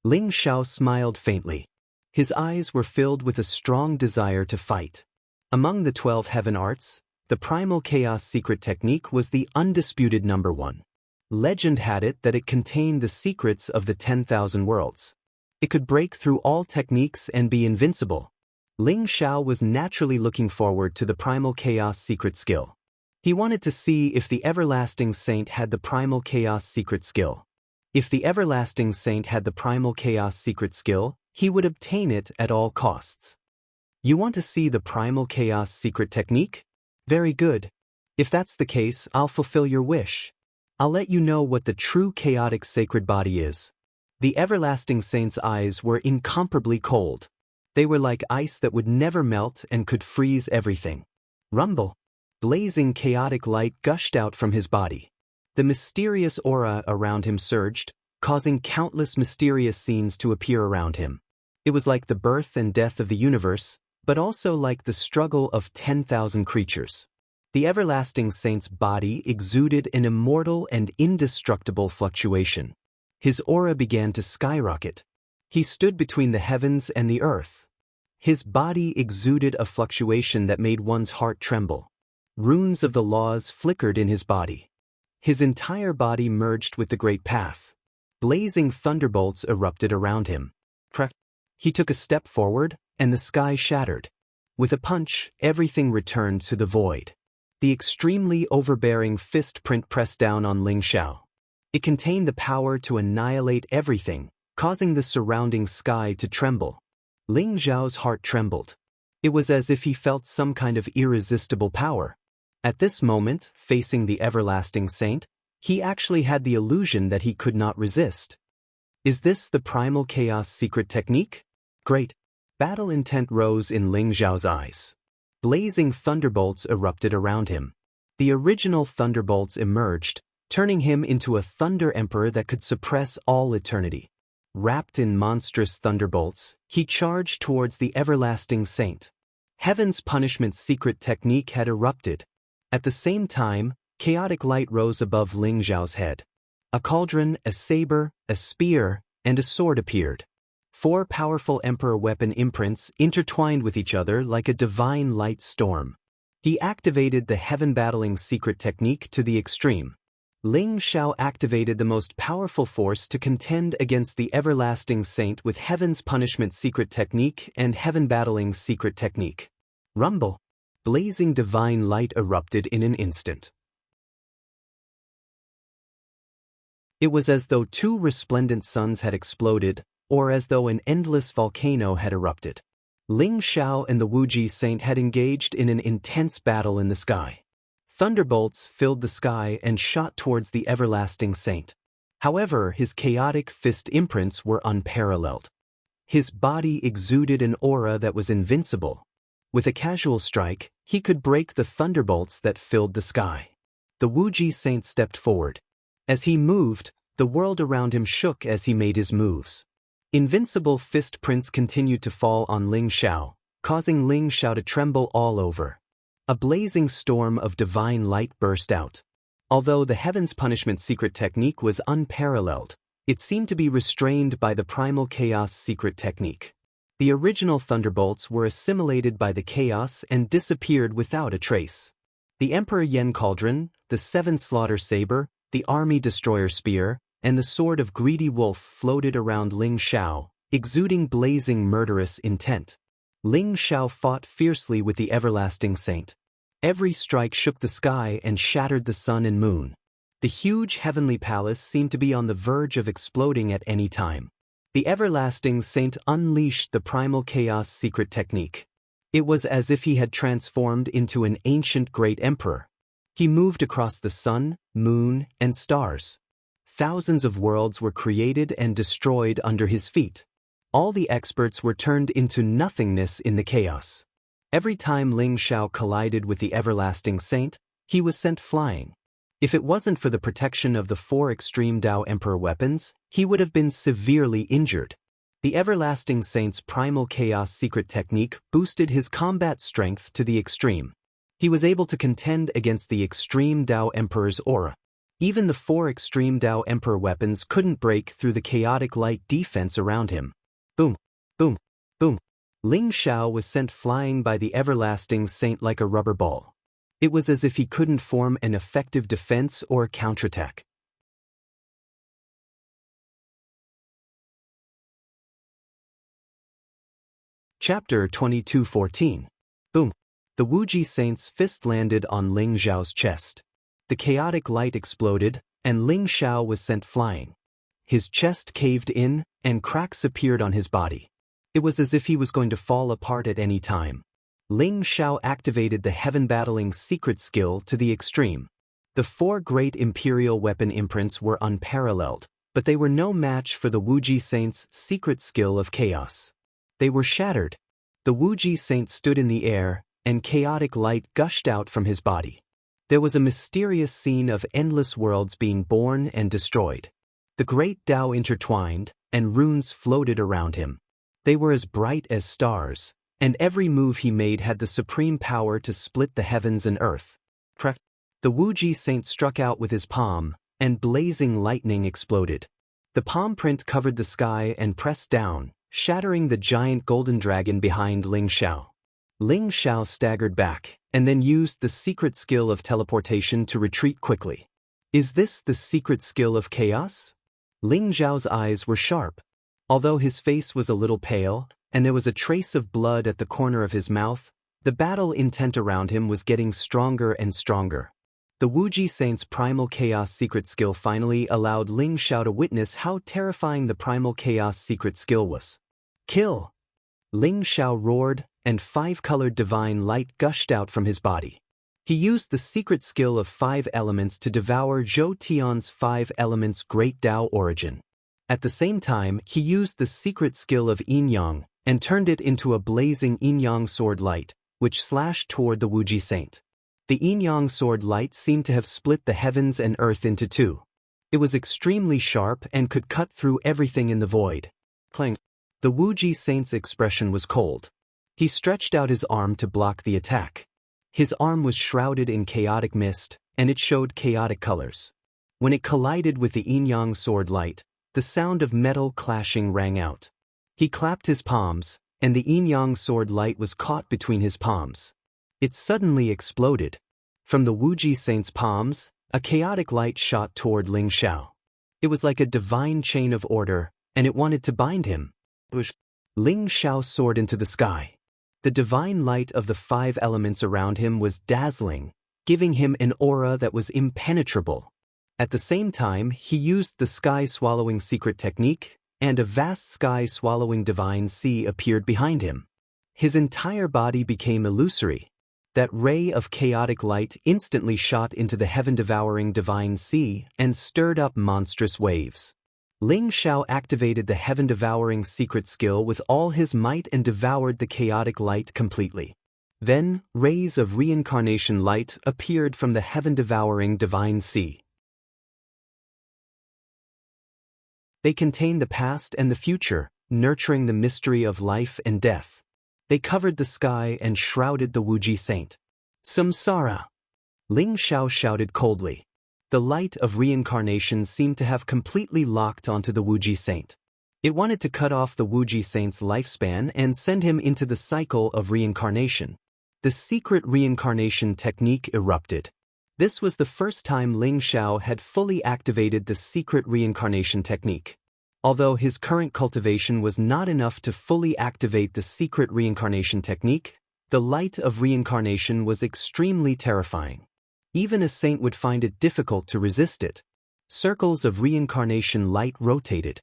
Speaker 1: Ling Xiao smiled faintly. His eyes were filled with a strong desire to fight. Among the 12 heaven arts, the Primal Chaos secret technique was the undisputed number one. Legend had it that it contained the secrets of the 10,000 worlds. It could break through all techniques and be invincible. Ling Xiao was naturally looking forward to the Primal Chaos secret skill. He wanted to see if the Everlasting Saint had the Primal Chaos secret skill. If the Everlasting Saint had the Primal Chaos secret skill, he would obtain it at all costs. You want to see the Primal Chaos secret technique? Very good. If that's the case, I'll fulfill your wish. I'll let you know what the true chaotic sacred body is. The Everlasting Saint's eyes were incomparably cold. They were like ice that would never melt and could freeze everything. Rumble. Blazing chaotic light gushed out from his body. The mysterious aura around him surged, causing countless mysterious scenes to appear around him. It was like the birth and death of the universe, but also like the struggle of 10,000 creatures. The Everlasting Saint's body exuded an immortal and indestructible fluctuation. His aura began to skyrocket. He stood between the heavens and the earth. His body exuded a fluctuation that made one's heart tremble. Runes of the laws flickered in his body. His entire body merged with the Great Path. Blazing thunderbolts erupted around him. He took a step forward, and the sky shattered. With a punch, everything returned to the void. The extremely overbearing fist print pressed down on Ling Xiao. It contained the power to annihilate everything, causing the surrounding sky to tremble. Ling Xiao's heart trembled. It was as if he felt some kind of irresistible power. At this moment, facing the Everlasting Saint, he actually had the illusion that he could not resist. Is this the Primal Chaos secret technique? Great. Battle intent rose in Ling Xiao's eyes. Blazing thunderbolts erupted around him. The original thunderbolts emerged, turning him into a thunder emperor that could suppress all eternity. Wrapped in monstrous thunderbolts, he charged towards the Everlasting Saint. Heaven's punishment secret technique had erupted. At the same time, chaotic light rose above Ling Xiao's head. A cauldron, a saber, a spear, and a sword appeared. 4 powerful emperor weapon imprints intertwined with each other like a divine light storm. He activated the heaven-battling secret technique to the extreme. Ling Xiao activated the most powerful force to contend against the everlasting saint with heaven's punishment secret technique and heaven-battling secret technique. Rumble! Blazing divine light erupted in an instant. It was as though two resplendent suns had exploded, or as though an endless volcano had erupted. Ling Xiao and the Wuji saint had engaged in an intense battle in the sky. Thunderbolts filled the sky and shot towards the everlasting saint. However, his chaotic fist imprints were unparalleled. His body exuded an aura that was invincible. With a casual strike, he could break the thunderbolts that filled the sky. The Wuji saint stepped forward. As he moved, the world around him shook as he made his moves. Invincible fist prints continued to fall on Ling Xiao, causing Ling Xiao to tremble all over. A blazing storm of divine light burst out. Although the heaven's punishment secret technique was unparalleled, it seemed to be restrained by the primal chaos secret technique. The original thunderbolts were assimilated by the chaos and disappeared without a trace. The Emperor Yen Cauldron, the Seven Slaughter Saber, the Army Destroyer Spear, and the Sword of Greedy Wolf floated around Ling Xiao, exuding blazing murderous intent. Ling Xiao fought fiercely with the everlasting saint. Every strike shook the sky and shattered the sun and moon. The huge heavenly palace seemed to be on the verge of exploding at any time. The everlasting saint unleashed the primal chaos secret technique. It was as if he had transformed into an ancient great emperor. He moved across the sun, moon, and stars. Thousands of worlds were created and destroyed under his feet. All the experts were turned into nothingness in the chaos. Every time Ling Xiao collided with the everlasting saint, he was sent flying. If it wasn't for the protection of the 4 extreme Dao Emperor weapons, he would have been severely injured. The everlasting saint's primal chaos secret technique boosted his combat strength to the extreme. He was able to contend against the extreme Dao Emperor's aura. Even the 4 extreme Dao Emperor weapons couldn't break through the chaotic light defense around him. Boom, boom, boom. Ling Xiao was sent flying by the everlasting saint like a rubber ball. It was as if he couldn't form an effective defense or counterattack. Chapter 22:14. Boom. The Wuji saint's fist landed on Ling Xiao's chest. The chaotic light exploded, and Ling Xiao was sent flying. His chest caved in, and cracks appeared on his body. It was as if he was going to fall apart at any time. Ling Xiao activated the heaven-battling secret skill to the extreme. The 4 great imperial weapon imprints were unparalleled, but they were no match for the Wuji saint's secret skill of chaos. They were shattered. The Wuji saint stood in the air, and chaotic light gushed out from his body. There was a mysterious scene of endless worlds being born and destroyed. The great Tao intertwined, and runes floated around him. They were as bright as stars, and every move he made had the supreme power to split the heavens and earth. The Wuji saint struck out with his palm, and blazing lightning exploded. The palm print covered the sky and pressed down, shattering the giant golden dragon behind Ling Xiao. Ling Xiao staggered back, and then used the secret skill of teleportation to retreat quickly. Is this the secret skill of chaos? Ling Xiao's eyes were sharp. Although his face was a little pale, and there was a trace of blood at the corner of his mouth, the battle intent around him was getting stronger and stronger. The Wuji saint's primal chaos secret skill finally allowed Ling Xiao to witness how terrifying the primal chaos secret skill was. Kill! Ling Xiao roared, and 5-colored divine light gushed out from his body. He used the secret skill of 5 elements to devour Zhou Tian's 5 elements great Dao origin. At the same time, he used the secret skill of yin-yang, and turned it into a blazing yin-yang sword light, which slashed toward the Wuji saint. The yin-yang sword light seemed to have split the heavens and earth into 2. It was extremely sharp and could cut through everything in the void. Clang. The Wuji saint's expression was cold. He stretched out his arm to block the attack. His arm was shrouded in chaotic mist, and it showed chaotic colors. When it collided with the yin-yang sword light, the sound of metal clashing rang out. He clapped his palms, and the yin-yang sword light was caught between his palms. It suddenly exploded. From the Wuji Saint's palms, a chaotic light shot toward Ling Xiao. It was like a divine chain of order, and it wanted to bind him. Ling Xiao soared into the sky. The divine light of the 5 elements around him was dazzling, giving him an aura that was impenetrable. At the same time, he used the sky-swallowing secret technique, and a vast sky-swallowing divine sea appeared behind him. His entire body became illusory. That ray of chaotic light instantly shot into the heaven-devouring divine sea and stirred up monstrous waves. Ling Xiao activated the heaven-devouring secret skill with all his might and devoured the chaotic light completely. Then, rays of reincarnation light appeared from the heaven-devouring divine sea. They contained the past and the future, nurturing the mystery of life and death. They covered the sky and shrouded the Wuji Saint. Samsara! Ling Xiao shouted coldly. The light of reincarnation seemed to have completely locked onto the Wuji Saint. It wanted to cut off the Wuji Saint's lifespan and send him into the cycle of reincarnation. The secret reincarnation technique erupted. This was the first time Ling Xiao had fully activated the secret reincarnation technique. Although his current cultivation was not enough to fully activate the secret reincarnation technique, the light of reincarnation was extremely terrifying. Even a saint would find it difficult to resist it. Circles of reincarnation light rotated.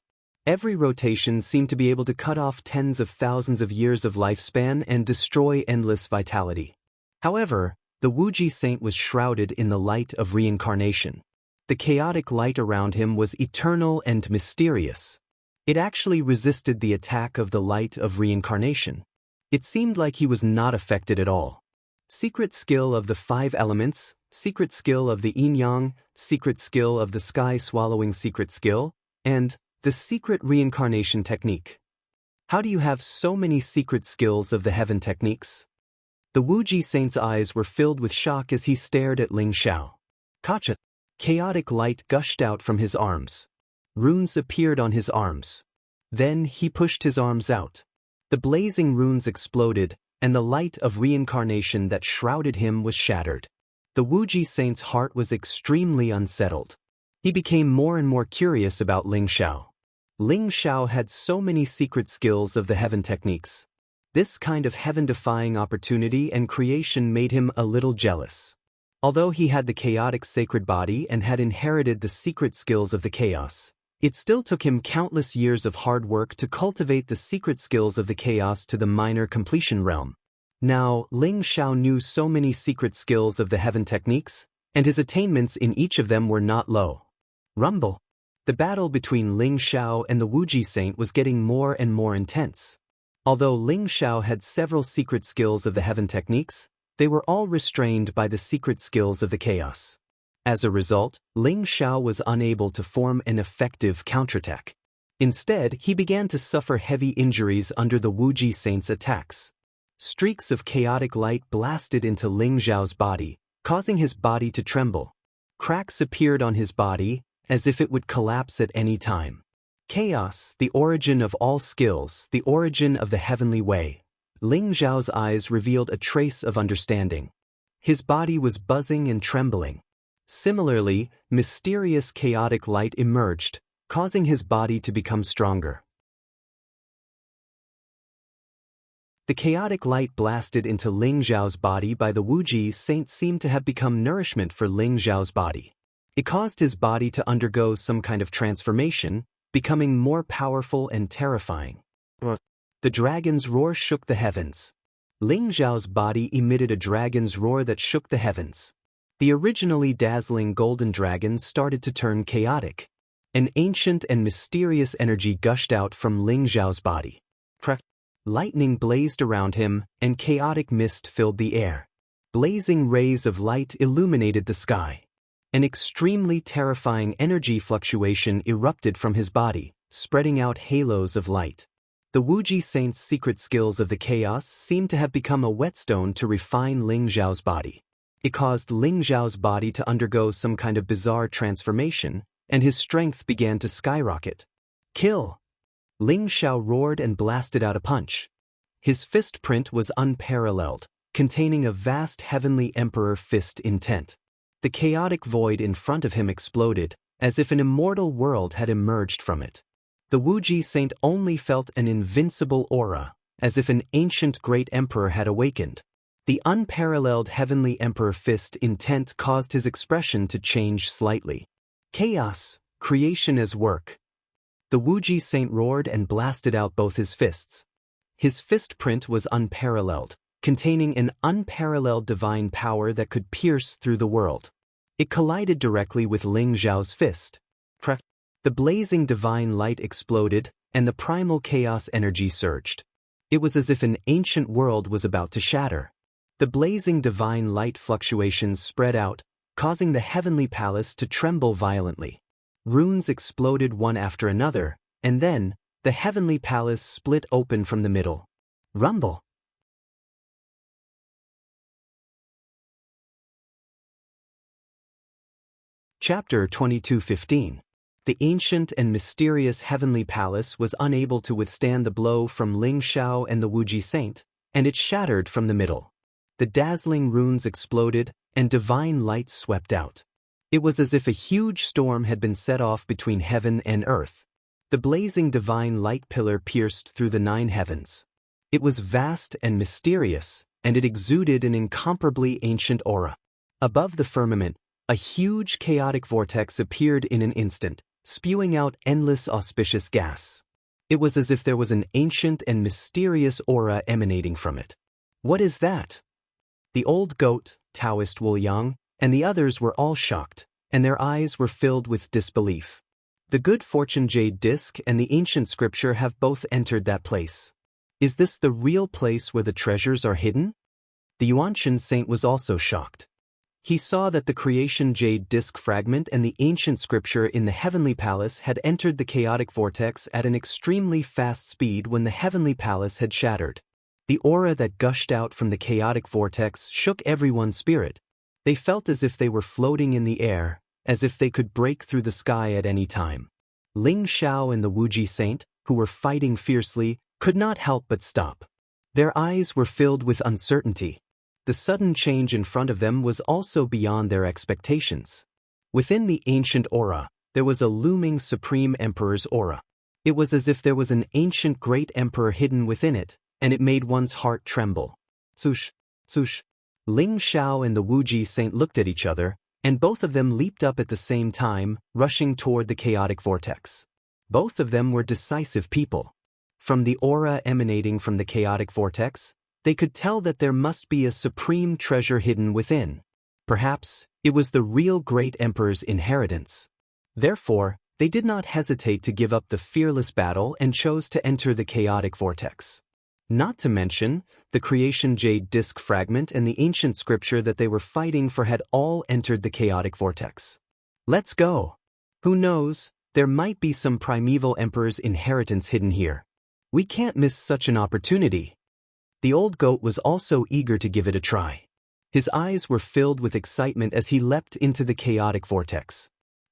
Speaker 1: Every rotation seemed to be able to cut off tens of thousands of years of lifespan and destroy endless vitality. However, the Wuji Saint was shrouded in the light of reincarnation. The chaotic light around him was eternal and mysterious. It actually resisted the attack of the light of reincarnation. It seemed like he was not affected at all. Secret skill of the 5 elements, secret skill of the yin-yang, secret skill of the sky-swallowing secret skill, and the secret reincarnation technique. How do you have so many secret skills of the heaven techniques? The Wuji Saint's eyes were filled with shock as he stared at Ling Xiao. Kacha! Chaotic light gushed out from his arms. Runes appeared on his arms. Then he pushed his arms out. The blazing runes exploded, and the light of reincarnation that shrouded him was shattered. The Wuji Saint's heart was extremely unsettled. He became more and more curious about Ling Xiao. Ling Xiao had so many secret skills of the heaven techniques. This kind of heaven-defying opportunity and creation made him a little jealous. Although he had the chaotic sacred body and had inherited the secret skills of the chaos, it still took him countless years of hard work to cultivate the secret skills of the chaos to the minor completion realm. Now, Ling Xiao knew so many secret skills of the heaven techniques, and his attainments in each of them were not low. Rumble! The battle between Ling Xiao and the Wuji Saint was getting more and more intense. Although Ling Xiao had several secret skills of the heaven techniques, they were all restrained by the secret skills of the chaos. As a result, Ling Xiao was unable to form an effective counterattack. Instead, he began to suffer heavy injuries under the Wuji Saint's attacks. Streaks of chaotic light blasted into Ling Xiao's body, causing his body to tremble. Cracks appeared on his body, as if it would collapse at any time. Chaos, the origin of all skills, the origin of the heavenly way. Ling Xiao's eyes revealed a trace of understanding. His body was buzzing and trembling. Similarly, mysterious chaotic light emerged, causing his body to become stronger. The chaotic light blasted into Ling Xiao's body by the Wuji Saint seemed to have become nourishment for Ling Xiao's body. It caused his body to undergo some kind of transformation, becoming more powerful and terrifying. The dragon's roar shook the heavens. Ling Xiao's body emitted a dragon's roar that shook the heavens. The originally dazzling golden dragon started to turn chaotic. An ancient and mysterious energy gushed out from Ling Xiao's body. Lightning blazed around him, and chaotic mist filled the air. Blazing rays of light illuminated the sky. An extremely terrifying energy fluctuation erupted from his body, spreading out halos of light. The Wuji Saint's secret skills of the chaos seemed to have become a whetstone to refine Ling Xiao's body. It caused Ling Xiao's body to undergo some kind of bizarre transformation, and his strength began to skyrocket. Kill! Ling Xiao roared and blasted out a punch. His fist print was unparalleled, containing a vast heavenly emperor fist intent. The chaotic void in front of him exploded, as if an immortal world had emerged from it. The Wuji Saint only felt an invincible aura, as if an ancient great emperor had awakened. The unparalleled heavenly emperor fist intent caused his expression to change slightly. Chaos, creation as work. The Wuji Saint roared and blasted out both his fists. His fist print was unparalleled, containing an unparalleled divine power that could pierce through the world. It collided directly with Ling Zhao's fist. The blazing divine light exploded, and the primal chaos energy surged. It was as if an ancient world was about to shatter. The blazing divine light fluctuations spread out, causing the heavenly palace to tremble violently. Runes exploded one after another, and then, the heavenly palace split open from the middle. Rumble! Chapter 22:15. The ancient and mysterious heavenly palace was unable to withstand the blow from Ling Xiao and the Wuji Saint, and it shattered from the middle. The dazzling runes exploded, and divine light swept out. It was as if a huge storm had been set off between heaven and earth. The blazing divine light pillar pierced through the 9 heavens. It was vast and mysterious, and it exuded an incomparably ancient aura. Above the firmament, a huge chaotic vortex appeared in an instant, spewing out endless auspicious gas. It was as if there was an ancient and mysterious aura emanating from it. What is that? The old goat, Taoist Wu Yang, and the others were all shocked, and their eyes were filled with disbelief. The good fortune jade disc and the ancient scripture have both entered that place. Is this the real place where the treasures are hidden? The Yuanshan saint was also shocked. He saw that the creation jade disc fragment and the ancient scripture in the heavenly palace had entered the chaotic vortex at an extremely fast speed when the heavenly palace had shattered. The aura that gushed out from the chaotic vortex shook everyone's spirit. They felt as if they were floating in the air, as if they could break through the sky at any time. Ling Xiao and the Wuji Saint, who were fighting fiercely, could not help but stop. Their eyes were filled with uncertainty. The sudden change in front of them was also beyond their expectations. Within the ancient aura, there was a looming supreme emperor's aura. It was as if there was an ancient great emperor hidden within it, and it made one's heart tremble. Swoosh, swoosh. Ling Xiao and the Wuji Saint looked at each other, and both of them leaped up at the same time, rushing toward the chaotic vortex. Both of them were decisive people. From the aura emanating from the chaotic vortex, they could tell that there must be a supreme treasure hidden within. Perhaps it was the real great emperor's inheritance. Therefore, they did not hesitate to give up the fearless battle and chose to enter the chaotic vortex. Not to mention, the creation jade disc fragment and the ancient scripture that they were fighting for had all entered the chaotic vortex. Let's go. Who knows, there might be some primeval emperor's inheritance hidden here. We can't miss such an opportunity. The old goat was also eager to give it a try. His eyes were filled with excitement as he leapt into the chaotic vortex.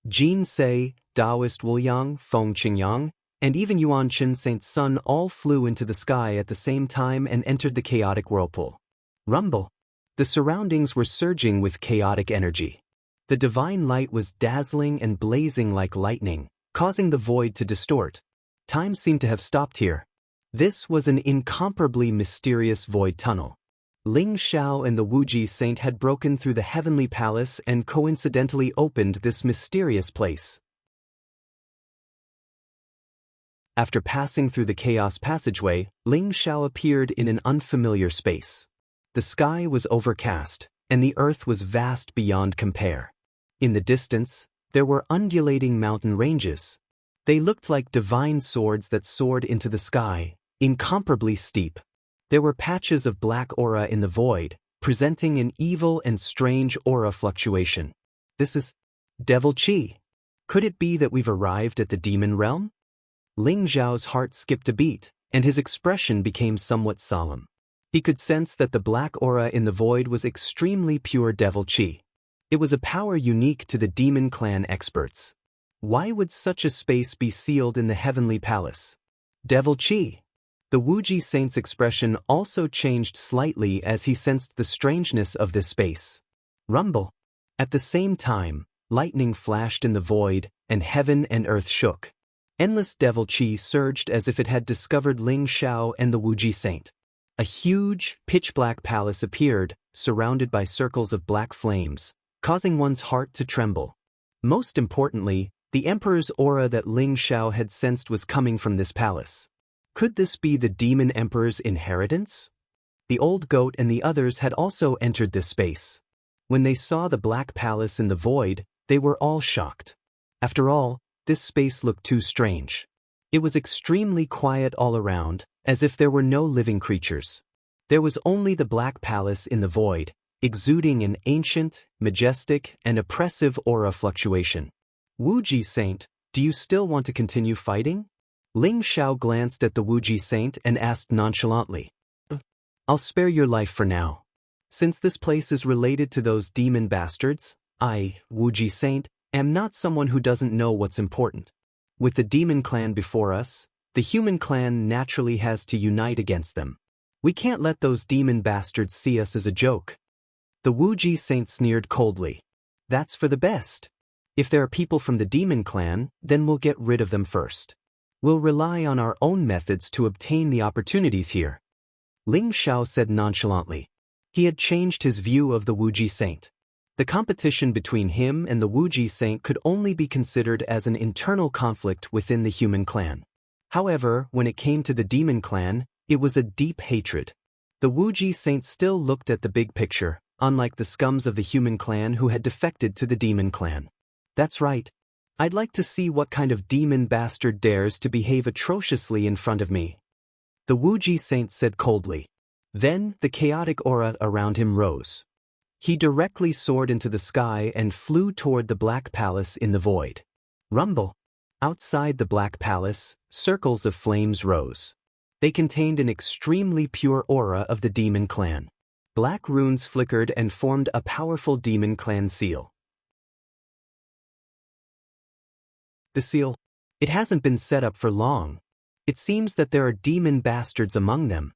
Speaker 1: Jin Se, Taoist Wu Yang, Feng Qingyang, and even Yuanshan Saint's son all flew into the sky at the same time and entered the chaotic whirlpool. Rumble! The surroundings were surging with chaotic energy. The divine light was dazzling and blazing like lightning, causing the void to distort. Time seemed to have stopped here. This was an incomparably mysterious void tunnel. Ling Xiao and the Wuji Saint had broken through the heavenly palace and coincidentally opened this mysterious place. After passing through the chaos passageway, Ling Xiao appeared in an unfamiliar space. The sky was overcast, and the earth was vast beyond compare. In the distance, there were undulating mountain ranges. They looked like divine swords that soared into the sky, incomparably steep. There were patches of black aura in the void, presenting an evil and strange aura fluctuation. This is Devil Chi. Could it be that we've arrived at the demon realm? Ling Zhao's heart skipped a beat, and his expression became somewhat solemn. He could sense that the black aura in the void was extremely pure devil chi. It was a power unique to the demon clan experts. Why would such a space be sealed in the heavenly palace? Devil chi. The Wuji Saint's expression also changed slightly as he sensed the strangeness of this space. Rumble. At the same time, lightning flashed in the void, and heaven and earth shook. Endless devil chi surged as if it had discovered Ling Xiao and the Wuji Saint. A huge, pitch-black palace appeared, surrounded by circles of black flames, causing one's heart to tremble. Most importantly, the emperor's aura that Ling Xiao had sensed was coming from this palace. Could this be the demon emperor's inheritance? The old goat and the others had also entered this space. When they saw the black palace in the void, they were all shocked. After all, this space looked too strange. It was extremely quiet all around, as if there were no living creatures. There was only the black palace in the void, exuding an ancient, majestic, and oppressive aura fluctuation. Wuji Saint, do you still want to continue fighting? Ling Xiao glanced at the Wuji Saint and asked nonchalantly. I'll spare your life for now. Since this place is related to those demon bastards, I, Wuji Saint, am not someone who doesn't know what's important. With the demon clan before us, the human clan naturally has to unite against them. We can't let those demon bastards see us as a joke. The Wuji Saint sneered coldly. That's for the best. If there are people from the demon clan, then we'll get rid of them first. We'll rely on our own methods to obtain the opportunities here. Ling Xiao said nonchalantly. He had changed his view of the Wuji Saint. The competition between him and the Wuji Saint could only be considered as an internal conflict within the human clan. However, when it came to the demon clan, it was a deep hatred. The Wuji Saint still looked at the big picture, unlike the scums of the human clan who had defected to the demon clan. That's right. I'd like to see what kind of demon bastard dares to behave atrociously in front of me. The Wuji Saint said coldly. Then, the chaotic aura around him rose. He directly soared into the sky and flew toward the black palace in the void. Rumble. Outside the black palace, circles of flames rose. They contained an extremely pure aura of the demon clan. Black runes flickered and formed a powerful demon clan seal. The seal. It hasn't been set up for long. It seems that there are demon bastards among them.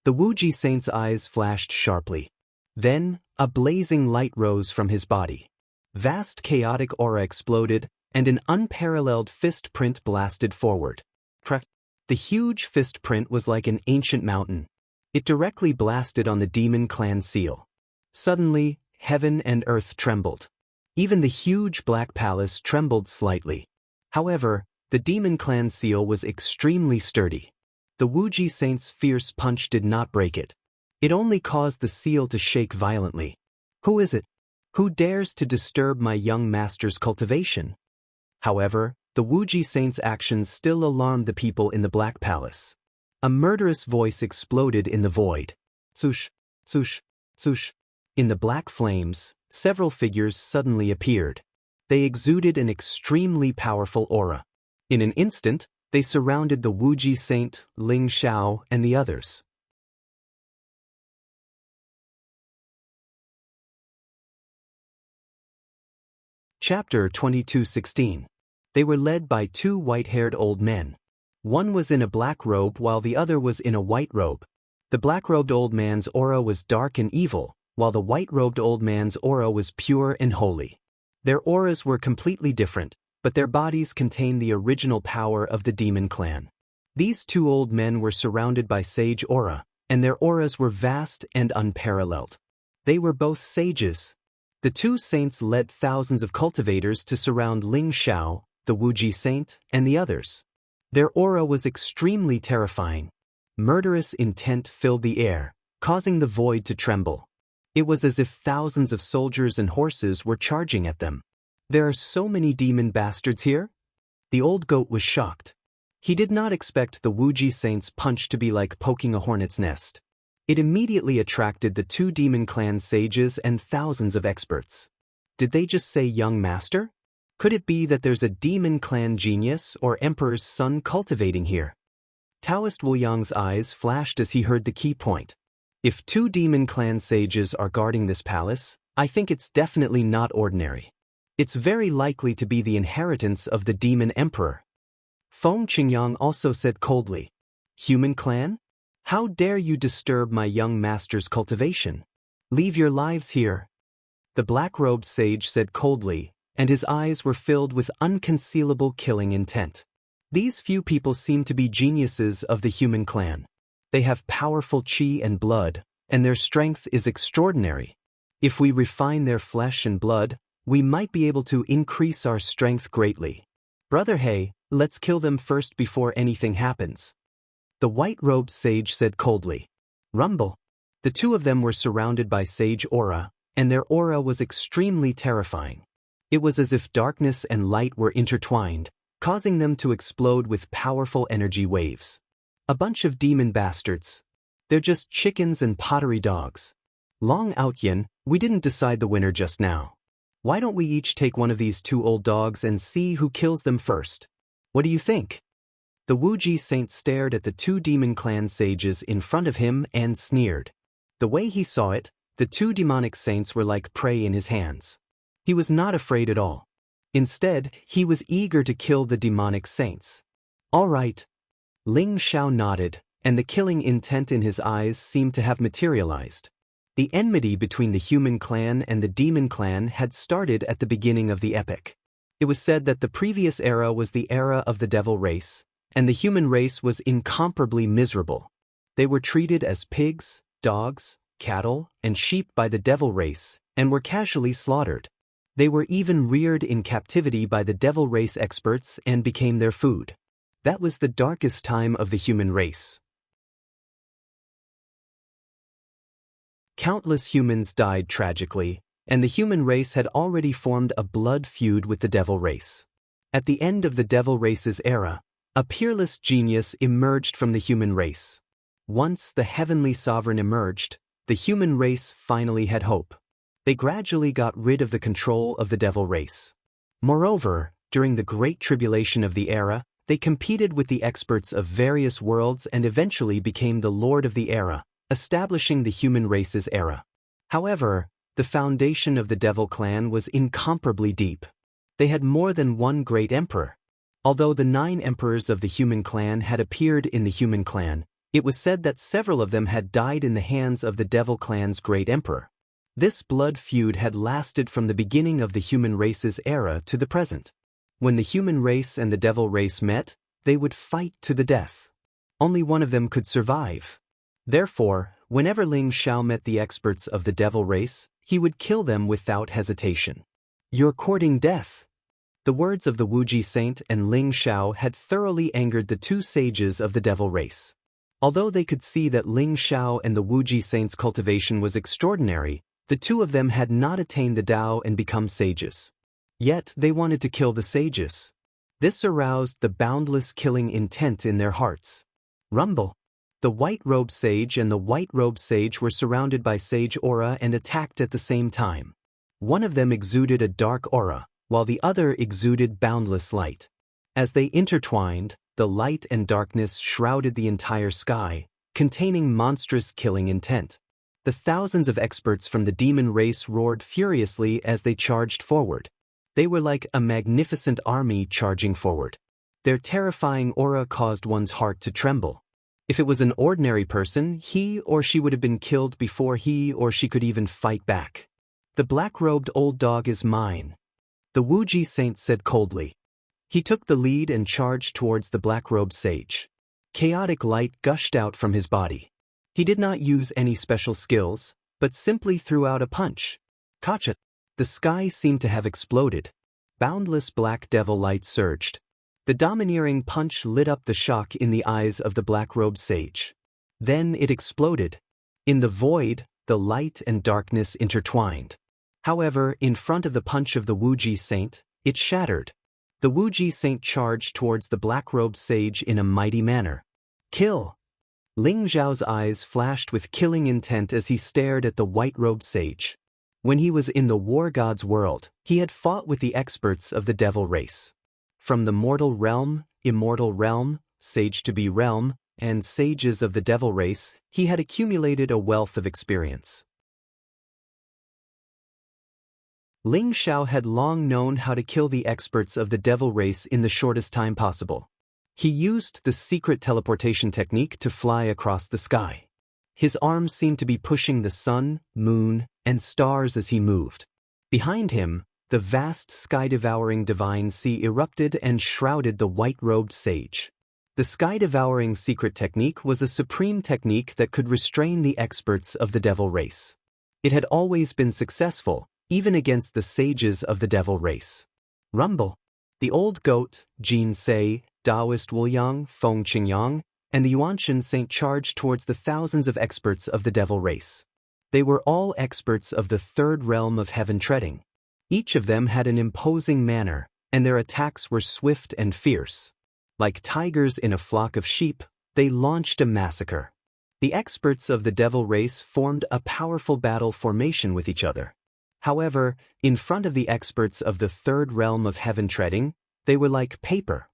Speaker 1: The Wuji Saint's eyes flashed sharply. Then, a blazing light rose from his body. Vast chaotic aura exploded, and an unparalleled fist print blasted forward. The huge fist print was like an ancient mountain. It directly blasted on the demon clan seal. Suddenly, heaven and earth trembled. Even the huge black palace trembled slightly. However, the demon clan seal was extremely sturdy. The Wuji Saint's fierce punch did not break it. It only caused the seal to shake violently. Who is it? Who dares to disturb my young master's cultivation? However, the Wuji Saint's actions still alarmed the people in the Black Palace. A murderous voice exploded in the void. Swoosh, swoosh, swoosh. In the black flames, several figures suddenly appeared. They exuded an extremely powerful aura. In an instant, they surrounded the Wuji Saint, Ling Xiao, and the others. Chapter 22:16. They were led by two white-haired old men. One was in a black robe while the other was in a white robe. The black-robed old man's aura was dark and evil, while the white-robed old man's aura was pure and holy. Their auras were completely different, but their bodies contained the original power of the demon clan. These two old men were surrounded by sage aura, and their auras were vast and unparalleled. They were both sages. The two saints led thousands of cultivators to surround Ling Xiao, the Wuji Saint, and the others. Their aura was extremely terrifying. Murderous intent filled the air, causing the void to tremble. It was as if thousands of soldiers and horses were charging at them. There are so many demon bastards here? The old goat was shocked. He did not expect the Wuji Saint's punch to be like poking a hornet's nest. It immediately attracted the two demon clan sages and thousands of experts. Did they just say young master? Could it be that there's a demon clan genius or emperor's son cultivating here? Taoist Wu Yang's eyes flashed as he heard the key point. If two demon clan sages are guarding this palace, I think it's definitely not ordinary. It's very likely to be the inheritance of the demon emperor. Feng Qingyang also said coldly. Human clan? How dare you disturb my young master's cultivation? Leave your lives here. The black-robed sage said coldly, and his eyes were filled with unconcealable killing intent. These few people seem to be geniuses of the human clan. They have powerful chi and blood, and their strength is extraordinary. If we refine their flesh and blood, we might be able to increase our strength greatly. Brother Hey, let's kill them first before anything happens. The white-robed sage said coldly. Rumble. The two of them were surrounded by sage aura, and their aura was extremely terrifying. It was as if darkness and light were intertwined, causing them to explode with powerful energy waves. A bunch of demon bastards. They're just chickens and pottery dogs. Long Outyin, we didn't decide the winner just now. Why don't we each take one of these two old dogs and see who kills them first? What do you think? The Wuji Saint stared at the two demon clan sages in front of him and sneered. The way he saw it, the two demonic saints were like prey in his hands. He was not afraid at all. Instead, he was eager to kill the demonic saints. All right. Ling Xiao nodded, and the killing intent in his eyes seemed to have materialized. The enmity between the human clan and the demon clan had started at the beginning of the epic. It was said that the previous era was the era of the devil race, and the human race was incomparably miserable. They were treated as pigs, dogs, cattle, and sheep by the devil race, and were casually slaughtered. They were even reared in captivity by the devil race experts and became their food. That was the darkest time of the human race. Countless humans died tragically, and the human race had already formed a blood feud with the devil race. At the end of the devil race's era, a peerless genius emerged from the human race. Once the heavenly sovereign emerged, the human race finally had hope. They gradually got rid of the control of the devil race. Moreover, during the Great Tribulation of the era, they competed with the experts of various worlds and eventually became the Lord of the Era, establishing the human race's era. However, the foundation of the Devil Clan was incomparably deep. They had more than one great emperor. Although the 9 emperors of the human clan had appeared in the human clan, it was said that several of them had died in the hands of the Devil Clan's great emperor. This blood feud had lasted from the beginning of the human race's era to the present. When the human race and the devil race met, they would fight to the death. Only one of them could survive. Therefore, whenever Ling Xiao met the experts of the devil race, he would kill them without hesitation. You're courting death. The words of the Wuji Saint and Ling Xiao had thoroughly angered the two sages of the devil race. Although they could see that Ling Xiao and the Wuji Saint's cultivation was extraordinary, the two of them had not attained the Tao and become sages. Yet they wanted to kill the sages. This aroused the boundless killing intent in their hearts. Rumble. The white-robed sage and the white-robed sage were surrounded by sage aura and attacked at the same time. One of them exuded a dark aura, while the other exuded boundless light. As they intertwined, the light and darkness shrouded the entire sky, containing monstrous killing intent. The thousands of experts from the demon race roared furiously as they charged forward. They were like a magnificent army charging forward. Their terrifying aura caused one's heart to tremble. If it was an ordinary person, he or she would have been killed before he or she could even fight back. The black-robed old dog is mine. The Wuji Saint said coldly. He took the lead and charged towards the black-robed sage. Chaotic light gushed out from his body. He did not use any special skills, but simply threw out a punch. Kacha! The sky seemed to have exploded. Boundless black devil light surged. The domineering punch lit up the shock in the eyes of the black-robed sage. Then it exploded. In the void, the light and darkness intertwined. However, in front of the punch of the Wuji Saint, it shattered. The Wuji Saint charged towards the black-robed sage in a mighty manner. Kill! Ling Zhao's eyes flashed with killing intent as he stared at the white-robed sage. When he was in the war god's world, he had fought with the experts of the devil race. From the mortal realm, immortal realm, sage-to-be realm, and sages of the devil race, he had accumulated a wealth of experience. Ling Xiao had long known how to kill the experts of the devil race in the shortest time possible. He used the secret teleportation technique to fly across the sky. His arms seemed to be pushing the sun, moon, and stars as he moved. Behind him, the vast sky-devouring divine sea erupted and shrouded the white-robed sage. The sky-devouring secret technique was a supreme technique that could restrain the experts of the devil race. It had always been successful, even against the sages of the devil race. Rumble. The old goat, Jin Sei, Taoist Wuliang, Feng Qingyang, and the Yuanshan saint charged towards the thousands of experts of the devil race. They were all experts of the third realm of heaven treading. Each of them had an imposing manner, and their attacks were swift and fierce. Like tigers in a flock of sheep, they launched a massacre. The experts of the devil race formed a powerful battle formation with each other. However, in front of the experts of the third realm of heaven treading, they were like paper.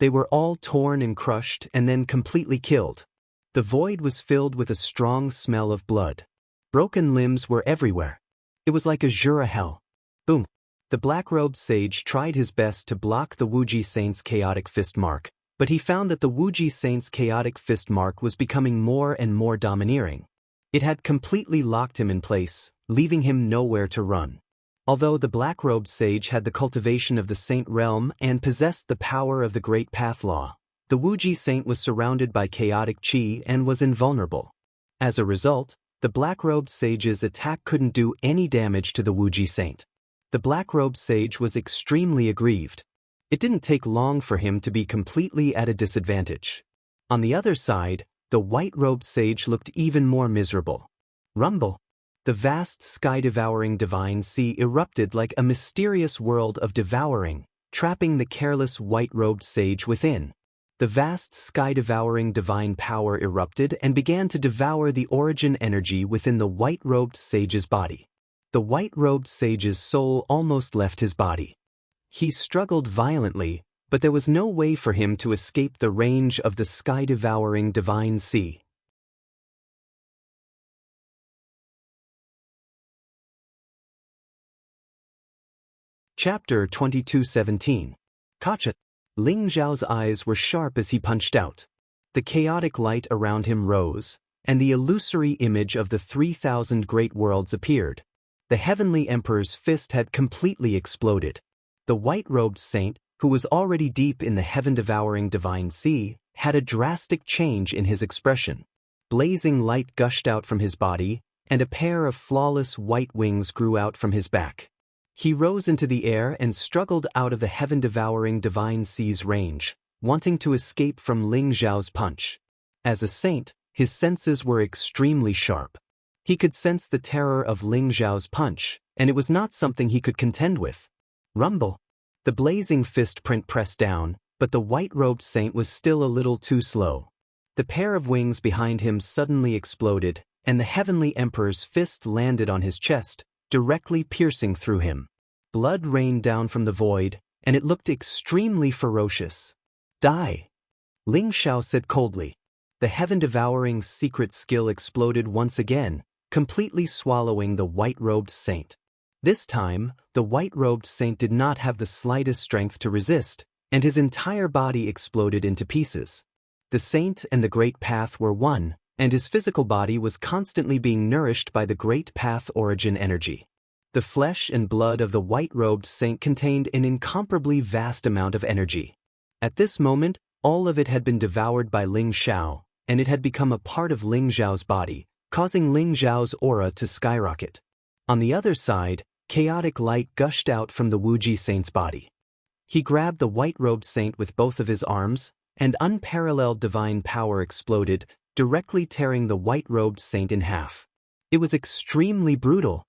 Speaker 1: They were all torn and crushed and then completely killed. The void was filled with a strong smell of blood. Broken limbs were everywhere. It was like a Jura hell. Boom. The black-robed sage tried his best to block the Wuji Saint's chaotic fist mark, but he found that the Wuji Saint's chaotic fist mark was becoming more and more domineering. It had completely locked him in place, leaving him nowhere to run. Although the black-robed sage had the cultivation of the saint realm and possessed the power of the great path law, the Wuji Saint was surrounded by chaotic qi and was invulnerable. As a result, the black-robed sage's attack couldn't do any damage to the Wuji Saint. The black-robed sage was extremely aggrieved. It didn't take long for him to be completely at a disadvantage. On the other side, the white-robed sage looked even more miserable. Rumble. The vast sky-devouring divine sea erupted like a mysterious world of devouring, trapping the careless white-robed sage within. The vast sky-devouring divine power erupted and began to devour the origin energy within the white-robed sage's body. The white-robed sage's soul almost left his body. He struggled violently, but there was no way for him to escape the range of the sky-devouring divine sea. Chapter 22:17. Kacha. Ling Zhao's eyes were sharp as he punched out. The chaotic light around him rose, and the illusory image of the 3,000 great worlds appeared. The heavenly emperor's fist had completely exploded. The white-robed saint, who was already deep in the heaven-devouring divine sea, had a drastic change in his expression. Blazing light gushed out from his body, and a pair of flawless white wings grew out from his back. He rose into the air and struggled out of the heaven-devouring divine sea's range, wanting to escape from Ling Zhao's punch. As a saint, his senses were extremely sharp. He could sense the terror of Ling Zhao's punch, and it was not something he could contend with. Rumble. The blazing fist print pressed down, but the white-robed saint was still a little too slow. The pair of wings behind him suddenly exploded, and the heavenly emperor's fist landed on his chest, directly piercing through him. Blood rained down from the void, and it looked extremely ferocious. Die! Ling Zhao said coldly. The heaven-devouring secret skill exploded once again, completely swallowing the white-robed saint. This time, the white-robed saint did not have the slightest strength to resist, and his entire body exploded into pieces. The saint and the great path were one, and his physical body was constantly being nourished by the great path origin energy. The flesh and blood of the white-robed saint contained an incomparably vast amount of energy. At this moment, all of it had been devoured by Ling Zhao, and it had become a part of Ling Zhao's body, causing Ling Zhao's aura to skyrocket. On the other side, chaotic light gushed out from the Wuji Saint's body. He grabbed the white-robed saint with both of his arms, and unparalleled divine power exploded, directly tearing the white-robed saint in half. It was extremely brutal.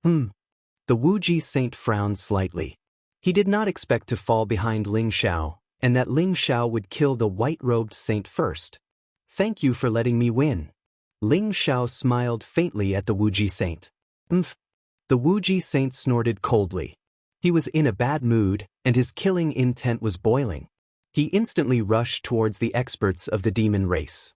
Speaker 1: The Wuji Saint frowned slightly. He did not expect to fall behind Ling Zhao, and that Ling Zhao would kill the white-robed saint first. Thank you for letting me win. Ling Zhao smiled faintly at the Wuji Saint. The Wuji Saint snorted coldly. He was in a bad mood, and his killing intent was boiling. He instantly rushed towards the experts of the demon race.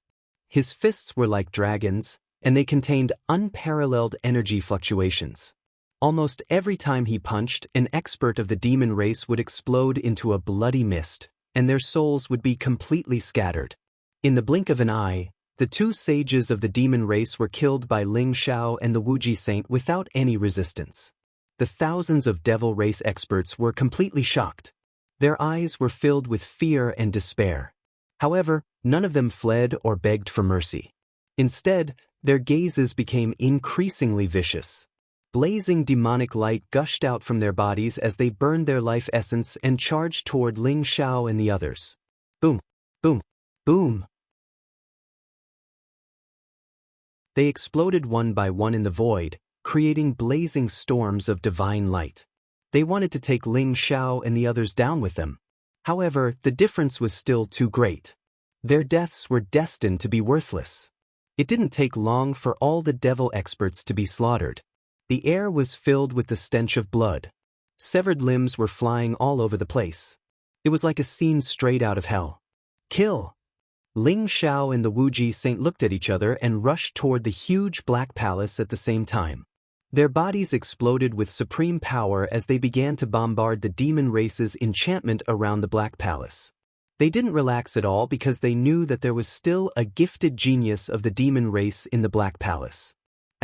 Speaker 1: His fists were like dragons, and they contained unparalleled energy fluctuations. Almost every time he punched, an expert of the demon race would explode into a bloody mist, and their souls would be completely scattered. In the blink of an eye, the two sages of the demon race were killed by Ling Xiao and the Wuji Saint without any resistance. The thousands of devil race experts were completely shocked. Their eyes were filled with fear and despair. However, none of them fled or begged for mercy. Instead, their gazes became increasingly vicious. Blazing demonic light gushed out from their bodies as they burned their life essence and charged toward Ling Xiao and the others. Boom! Boom! Boom! They exploded one by one in the void, creating blazing storms of divine light. They wanted to take Ling Xiao and the others down with them. However, the difference was still too great. Their deaths were destined to be worthless. It didn't take long for all the devil experts to be slaughtered. The air was filled with the stench of blood. Severed limbs were flying all over the place. It was like a scene straight out of hell. Kill! Ling Xiao and the Wuji Saint looked at each other and rushed toward the huge black palace at the same time. Their bodies exploded with supreme power as they began to bombard the demon race's enchantment around the black palace. They didn't relax at all because they knew that there was still a gifted genius of the demon race in the black palace.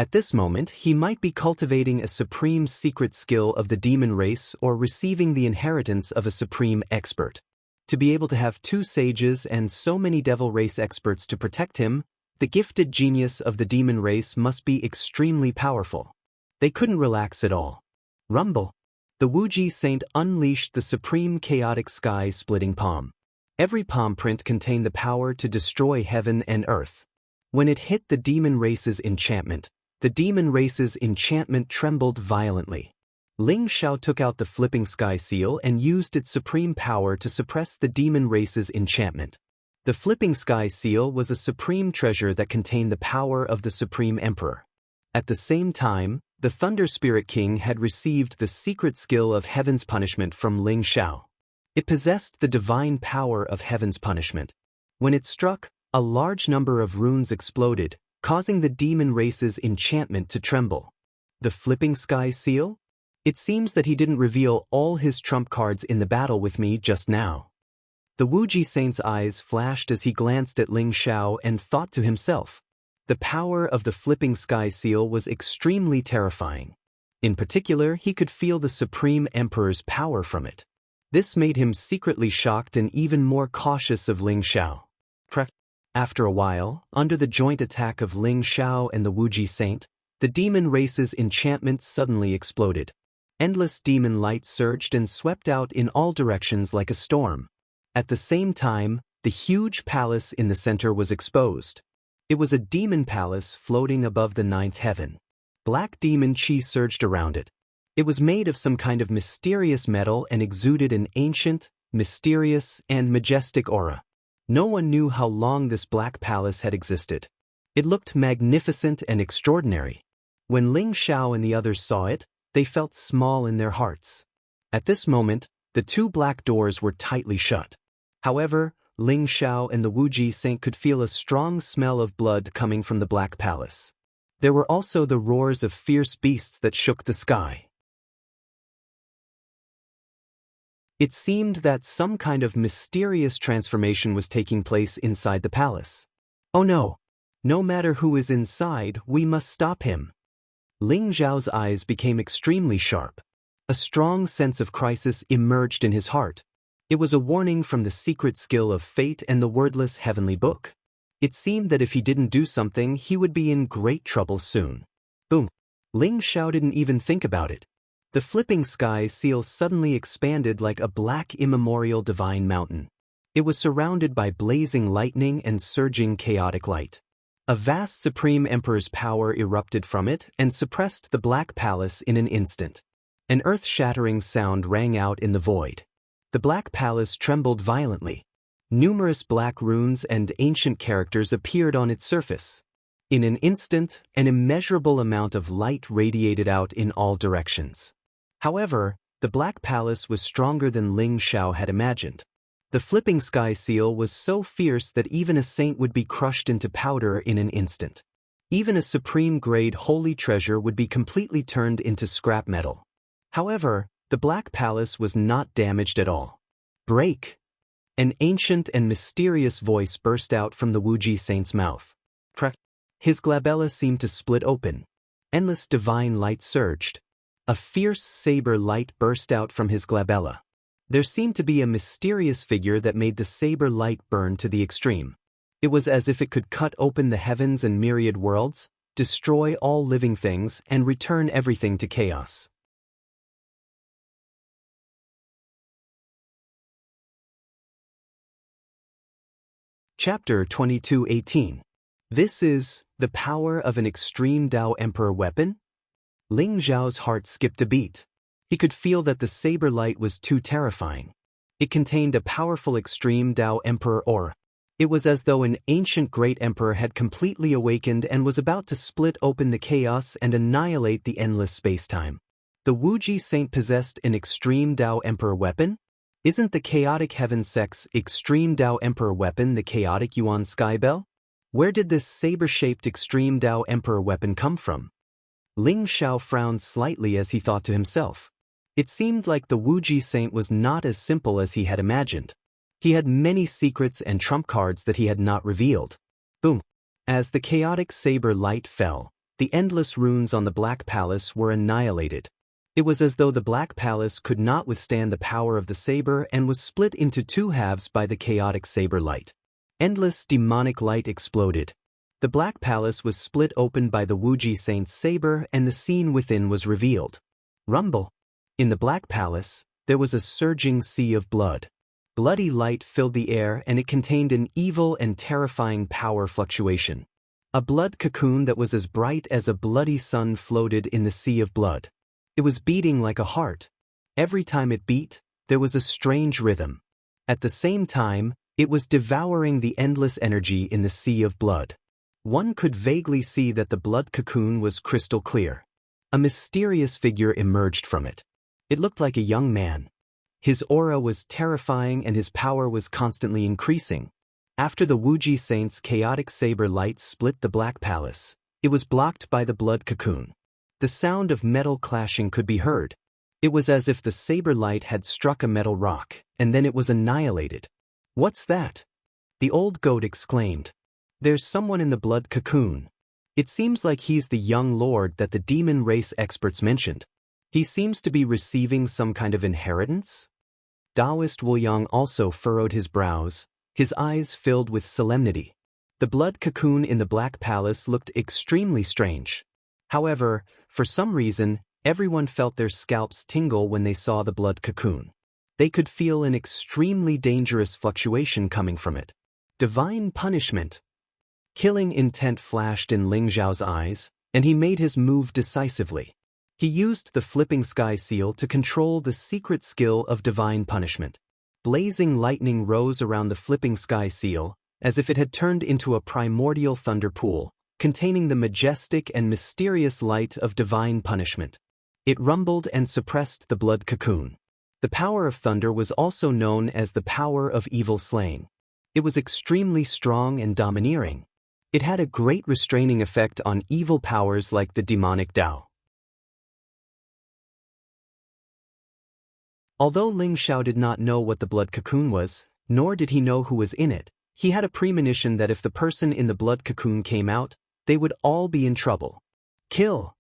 Speaker 1: At this moment, he might be cultivating a supreme secret skill of the demon race or receiving the inheritance of a supreme expert. To be able to have two sages and so many devil race experts to protect him, the gifted genius of the demon race must be extremely powerful. They couldn't relax at all. Rumble! The Wuji Saint unleashed the supreme chaotic sky-splitting palm. Every palm print contained the power to destroy heaven and earth. When it hit the demon race's enchantment, the demon race's enchantment trembled violently. Ling Xiao took out the flipping sky seal and used its supreme power to suppress the demon race's enchantment. The flipping sky seal was a supreme treasure that contained the power of the supreme emperor. At the same time, the Thunder Spirit King had received the secret skill of heaven's punishment from Ling Xiao. It possessed the divine power of heaven's punishment. When it struck, a large number of runes exploded, causing the demon race's enchantment to tremble. The flipping sky seal? It seems that he didn't reveal all his trump cards in the battle with me just now. The Wuji Saint's eyes flashed as he glanced at Ling Xiao and thought to himself. The power of the flipping sky seal was extremely terrifying. In particular, he could feel the Supreme Emperor's power from it. This made him secretly shocked and even more cautious of Ling Xiao. After a while, under the joint attack of Ling Xiao and the Wuji Saint, the demon race's enchantment suddenly exploded. Endless demon light surged and swept out in all directions like a storm. At the same time, the huge palace in the center was exposed. It was a demon palace floating above the ninth heaven. Black demon chi surged around it. It was made of some kind of mysterious metal and exuded an ancient, mysterious, and majestic aura. No one knew how long this black palace had existed. It looked magnificent and extraordinary. When Ling Xiao and the others saw it, they felt small in their hearts. At this moment, the two black doors were tightly shut. However, Ling Xiao and the Wuji Saint could feel a strong smell of blood coming from the black palace. There were also the roars of fierce beasts that shook the sky. It seemed that some kind of mysterious transformation was taking place inside the palace. Oh no! No matter who is inside, we must stop him. Ling Xiao's eyes became extremely sharp. A strong sense of crisis emerged in his heart. It was a warning from the secret skill of fate and the wordless heavenly book. It seemed that if he didn't do something, he would be in great trouble soon. Boom! Ling Xiao didn't even think about it. The flipping sky seal suddenly expanded like a black immemorial divine mountain. It was surrounded by blazing lightning and surging chaotic light. A vast supreme emperor's power erupted from it and suppressed the black palace in an instant. An earth-shattering sound rang out in the void. The black palace trembled violently. Numerous black runes and ancient characters appeared on its surface. In an instant, an immeasurable amount of light radiated out in all directions. However, the black palace was stronger than Ling Xiao had imagined. The flipping sky seal was so fierce that even a saint would be crushed into powder in an instant. Even a supreme-grade holy treasure would be completely turned into scrap metal. However, the black palace was not damaged at all. Break! An ancient and mysterious voice burst out from the Wuji saint's mouth. Crack. His glabella seemed to split open. Endless divine light surged. A fierce saber light burst out from his glabella. There seemed to be a mysterious figure that made the saber light burn to the extreme. It was as if it could cut open the heavens and myriad worlds, destroy all living things, and return everything to chaos. Chapter 22:18. This is the power of an extreme Tao Emperor weapon? Ling Zhao's heart skipped a beat. He could feel that the saber light was too terrifying. It contained a powerful extreme Tao Emperor aura. It was as though an ancient great emperor had completely awakened and was about to split open the chaos and annihilate the endless space-time. The Wuji saint possessed an extreme Tao Emperor weapon? Isn't the chaotic heaven sect's extreme Tao Emperor weapon the chaotic Yuan Sky Bell? Where did this saber-shaped extreme Tao Emperor weapon come from? Ling Xiao frowned slightly as he thought to himself. It seemed like the Wuji saint was not as simple as he had imagined. He had many secrets and trump cards that he had not revealed. Boom! As the chaotic saber light fell, the endless runes on the Black Palace were annihilated. It was as though the Black Palace could not withstand the power of the saber and was split into two halves by the chaotic saber light. Endless demonic light exploded. The Black Palace was split open by the Wuji saint's saber and the scene within was revealed. Rumble! In the Black Palace, there was a surging sea of blood. Bloody light filled the air and it contained an evil and terrifying power fluctuation. A blood cocoon that was as bright as a bloody sun floated in the sea of blood. It was beating like a heart. Every time it beat, there was a strange rhythm. At the same time, it was devouring the endless energy in the sea of blood. One could vaguely see that the blood cocoon was crystal clear. A mysterious figure emerged from it. It looked like a young man. His aura was terrifying and his power was constantly increasing. After the Wuji saint's chaotic saber light split the Black Palace, it was blocked by the blood cocoon. The sound of metal clashing could be heard. It was as if the saber light had struck a metal rock, and then it was annihilated. "What's that?" the old goat exclaimed. "There's someone in the blood cocoon. It seems like he's the young lord that the demon race experts mentioned. He seems to be receiving some kind of inheritance?" Taoist Wu Yang also furrowed his brows, his eyes filled with solemnity. The blood cocoon in the Black Palace looked extremely strange. However, for some reason, everyone felt their scalps tingle when they saw the blood cocoon. They could feel an extremely dangerous fluctuation coming from it. Divine punishment. Killing intent flashed in Ling Zhao's eyes, and he made his move decisively. He used the flipping sky seal to control the secret skill of divine punishment. Blazing lightning rose around the flipping sky seal, as if it had turned into a primordial thunder pool, containing the majestic and mysterious light of divine punishment. It rumbled and suppressed the blood cocoon. The power of thunder was also known as the power of evil slaying. It was extremely strong and domineering. It had a great restraining effect on evil powers like the demonic Tao. Although Ling Xiao did not know what the blood cocoon was, nor did he know who was in it, he had a premonition that if the person in the blood cocoon came out, they would all be in trouble. Kill!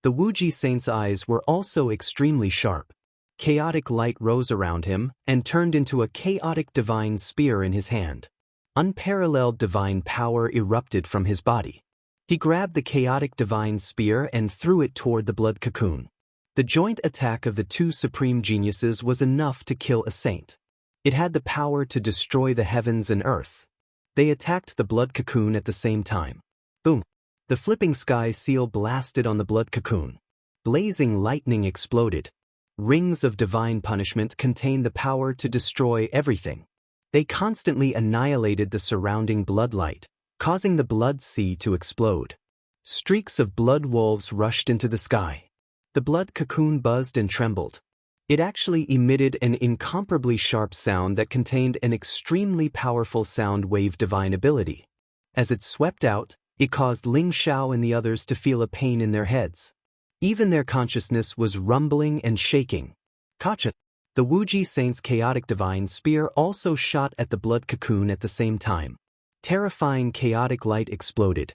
Speaker 1: The Wuji saint's eyes were also extremely sharp. Chaotic light rose around him and turned into a chaotic divine spear in his hand. Unparalleled divine power erupted from his body. He grabbed the chaotic divine spear and threw it toward the blood cocoon. The joint attack of the two supreme geniuses was enough to kill a saint. It had the power to destroy the heavens and earth. They attacked the blood cocoon at the same time. Boom! The flipping sky seal blasted on the blood cocoon. Blazing lightning exploded. Rings of divine punishment contain the power to destroy everything. They constantly annihilated the surrounding blood light, causing the blood sea to explode. Streaks of blood wolves rushed into the sky. The blood cocoon buzzed and trembled. It actually emitted an incomparably sharp sound that contained an extremely powerful sound wave divine ability. As it swept out, it caused Ling Xiao and the others to feel a pain in their heads. Even their consciousness was rumbling and shaking. Kacha! The Wuji Saint's chaotic divine spear also shot at the blood cocoon at the same time. Terrifying chaotic light exploded.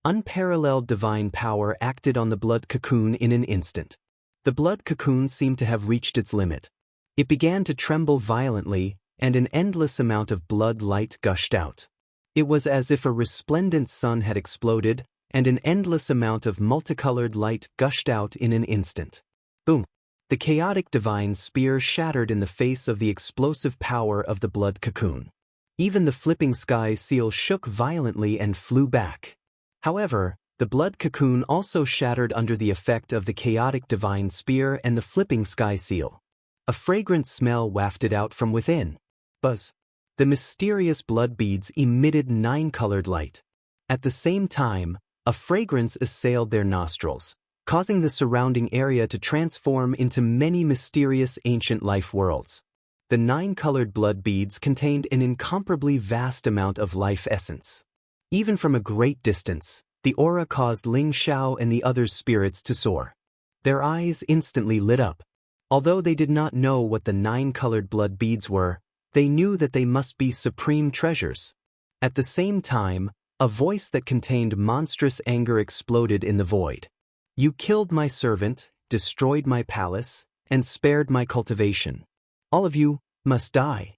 Speaker 1: Unparalleled divine power acted on the blood cocoon in an instant. The blood cocoon seemed to have reached its limit. It began to tremble violently, and an endless amount of blood light gushed out. It was as if a resplendent sun had exploded, and an endless amount of multicolored light gushed out in an instant. Boom! The chaotic divine spear shattered in the face of the explosive power of the blood cocoon. Even the flipping sky seal shook violently and flew back. However, the blood cocoon also shattered under the effect of the chaotic divine spear and the flipping sky seal. A fragrant smell wafted out from within. Buzz! The mysterious blood beads emitted nine-colored light. At the same time, a fragrance assailed their nostrils, causing the surrounding area to transform into many mysterious ancient life worlds. The nine-colored blood beads contained an incomparably vast amount of life essence. Even from a great distance, the aura caused Ling Xiao and the others' spirits to soar. Their eyes instantly lit up. Although they did not know what the nine-colored blood beads were, they knew that they must be supreme treasures. At the same time, a voice that contained monstrous anger exploded in the void. You killed my servant, destroyed my palace, and spared my cultivation. All of you must die.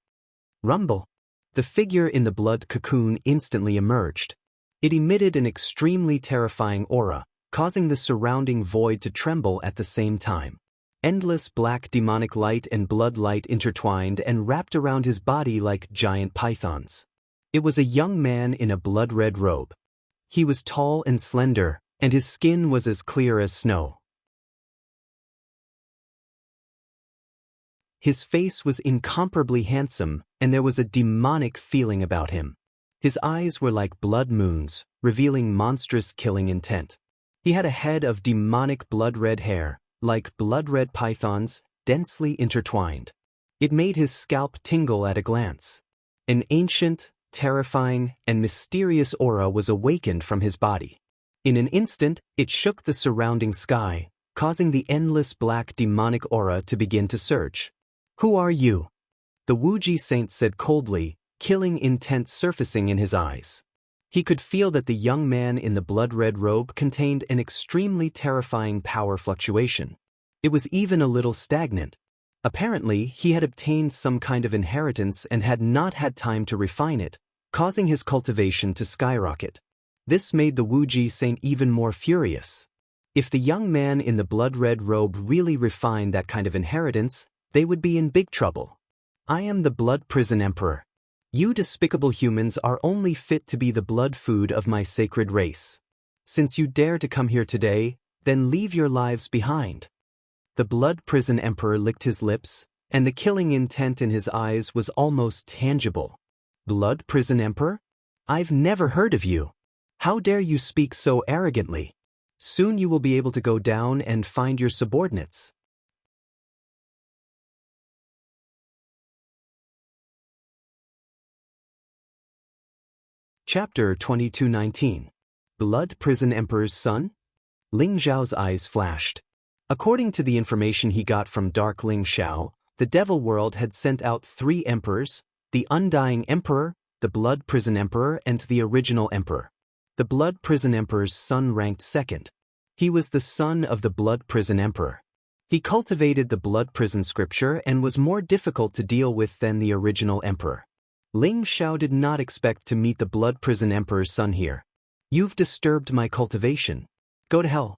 Speaker 1: Rumble! The figure in the blood cocoon instantly emerged. It emitted an extremely terrifying aura, causing the surrounding void to tremble at the same time. Endless black demonic light and blood light intertwined and wrapped around his body like giant pythons. It was a young man in a blood-red robe. He was tall and slender, and his skin was as clear as snow. His face was incomparably handsome, and there was a demonic feeling about him. His eyes were like blood moons, revealing monstrous killing intent. He had a head of demonic blood-red hair, like blood-red pythons, densely intertwined. It made his scalp tingle at a glance. An ancient, terrifying, and mysterious aura was awakened from his body. In an instant, it shook the surrounding sky, causing the endless black demonic aura to begin to surge. Who are you? The Wuji Saint said coldly, killing intent surfacing in his eyes. He could feel that the young man in the blood-red robe contained an extremely terrifying power fluctuation. It was even a little stagnant. Apparently, he had obtained some kind of inheritance and had not had time to refine it, causing his cultivation to skyrocket. This made the Wuji Saint even more furious. If the young man in the blood-red robe really refined that kind of inheritance, they would be in big trouble. I am the Blood Prison Emperor. You despicable humans are only fit to be the blood food of my sacred race. Since you dare to come here today, then leave your lives behind. The Blood Prison Emperor licked his lips, and the killing intent in his eyes was almost tangible. Blood Prison Emperor? I've never heard of you. How dare you speak so arrogantly? Soon you will be able to go down and find your subordinates. Chapter 2219. Blood Prison Emperor's Son? Ling Xiao's eyes flashed. According to the information he got from Dark Ling Xiao, the Devil World had sent out 3 emperors, the Undying Emperor, the Blood Prison Emperor, and the Original Emperor. The Blood Prison Emperor's son ranked second. He was the son of the Blood Prison Emperor. He cultivated the Blood Prison Scripture and was more difficult to deal with than the Original Emperor. Ling Xiao did not expect to meet the Blood Prison Emperor's son here. You've disturbed my cultivation. Go to hell.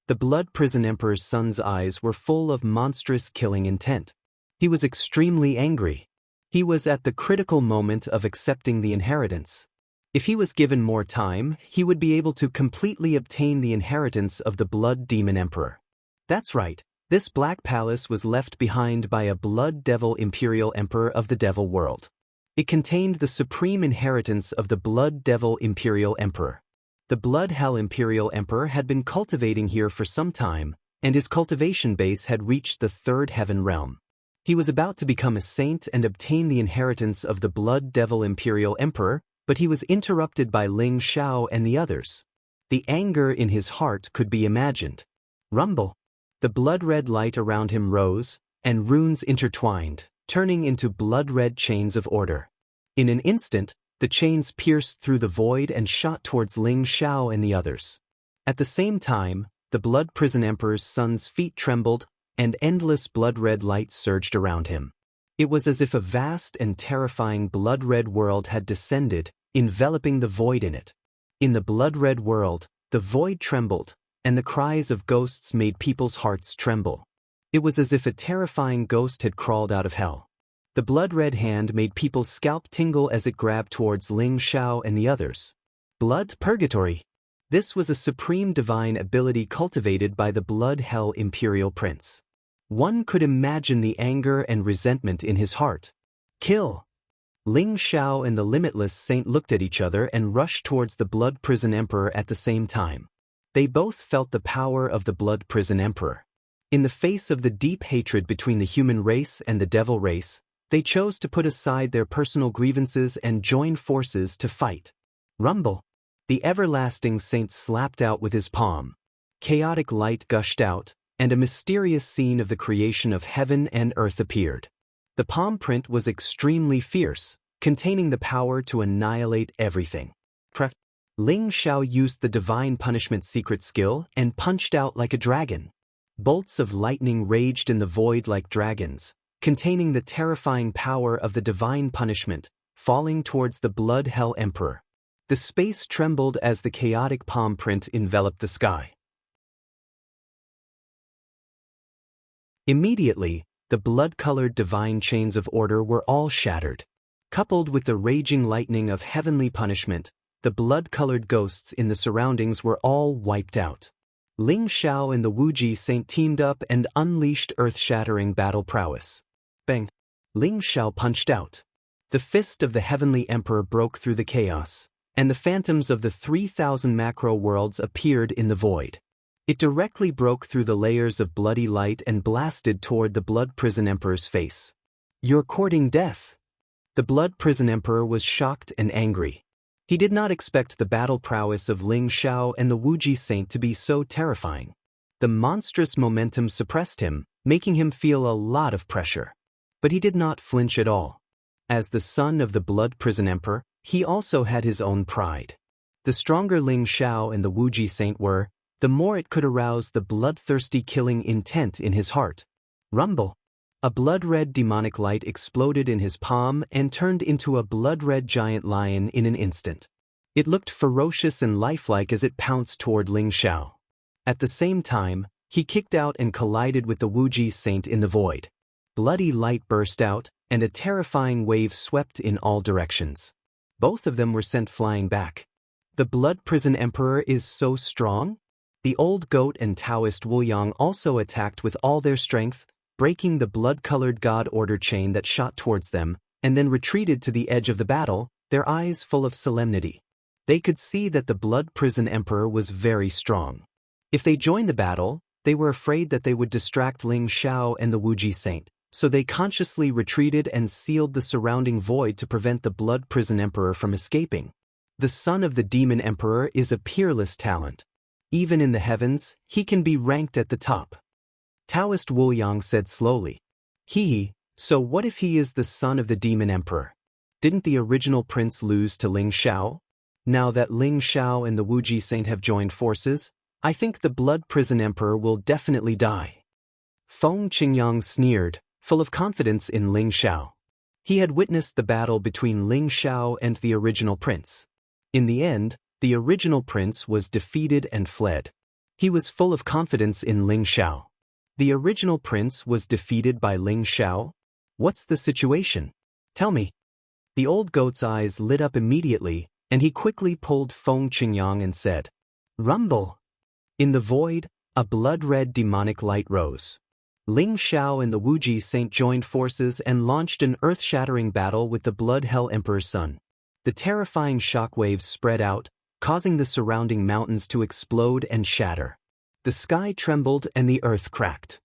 Speaker 1: The Blood Prison Emperor's son's eyes were full of monstrous killing intent. He was extremely angry. He was at the critical moment of accepting the inheritance. If he was given more time, he would be able to completely obtain the inheritance of the Blood Demon Emperor. That's right, this Black Palace was left behind by a Blood Devil Imperial Emperor of the Devil World. It contained the supreme inheritance of the Blood Devil Imperial Emperor. The Blood Hell Imperial Emperor had been cultivating here for some time, and his cultivation base had reached the 3rd heaven realm. He was about to become a saint and obtain the inheritance of the Blood Devil Imperial Emperor, but he was interrupted by Ling Xiao and the others. The anger in his heart could be imagined. Rumble! The blood-red light around him rose, and runes intertwined, turning into blood-red chains of order. In an instant, the chains pierced through the void and shot towards Ling Xiao and the others. At the same time, the Blood Prison Emperor's son's feet trembled, and endless blood-red light surged around him. It was as if a vast and terrifying blood-red world had descended, enveloping the void in it. In the blood-red world, the void trembled, and the cries of ghosts made people's hearts tremble. It was as if a terrifying ghost had crawled out of hell. The blood-red hand made people's scalp tingle as it grabbed towards Ling Xiao and the others. Blood Purgatory. This was a supreme divine ability cultivated by the Blood Hell Imperial Prince. One could imagine the anger and resentment in his heart. Kill! Ling Xiao and the Limitless Saint looked at each other and rushed towards the Blood Prison Emperor at the same time. They both felt the power of the Blood Prison Emperor. In the face of the deep hatred between the human race and the devil race, they chose to put aside their personal grievances and join forces to fight. Rumble! The Everlasting Saint slapped out with his palm. Chaotic light gushed out, and a mysterious scene of the creation of heaven and earth appeared. The palm print was extremely fierce, containing the power to annihilate everything. Ling Xiao used the Divine Punishment secret skill and punched out like a dragon. Bolts of lightning raged in the void like dragons, containing the terrifying power of the Divine Punishment, falling towards the Blood Hell Emperor. The space trembled as the chaotic palm print enveloped the sky. Immediately, the blood-colored divine chains of order were all shattered. Coupled with the raging lightning of heavenly punishment, the blood-colored ghosts in the surroundings were all wiped out. Ling Xiao and the Wuji Saint teamed up and unleashed earth-shattering battle prowess. Bang! Ling Xiao punched out. The fist of the Heavenly Emperor broke through the chaos, and the phantoms of the 3,000 macro worlds appeared in the void. It directly broke through the layers of bloody light and blasted toward the Blood Prison Emperor's face. "You're courting death." The Blood Prison Emperor was shocked and angry. He did not expect the battle prowess of Ling Xiao and the Wuji Saint to be so terrifying. The monstrous momentum suppressed him, making him feel a lot of pressure. But he did not flinch at all. As the son of the Blood Prison Emperor, he also had his own pride. The stronger Ling Xiao and the Wuji Saint were, the more it could arouse the bloodthirsty killing intent in his heart. Rumble! A blood-red demonic light exploded in his palm and turned into a blood-red giant lion in an instant. It looked ferocious and lifelike as it pounced toward Ling Xiao. At the same time, he kicked out and collided with the Wuji Saint in the void. Bloody light burst out, and a terrifying wave swept in all directions. Both of them were sent flying back. The Blood Prison Emperor is so strong? The old goat and Taoist Wu Yang also attacked with all their strength, breaking the blood-colored God Order chain that shot towards them, and then retreated to the edge of the battle, their eyes full of solemnity. They could see that the Blood Prison Emperor was very strong. If they joined the battle, they were afraid that they would distract Ling Xiao and the Wuji Saint, so they consciously retreated and sealed the surrounding void to prevent the Blood Prison Emperor from escaping. The son of the Demon Emperor is a peerless talent. Even in the heavens, he can be ranked at the top. Taoist Wu Yang said slowly. So what if he is the son of the Demon Emperor? Didn't the original prince lose to Ling Xiao? Now that Ling Xiao and the Wuji Saint have joined forces, I think the Blood Prison Emperor will definitely die. Feng Qingyang sneered, full of confidence in Ling Xiao. He had witnessed the battle between Ling Xiao and the original prince. In the end, the original prince was defeated and fled. He was full of confidence in Ling Xiao. The original prince was defeated by Ling Xiao? What's the situation? Tell me. The old goat's eyes lit up immediately, and he quickly pulled Feng Qingyang and said, "Rumble!" In the void, a blood-red demonic light rose. Ling Xiao and the Wuji Saint joined forces and launched an earth-shattering battle with the Blood Hell Emperor's son. The terrifying shockwaves spread out, causing the surrounding mountains to explode and shatter. The sky trembled and the earth cracked.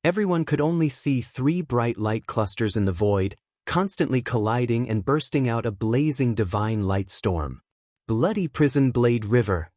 Speaker 1: Everyone could only see 3 bright light clusters in the void, constantly colliding and bursting out a blazing divine light storm. Bloody Prison Blade River.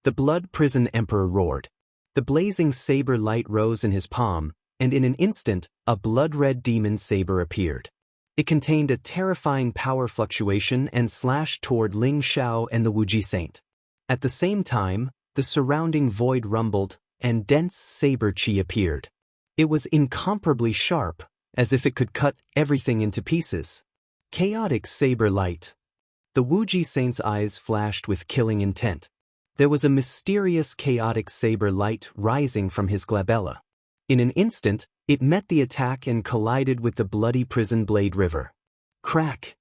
Speaker 1: The Blood Prison Emperor roared. The blazing saber light rose in his palm, and in an instant, a blood-red demon saber appeared. It contained a terrifying power fluctuation and slashed toward Ling Xiao and the Wuji Saint. At the same time, the surrounding void rumbled, and dense saber chi appeared. It was incomparably sharp, as if it could cut everything into pieces. Chaotic saber light. The Wuji Saint's eyes flashed with killing intent. There was a mysterious chaotic saber light rising from his glabella. In an instant, it met the attack and collided with the bloody prison blade river. Crack!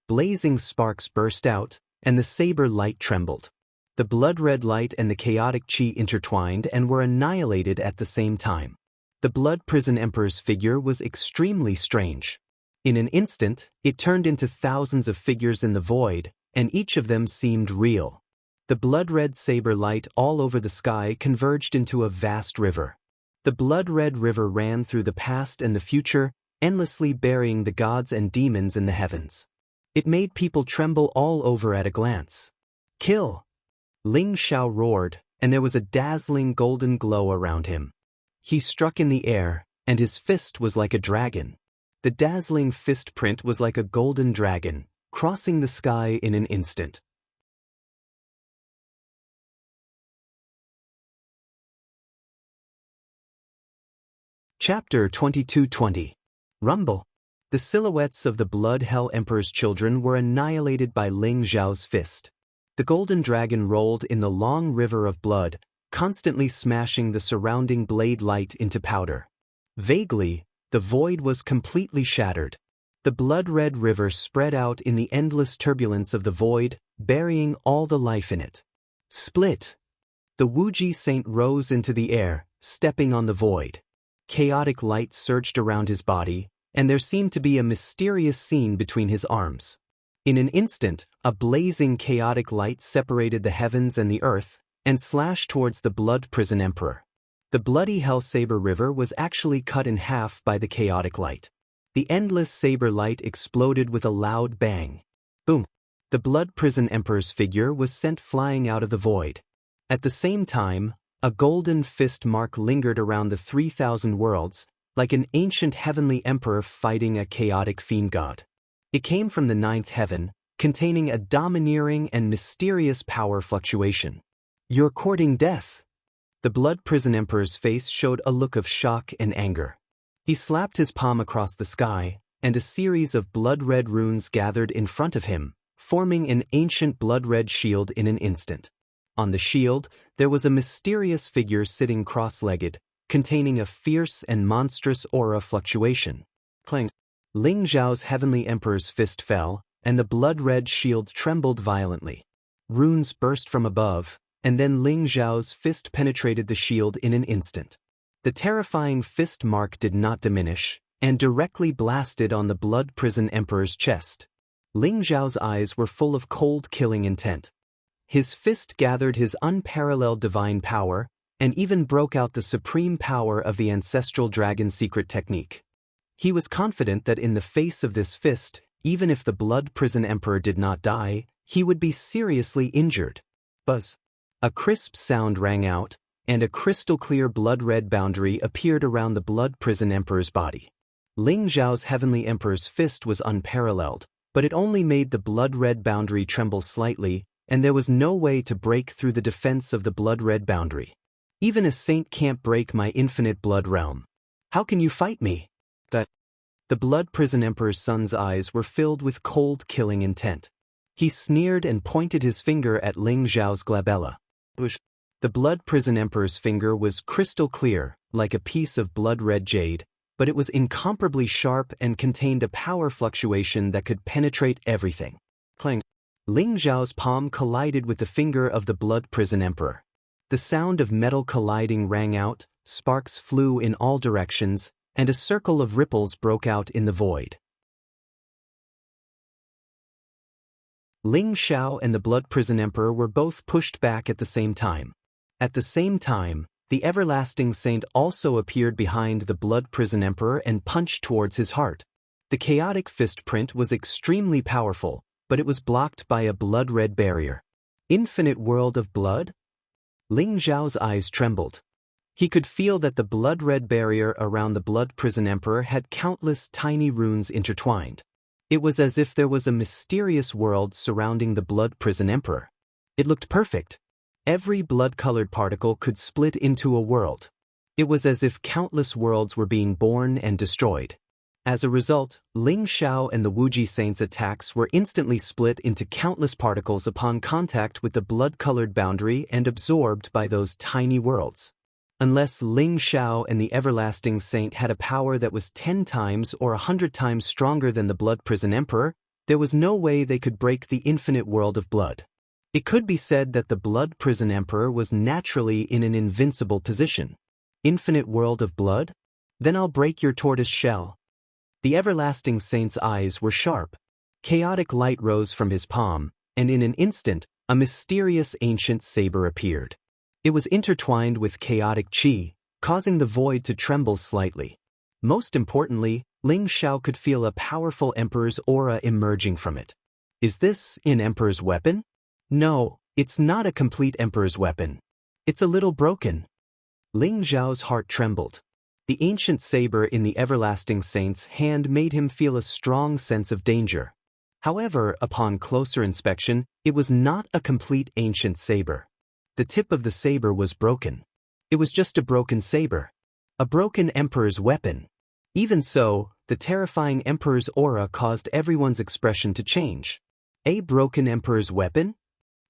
Speaker 1: Blazing sparks burst out, and the saber light trembled. The blood-red light and the chaotic chi intertwined and were annihilated at the same time. The Blood Prison Emperor's figure was extremely strange. In an instant, it turned into thousands of figures in the void, and each of them seemed real. The blood-red saber light all over the sky converged into a vast river. The blood-red river ran through the past and the future, endlessly burying the gods and demons in the heavens. It made people tremble all over at a glance. Kill! Ling Xiao roared, and there was a dazzling golden glow around him. He struck in the air, and his fist was like a dragon. The dazzling fist print was like a golden dragon, crossing the sky in an instant. Chapter 22:20. Rumble. The silhouettes of the Blood Hell Emperor's children were annihilated by Ling Xiao's fist. The golden dragon rolled in the long river of blood, constantly smashing the surrounding blade light into powder. Vaguely, the void was completely shattered. The blood-red river spread out in the endless turbulence of the void, burying all the life in it. Split! The Wuji Saint rose into the air, stepping on the void. Chaotic light surged around his body, and there seemed to be a mysterious scene between his arms. In an instant, a blazing chaotic light separated the heavens and the earth, and slashed towards the Blood Prison Emperor. The bloody Hell Saber River was actually cut in half by the chaotic light. The endless saber light exploded with a loud bang. Boom! The Blood Prison Emperor's figure was sent flying out of the void. At the same time, a golden fist mark lingered around the 3,000 worlds, like an ancient heavenly emperor fighting a chaotic fiend god. It came from the 9th heaven, containing a domineering and mysterious power fluctuation. You're courting death. The Blood Prison Emperor's face showed a look of shock and anger. He slapped his palm across the sky, and a series of blood-red runes gathered in front of him, forming an ancient blood-red shield in an instant. On the shield, there was a mysterious figure sitting cross-legged, containing a fierce and monstrous aura fluctuation. Clang! Ling Xiao's heavenly emperor's fist fell, and the blood-red shield trembled violently. Runes burst from above, and then Ling Xiao's fist penetrated the shield in an instant. The terrifying fist mark did not diminish, and directly blasted on the Blood Prison Emperor's chest. Ling Xiao's eyes were full of cold killing intent. His fist gathered his unparalleled divine power, and even broke out the supreme power of the ancestral dragon secret technique. He was confident that in the face of this fist, even if the Blood Prison Emperor did not die, he would be seriously injured. Buzz! A crisp sound rang out, and a crystal-clear blood-red boundary appeared around the Blood Prison Emperor's body. Ling Xiao's heavenly emperor's fist was unparalleled, but it only made the blood-red boundary tremble slightly, and there was no way to break through the defense of the blood-red boundary. Even a saint can't break my infinite blood realm. How can you fight me? The Blood Prison Emperor's son's eyes were filled with cold killing intent. He sneered and pointed his finger at Ling Xiao's glabella. The Blood Prison Emperor's finger was crystal clear, like a piece of blood-red jade, but it was incomparably sharp and contained a power fluctuation that could penetrate everything. Clang! Ling Xiao's palm collided with the finger of the Blood Prison Emperor. The sound of metal colliding rang out, sparks flew in all directions, and a circle of ripples broke out in the void. Ling Xiao and the Blood Prison Emperor were both pushed back at the same time. At the same time, the Everlasting Saint also appeared behind the Blood Prison Emperor and punched towards his heart. The chaotic fist print was extremely powerful, but it was blocked by a blood-red barrier. Infinite world of blood? Ling Xiao's eyes trembled. He could feel that the blood-red barrier around the blood prison emperor had countless tiny runes intertwined. It was as if there was a mysterious world surrounding the blood prison emperor. It looked perfect. Every blood-colored particle could split into a world. It was as if countless worlds were being born and destroyed. As a result, Ling Xiao and the Wuji Saint's attacks were instantly split into countless particles upon contact with the blood-colored boundary and absorbed by those tiny worlds. Unless Ling Xiao and the Everlasting Saint had a power that was 10 times or 100 times stronger than the Blood Prison Emperor, there was no way they could break the infinite world of blood. It could be said that the Blood Prison Emperor was naturally in an invincible position. Infinite world of blood? Then I'll break your tortoise shell. The Everlasting Saint's eyes were sharp. Chaotic light rose from his palm, and in an instant, a mysterious ancient saber appeared. It was intertwined with chaotic qi, causing the void to tremble slightly. Most importantly, Ling Xiao could feel a powerful Emperor's aura emerging from it. Is this an Emperor's weapon? No, it's not a complete Emperor's weapon. It's a little broken. Ling Xiao's heart trembled. The ancient saber in the Everlasting Saint's hand made him feel a strong sense of danger. However, upon closer inspection, it was not a complete ancient saber. The tip of the saber was broken. It was just a broken saber. A broken Emperor's weapon. Even so, the terrifying Emperor's aura caused everyone's expression to change. A broken Emperor's weapon?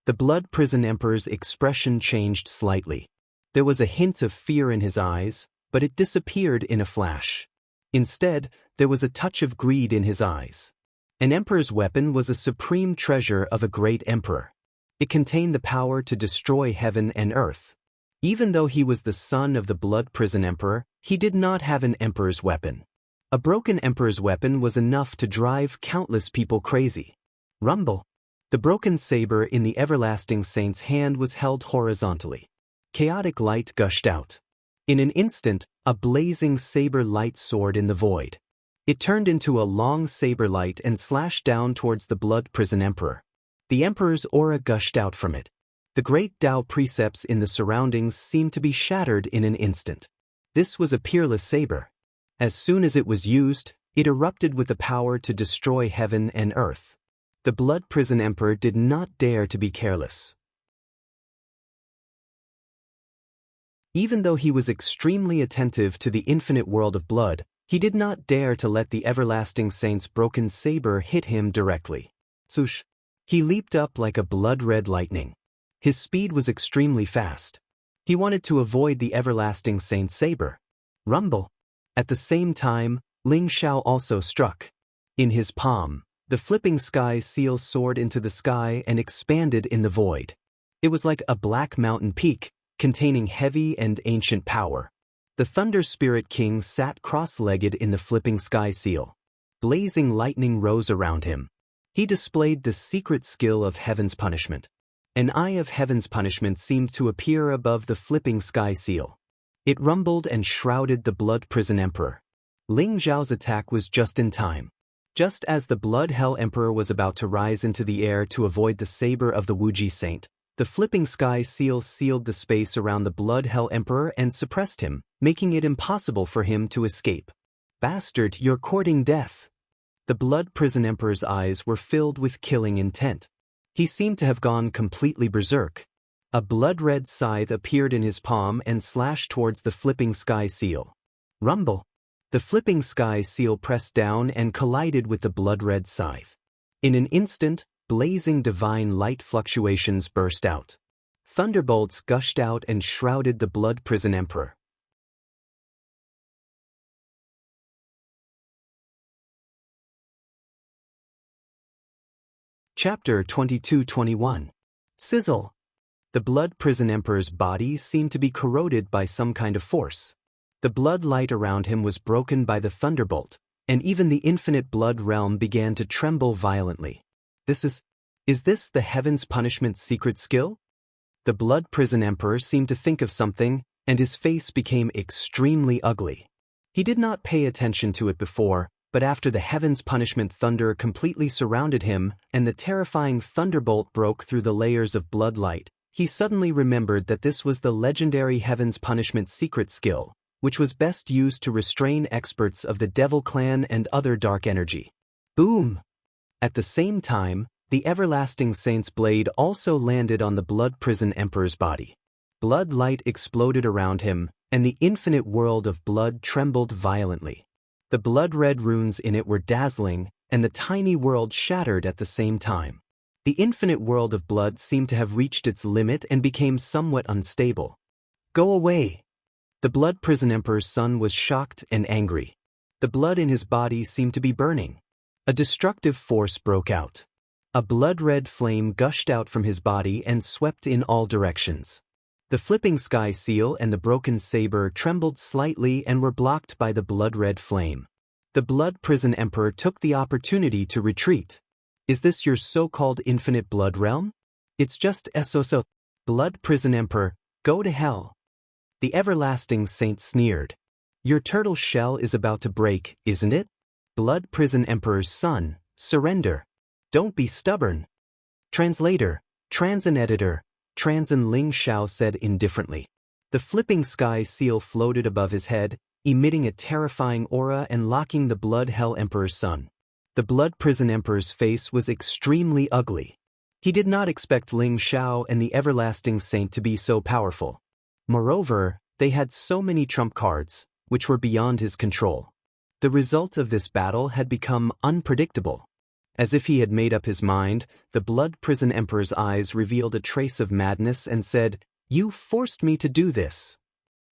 Speaker 1: The Blood Prison Emperor's expression changed slightly. There was a hint of fear in his eyes, but it disappeared in a flash. Instead, there was a touch of greed in his eyes. An Emperor's weapon was a supreme treasure of a great emperor. It contained the power to destroy heaven and earth. Even though he was the son of the Blood Prison Emperor, he did not have an Emperor's weapon. A broken Emperor's weapon was enough to drive countless people crazy. Rumble. The broken saber in the Everlasting Saint's hand was held horizontally. Chaotic light gushed out. In an instant, a blazing saber light soared in the void. It turned into a long saber light and slashed down towards the Blood Prison Emperor. The Emperor's aura gushed out from it. The great Tao precepts in the surroundings seemed to be shattered in an instant. This was a peerless saber. As soon as it was used, it erupted with the power to destroy heaven and earth. The Blood Prison Emperor did not dare to be careless. Even though he was extremely attentive to the infinite world of blood, he did not dare to let the Everlasting Saint's broken saber hit him directly. Swoosh! He leaped up like a blood-red lightning. His speed was extremely fast. He wanted to avoid the Everlasting Saint's saber. Rumble! At the same time, Ling Xiao also struck. In his palm, the flipping sky seal soared into the sky and expanded in the void. It was like a black mountain peak, containing heavy and ancient power. The Thunder Spirit King sat cross-legged in the flipping sky seal. Blazing lightning rose around him. He displayed the secret skill of Heaven's Punishment. An eye of Heaven's Punishment seemed to appear above the flipping sky seal. It rumbled and shrouded the Blood Prison Emperor. Ling Xiao's attack was just in time. Just as the Blood Hell Emperor was about to rise into the air to avoid the saber of the Wuji Saint, the flipping sky seal sealed the space around the Blood Hell Emperor and suppressed him, making it impossible for him to escape. Bastard, you're courting death. The Blood Prison Emperor's eyes were filled with killing intent. He seemed to have gone completely berserk. A blood-red scythe appeared in his palm and slashed towards the flipping sky seal. Rumble! The flipping sky seal pressed down and collided with the blood-red scythe. In an instant, blazing divine light fluctuations burst out. Thunderbolts gushed out and shrouded the Blood Prison Emperor. Chapter 22-21. Sizzle. The Blood Prison Emperor's body seemed to be corroded by some kind of force. The blood light around him was broken by the thunderbolt, and even the infinite blood realm began to tremble violently. Is this the Heaven's Punishment secret skill? The Blood Prison Emperor seemed to think of something, and his face became extremely ugly. He did not pay attention to it before, but after the Heaven's Punishment thunder completely surrounded him and the terrifying thunderbolt broke through the layers of blood light, He suddenly remembered that this was the legendary Heaven's Punishment secret skill, which was best used to restrain experts of the Devil Clan and other dark energy. Boom! At the same time, the Everlasting Saint's blade also landed on the Blood Prison Emperor's body. Blood light exploded around him, and the infinite world of blood trembled violently. The blood-red runes in it were dazzling, and the tiny world shattered at the same time. The infinite world of blood seemed to have reached its limit and became somewhat unstable. Go away! The Blood Prison Emperor's son was shocked and angry. The blood in his body seemed to be burning. A destructive force broke out. A blood-red flame gushed out from his body and swept in all directions. The flipping sky seal and the broken saber trembled slightly and were blocked by the blood-red flame. The Blood Prison Emperor took the opportunity to retreat. Is this your so-called infinite blood realm? It's just so. Blood Prison Emperor, go to hell. The Everlasting Saint sneered. Your turtle shell is about to break, isn't it? Blood Prison Emperor's son, surrender. Don't be stubborn. Translator, Transin Editor, Transin Ling Xiao said indifferently. The flipping sky seal floated above his head, emitting a terrifying aura and locking the Blood Hell Emperor's son. The Blood Prison Emperor's face was extremely ugly. He did not expect Ling Xiao and the Everlasting Saint to be so powerful. Moreover, they had so many trump cards, which were beyond his control. The result of this battle had become unpredictable. As if he had made up his mind, the Blood Prison Emperor's eyes revealed a trace of madness and said, "You forced me to do this."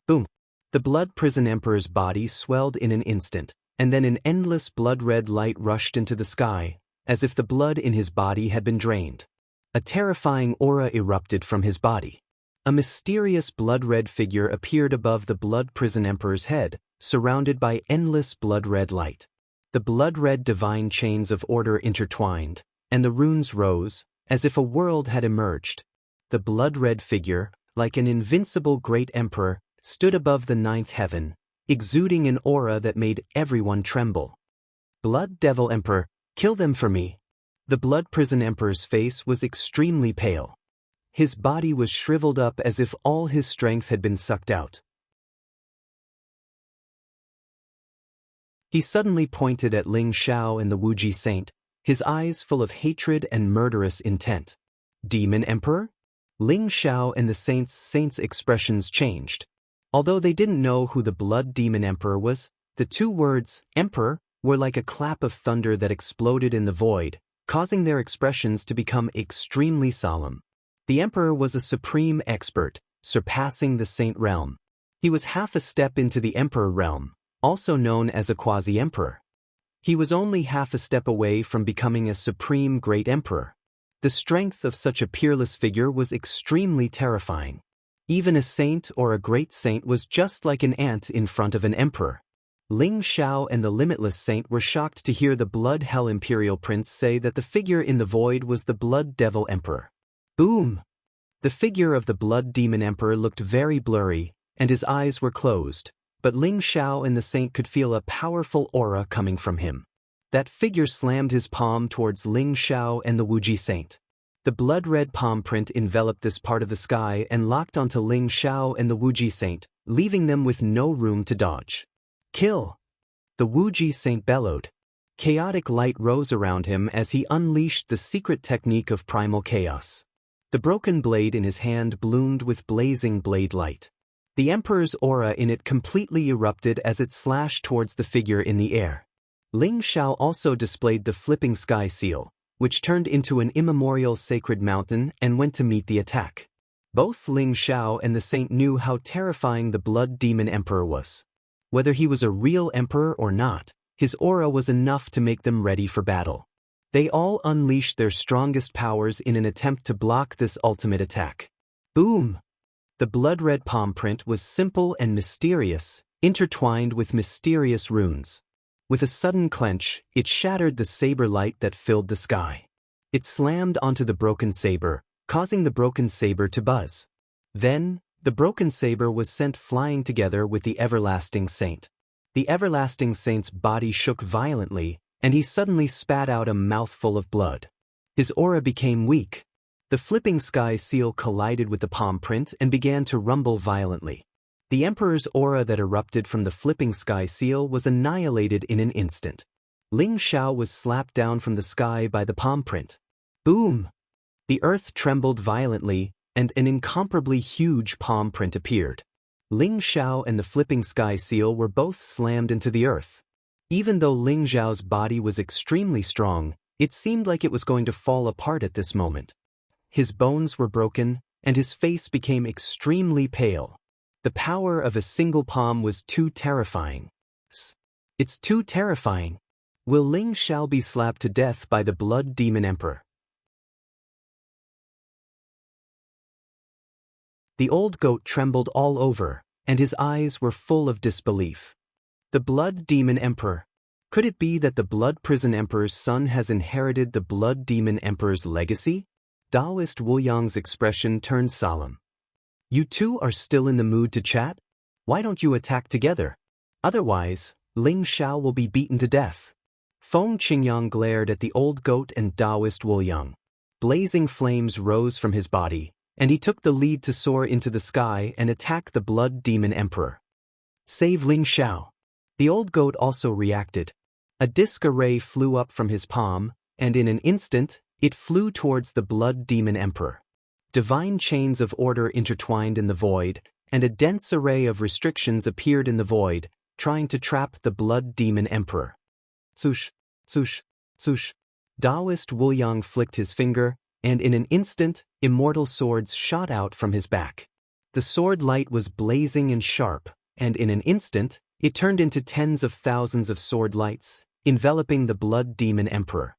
Speaker 1: Boom! The Blood Prison Emperor's body swelled in an instant, and then an endless blood-red light rushed into the sky, as if the blood in his body had been drained. A terrifying aura erupted from his body. A mysterious blood-red figure appeared above the Blood Prison Emperor's head, surrounded by endless blood-red light. The blood-red divine chains of order intertwined, and the runes rose, as if a world had emerged. The blood-red figure, like an invincible great emperor, stood above the ninth heaven, exuding an aura that made everyone tremble. Blood Devil Emperor, kill them for me. The Blood Prison Emperor's face was extremely pale. His body was shriveled up as if all his strength had been sucked out. He suddenly pointed at Ling Xiao and the Wuji Saint, his eyes full of hatred and murderous intent. Demon Emperor? Ling Xiao and the Saint's expressions changed. Although they didn't know who the Blood Demon Emperor was, the two words, Emperor, were like a clap of thunder that exploded in the void, causing their expressions to become extremely solemn. The Emperor was a supreme expert, surpassing the Saint realm. He was half a step into the Emperor realm, also known as a quasi-emperor. He was only half a step away from becoming a supreme great emperor. The strength of such a peerless figure was extremely terrifying. Even a saint or a great saint was just like an ant in front of an emperor. Ling Xiao and the Limitless Saint were shocked to hear the Blood Hell Imperial Prince say that the figure in the void was the Blood Devil Emperor. Boom! The figure of the Blood Demon Emperor looked very blurry, and his eyes were closed, but Ling Xiao and the Saint could feel a powerful aura coming from him. That figure slammed his palm towards Ling Xiao and the Wuji Saint. The blood-red palm print enveloped this part of the sky and locked onto Ling Xiao and the Wuji Saint, leaving them with no room to dodge. Kill! The Wuji Saint bellowed. Chaotic light rose around him as he unleashed the secret technique of primal chaos. The broken blade in his hand bloomed with blazing blade light. The Emperor's aura in it completely erupted as it slashed towards the figure in the air. Ling Xiao also displayed the flipping sky seal, which turned into an immemorial sacred mountain and went to meet the attack. Both Ling Xiao and the Saint knew how terrifying the Blood Demon Emperor was. Whether he was a real emperor or not, his aura was enough to make them ready for battle. They all unleashed their strongest powers in an attempt to block this ultimate attack. Boom! The blood-red palm print was simple and mysterious, intertwined with mysterious runes. With a sudden clench, it shattered the saber light that filled the sky. It slammed onto the broken saber, causing the broken saber to buzz. Then, the broken saber was sent flying together with the Everlasting Saint. The Everlasting Saint's body shook violently, and he suddenly spat out a mouthful of blood. His aura became weak. The flipping sky seal collided with the palm print and began to rumble violently. The Emperor's aura that erupted from the flipping sky seal was annihilated in an instant. Ling Xiao was slapped down from the sky by the palm print. Boom! The earth trembled violently, and an incomparably huge palm print appeared. Ling Xiao and the flipping sky seal were both slammed into the earth. Even though Ling Xiao's body was extremely strong, it seemed like it was going to fall apart at this moment. His bones were broken, and his face became extremely pale. The power of a single palm was too terrifying. It's too terrifying. Will Ling Xiao be slapped to death by the Blood Demon Emperor? The old goat trembled all over, and his eyes were full of disbelief. The Blood Demon Emperor. Could it be that the Blood Prison Emperor's son has inherited the Blood Demon Emperor's legacy? Taoist Wu Yang's expression turned solemn. You two are still in the mood to chat? Why don't you attack together? Otherwise, Ling Xiao will be beaten to death. Feng Qingyang glared at the old goat and Taoist Wu Yang. Blazing flames rose from his body, and he took the lead to soar into the sky and attack the Blood Demon Emperor. Save Ling Xiao. The old goat also reacted. A disc array flew up from his palm, and in an instant, it flew towards the Blood Demon Emperor. Divine chains of order intertwined in the void, and a dense array of restrictions appeared in the void, trying to trap the Blood Demon Emperor. Swoosh, swoosh, swoosh. Taoist Wu Yang flicked his finger, and in an instant, immortal swords shot out from his back. The sword light was blazing and sharp, and in an instant, it turned into tens of thousands of sword lights, enveloping the Blood Demon Emperor.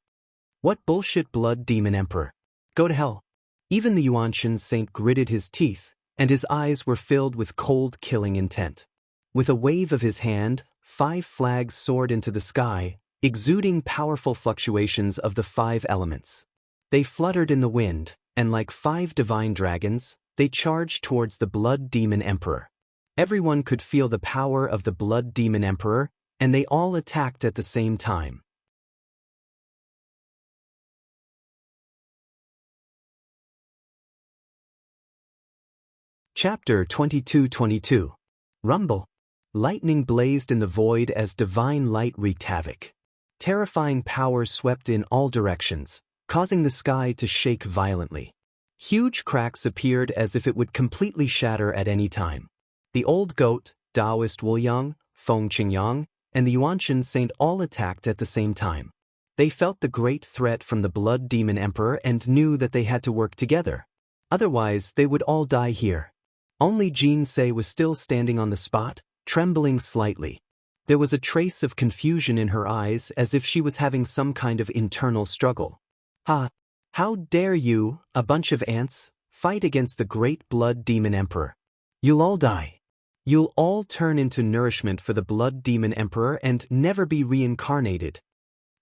Speaker 1: What bullshit, Blood Demon Emperor? Go to hell. Even the Yuanshan saint gritted his teeth, and his eyes were filled with cold, killing intent. With a wave of his hand, 5 flags soared into the sky, exuding powerful fluctuations of the 5 elements. They fluttered in the wind, and like 5 divine dragons, they charged towards the Blood Demon Emperor. Everyone could feel the power of the Blood Demon Emperor, and they all attacked at the same time. Chapter 22-22. Rumble. Lightning blazed in the void as divine light wreaked havoc. Terrifying power swept in all directions, causing the sky to shake violently. Huge cracks appeared as if it would completely shatter at any time. The old goat, Taoist Wu Yang, Feng Qingyang, and the Yuanshan saint all attacked at the same time. They felt the great threat from the Blood Demon Emperor and knew that they had to work together. Otherwise, they would all die here. Only Jin Se was still standing on the spot, trembling slightly. There was a trace of confusion in her eyes as if she was having some kind of internal struggle. How dare you, a bunch of ants, fight against the great Blood Demon Emperor? You'll all die. You'll all turn into nourishment for the Blood Demon Emperor and never be reincarnated.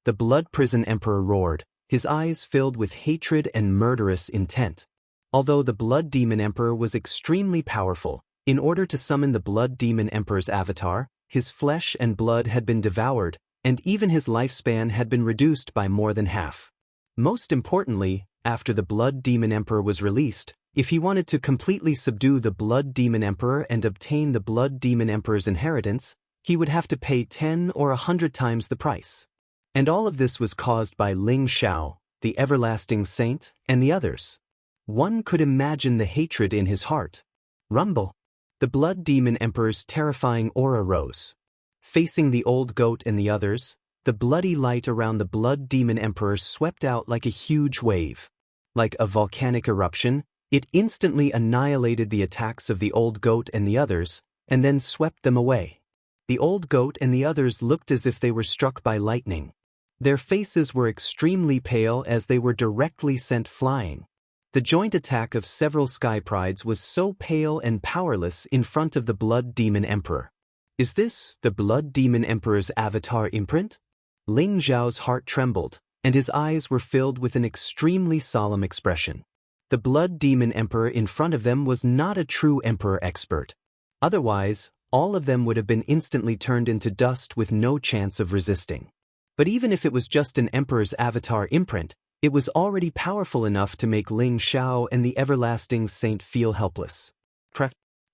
Speaker 1: The Blood Prison Emperor roared, his eyes filled with hatred and murderous intent. Although the Blood Demon Emperor was extremely powerful, in order to summon the Blood Demon Emperor's avatar, his flesh and blood had been devoured, and even his lifespan had been reduced by more than half. Most importantly, after the Blood Demon Emperor was released, if he wanted to completely subdue the Blood Demon Emperor and obtain the Blood Demon Emperor's inheritance, he would have to pay 10 or 100 times the price. And all of this was caused by Ling Xiao, the Everlasting Saint, and the others. One could imagine the hatred in his heart. Rumble. The Blood Demon Emperor's terrifying aura rose. Facing the old goat and the others, the bloody light around the Blood Demon Emperor swept out like a huge wave. Like a volcanic eruption, it instantly annihilated the attacks of the old goat and the others, and then swept them away. The old goat and the others looked as if they were struck by lightning. Their faces were extremely pale as they were directly sent flying. The joint attack of several sky prides was so pale and powerless in front of the Blood Demon Emperor. Is this the Blood Demon Emperor's avatar imprint? Ling Xiao's heart trembled, and his eyes were filled with an extremely solemn expression. The Blood Demon Emperor in front of them was not a true emperor expert. Otherwise, all of them would have been instantly turned into dust with no chance of resisting. But even if it was just an emperor's avatar imprint, It was already powerful enough to make Ling Xiao and the Everlasting Saint feel helpless.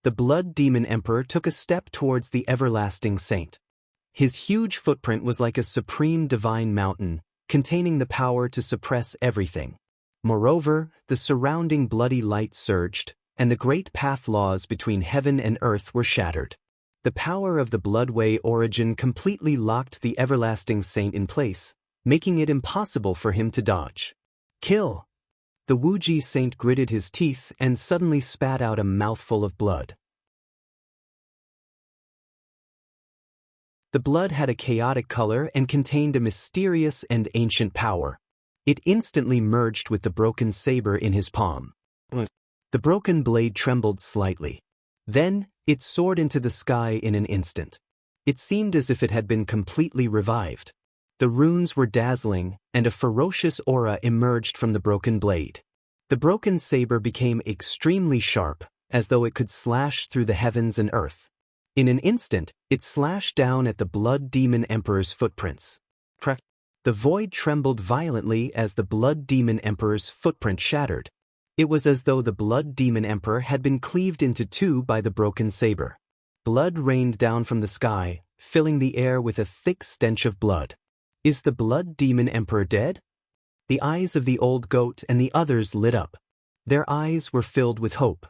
Speaker 1: The Blood Demon Emperor took a step towards the Everlasting Saint. His huge footprint was like a supreme divine mountain, containing the power to suppress everything. Moreover, the surrounding bloody light surged, and the great path laws between heaven and earth were shattered. The power of the Bloodway origin completely locked the Everlasting Saint in place, making it impossible for him to dodge. Kill! The Wuji Saint gritted his teeth and suddenly spat out a mouthful of blood. The blood had a chaotic color and contained a mysterious and ancient power. It instantly merged with the broken saber in his palm. The broken blade trembled slightly. Then, it soared into the sky in an instant. It seemed as if it had been completely revived. The runes were dazzling, and a ferocious aura emerged from the broken blade. The broken saber became extremely sharp, as though it could slash through the heavens and earth. In an instant, it slashed down at the Blood Demon Emperor's footprints. The void trembled violently as the Blood Demon Emperor's footprint shattered. It was as though the Blood Demon Emperor had been cleaved into two by the broken saber. Blood rained down from the sky, filling the air with a thick stench of blood. Is the Blood Demon Emperor dead? The eyes of the old goat and the others lit up. Their eyes were filled with hope.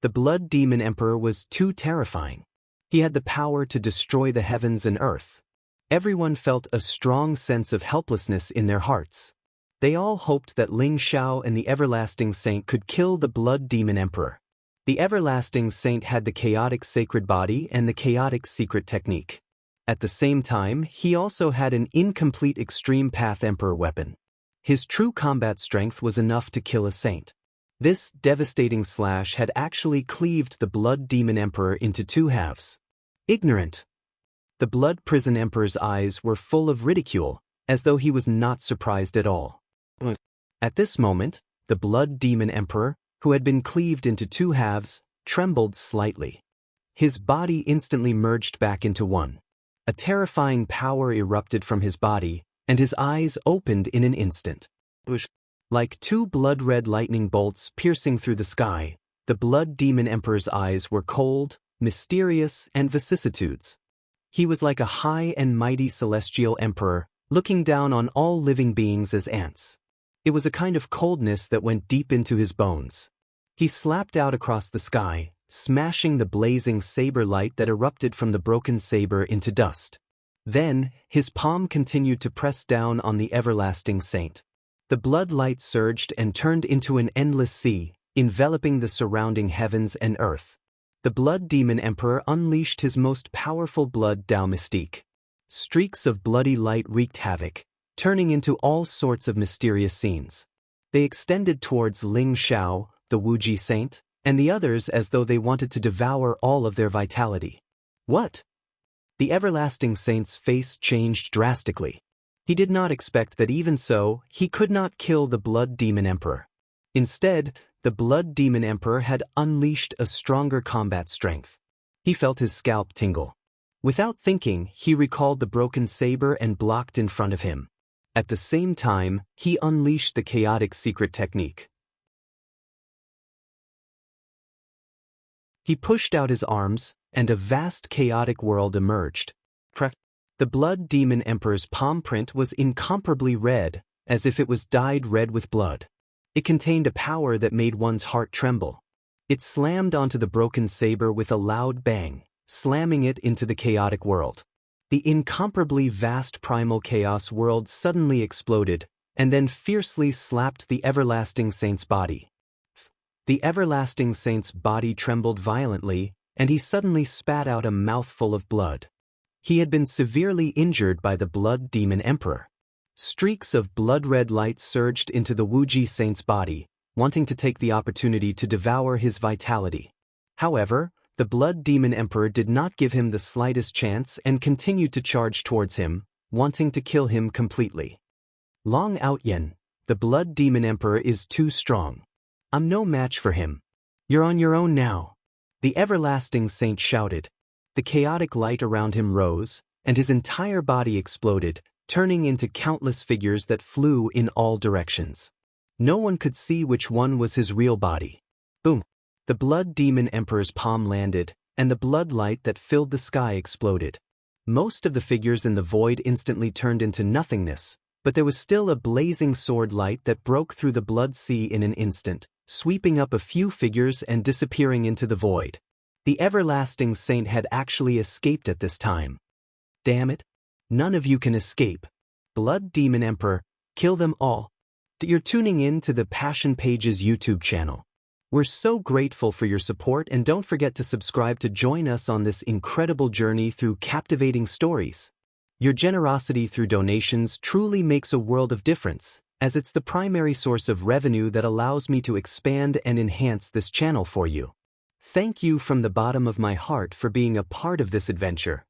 Speaker 1: The Blood Demon Emperor was too terrifying. He had the power to destroy the heavens and earth. Everyone felt a strong sense of helplessness in their hearts. They all hoped that Ling Xiao and the Everlasting Saint could kill the Blood Demon Emperor. The Everlasting Saint had the chaotic sacred body and the chaotic secret technique. At the same time, he also had an incomplete Extreme Path Emperor weapon. His true combat strength was enough to kill a saint. This devastating slash had actually cleaved the Blood Demon Emperor into two halves. Ignorant! The Blood Prison Emperor's eyes were full of ridicule, as though he was not surprised at all. At this moment, the Blood Demon Emperor, who had been cleaved into two halves, trembled slightly. His body instantly merged back into one. A terrifying power erupted from his body, and his eyes opened in an instant. Like two blood-red lightning bolts piercing through the sky, the Blood Demon Emperor's eyes were cold, mysterious, and vicissitudes. He was like a high and mighty celestial emperor, looking down on all living beings as ants. It was a kind of coldness that went deep into his bones. He slapped out across the sky, smashing the blazing saber light that erupted from the broken saber into dust. Then, his palm continued to press down on the Everlasting Saint. The blood light surged and turned into an endless sea, enveloping the surrounding heavens and earth. The Blood Demon Emperor unleashed his most powerful blood Dao mystique. Streaks of bloody light wreaked havoc, turning into all sorts of mysterious scenes. They extended towards Ling Xiao, the Wuji Saint, and the others as though they wanted to devour all of their vitality. What? The Everlasting Saint's face changed drastically. He did not expect that even so, he could not kill the Blood Demon Emperor. Instead, the Blood Demon Emperor had unleashed a stronger combat strength. He felt his scalp tingle. Without thinking, he recalled the broken saber and blocked in front of him. At the same time, he unleashed the chaotic secret technique. He pushed out his arms, and a vast chaotic world emerged. The Blood Demon Emperor's palm print was incomparably red, as if it was dyed red with blood. It contained a power that made one's heart tremble. It slammed onto the broken saber with a loud bang, slamming it into the chaotic world. The incomparably vast primal chaos world suddenly exploded, and then fiercely slapped the Everlasting Saint's body. The Everlasting Saint's body trembled violently, and he suddenly spat out a mouthful of blood. He had been severely injured by the Blood Demon Emperor. Streaks of blood-red light surged into the Wuji Saint's body, wanting to take the opportunity to devour his vitality. However, the Blood Demon Emperor did not give him the slightest chance and continued to charge towards him, wanting to kill him completely. Long Outyen, the Blood Demon Emperor is too strong. I'm no match for him. You're on your own now. The Everlasting Saint shouted. The chaotic light around him rose, and his entire body exploded, turning into countless figures that flew in all directions. No one could see which one was his real body. Boom! The Blood Demon Emperor's palm landed, and the blood light that filled the sky exploded. Most of the figures in the void instantly turned into nothingness, but there was still a blazing sword light that broke through the blood sea in an instant, sweeping up a few figures and disappearing into the void. The everlasting saint had actually escaped at this time. Damn it! None of you can escape. Blood Demon Emperor, kill them all. You're tuning in to the Passion Pages YouTube channel. We're so grateful for your support, and don't forget to subscribe to join us on this incredible journey through captivating stories. Your generosity through donations truly makes a world of difference, as it's the primary source of revenue that allows me to expand and enhance this channel for you. Thank you from the bottom of my heart for being a part of this adventure.